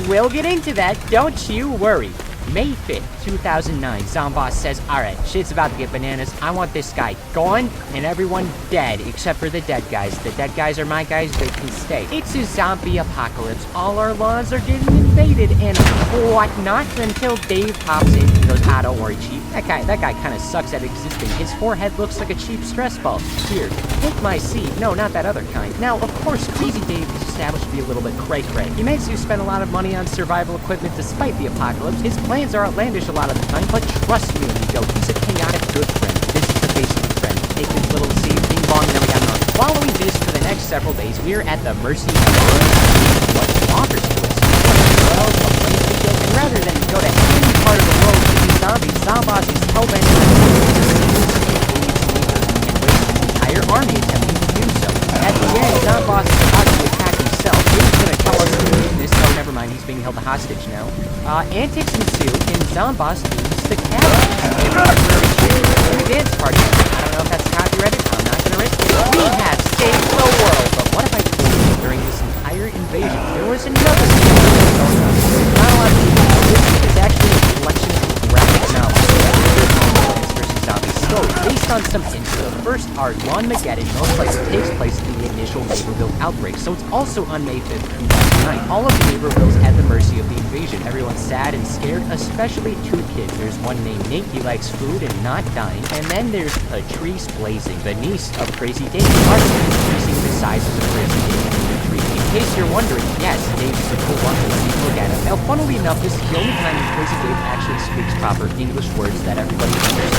we'll get into that, don't you worry. May 5th, 2009, Zomboss says, alright, shit's about to get bananas. I want this guy gone and everyone dead, except for the dead guys. The dead guys are my guys, they can stay. It's a zombie apocalypse. All our lawns are getting invaded and whatnot until Dave pops in and goes, don't worry, Chief. That guy kind of sucks at existing. His forehead looks like a cheap stress ball. Here, take my seat. No, not that other kind. Now, of course, Crazy Dave is established to be a little bit cray-cray. He makes you spend a lot of money on survival equipment despite the apocalypse. His plans are outlandish a lot of the time, but trust me when you go, he's a chaotic good friend. This is the basement friend. Take his little seat, ding bong, and then we got none. Following this for the next several days, we are at the mercy of what he offers to us. And rather than go to any part of the world to be zombies, Zomboss is hellbent on his entire army attempting to do so. At the end, Zomboss is about to attack himself. He's going to tell us to do this. Oh, never mind, he's being held hostage now. Antics ensue, and Zomboss leaves the cabin. In the dance party, I don't know if that's copyrighted, I'm not going to risk it. We have saved the world, but what if I told you during this entire invasion, there was another going on? Not a lot of people know this is actually a collection of graphic novels. Plants vs. Zombies story, based on some hints. The first Armageddon most likely takes place in the initial Naperville outbreak, so it's also on May 5th, 2009. All of Naperville's at the mercy of the invasion. Everyone's sad and scared, especially two kids. There's one named Nate, he likes food and not dying, and then there's Patrice Blazing, the niece of Crazy Dave, increasing the size of the Crazy Dave. In case you're wondering, yes, Dave is a cool one when you look at him. Now, funnily enough, this is the only time that Crazy Dave actually speaks proper English words that everybody understands.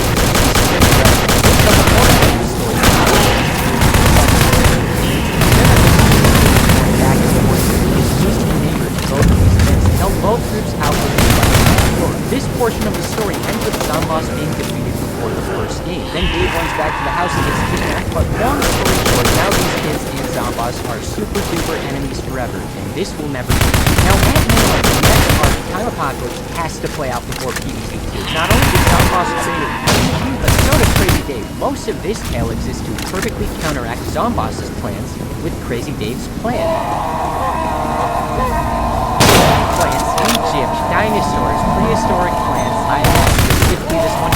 Both groups out with this portion of the story ends with Zomboss being defeated before the first game. Then Dave runs back to the house and gets kidnapped, but long story short, now these kids and Zomboss are super duper enemies forever, and this will never be. Now, at minimum, the next arc, Time Apocalypse, has to play out before PvZ 2. Not only does Zomboss create PvZ, but so does Crazy Dave. Most of this tale exists to perfectly counteract Zomboss's plans with Crazy Dave's plan. Egypt, dinosaurs, prehistoric plants. I specifically this one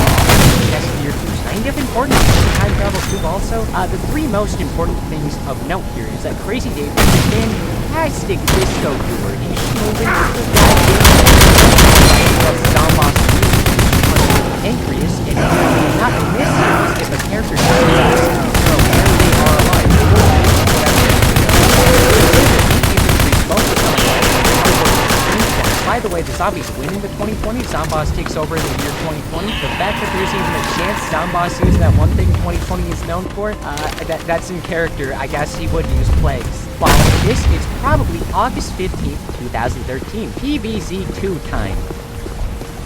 has here kind of important to time travel too also. The three most important things of note here is that Crazy Dave is a fantastic disco doer. He's moving with the Zomboss pancreas, and not in this series if a character dies, where they are alive. By the way, the zombies win in the 2020. Zomboss takes over in the year 2020. The fact that there's even a chance Zomboss uses that one thing 2020 is known for, that's in character. I guess he would use plagues. Following this, it's probably August 15th, 2013. PvZ 2 time.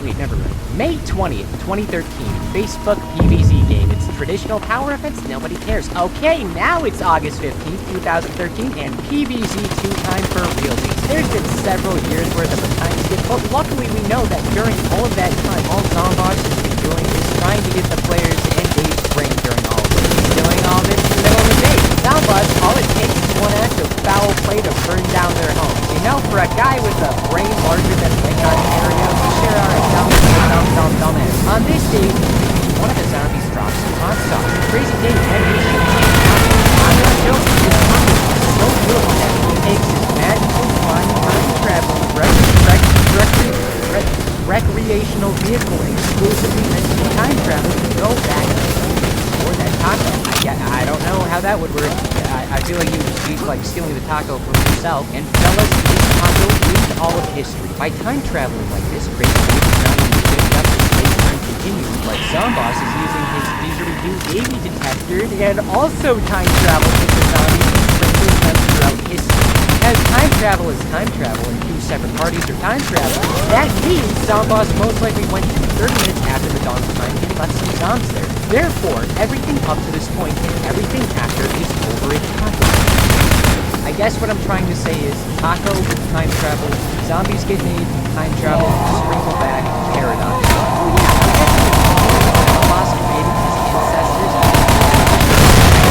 Wait, never mind. May 20th, 2013. Facebook PvZ game. It's traditional power events, nobody cares. Okay, now it's August 15th, 2013, and PvZ 2 time for realsies. There's been several years worth of a time skip, but luckily we know that during all of that time, all Zomboss has been doing is trying to get the players to engage brain during all of this. He's doing all this in the middle of the day. Zomboss, all it takes is one act of foul play to burn down their homes. You know, for a guy with a brain larger than Lincoln area, we sure are a dumbass. On this day, one of the zombies drops some hot sauce. Crazy Dave and his I'm not joking, this zombie is so good that he takes his magical flying time travel recreational vehicle exclusively meant for time travel to go back for that taco. I don't know how that would work. I feel like you'd be like stealing the taco from yourself. And fellas, this taco is all of history. By time traveling like this, Crazy Dave is not only shaped up as space-time continues, but Zomboss is using his didgeridoo baby detector and also time travel with the zombies and sprinkling them throughout history. As time travel is time travel and two separate parties are time travel, that means Zomboss most likely went 30 minutes after the dawn of time and left some zombs there. Therefore, everything up to this point and everything after is over in taco. I guess what I'm trying to say is taco, time travel, zombies get made, time travel, sprinkle back, paradox. Zomboss created his ancestors.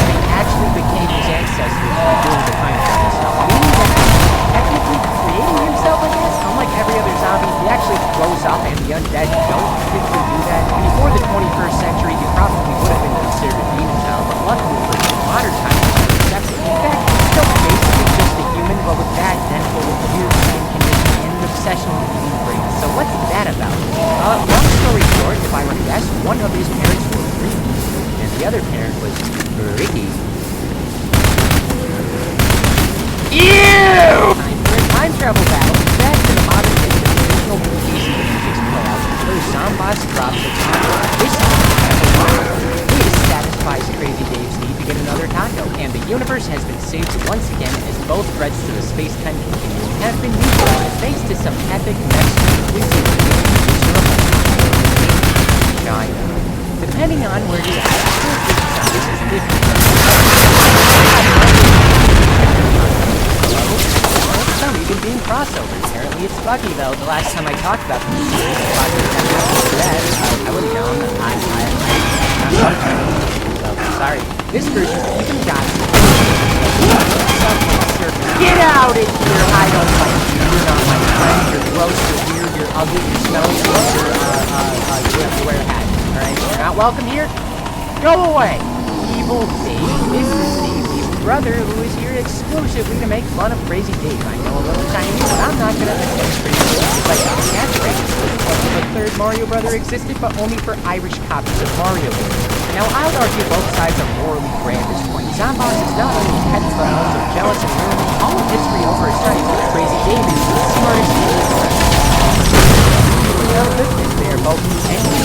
They actually became his ancestors by doing the time travel stuff. Meaning that technically creating himself, I guess, unlike every other zombie, he actually grows up and the universe has been saved once again as both threats to the space-time continuum have been neutralized thanks to some epic China. Depending on where you're at, this is 50. Some even being crossover. Apparently it's buggy though. The last time I talked about this series, I wouldn't know. I'm sorry. This version even got get out of here! I don't like you. You're not my friend. You're gross. You're weird. You're ugly. You're smelly. You have to wear a hat. Alright? You're not welcome here. Go away! Evil Dave. This is Dave's brother who is here exclusively to make fun of Crazy Dave. I know a little tiny, but I'm not gonna pretend Crazy Dave is like a catchphrase. The third Mario brother existed, but only for Irish copies of Mario games. Now, I would argue both sides are morally grand at this point. Zomboss is not only petty, but also jealous and ruining all of history over his son. Crazy Dave is the smartest man. No goodness, they are both angry.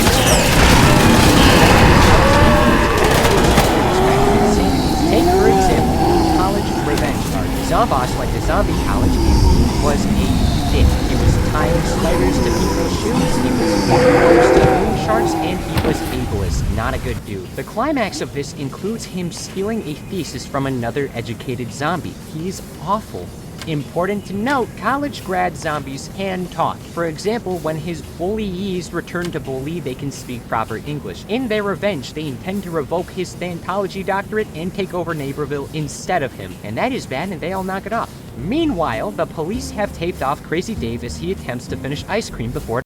Take, for example, College Revenge arc. Zomboss went to zombie college and he was a dick. He was tying spiders to people's shoes, he was waterboards to moon sharks, and he was ableist. Not a good dude. The climax of this includes him stealing a thesis from another educated zombie. He's awful. Important to note, college grad zombies can talk. For example, when his bullies return to bully, they can speak proper English. In their revenge, they intend to revoke his Scientology doctorate and take over Neighborville instead of him. And that is bad, and they all knock it off. Meanwhile, the police have taped off Crazy Dave as he attempts to finish ice cream before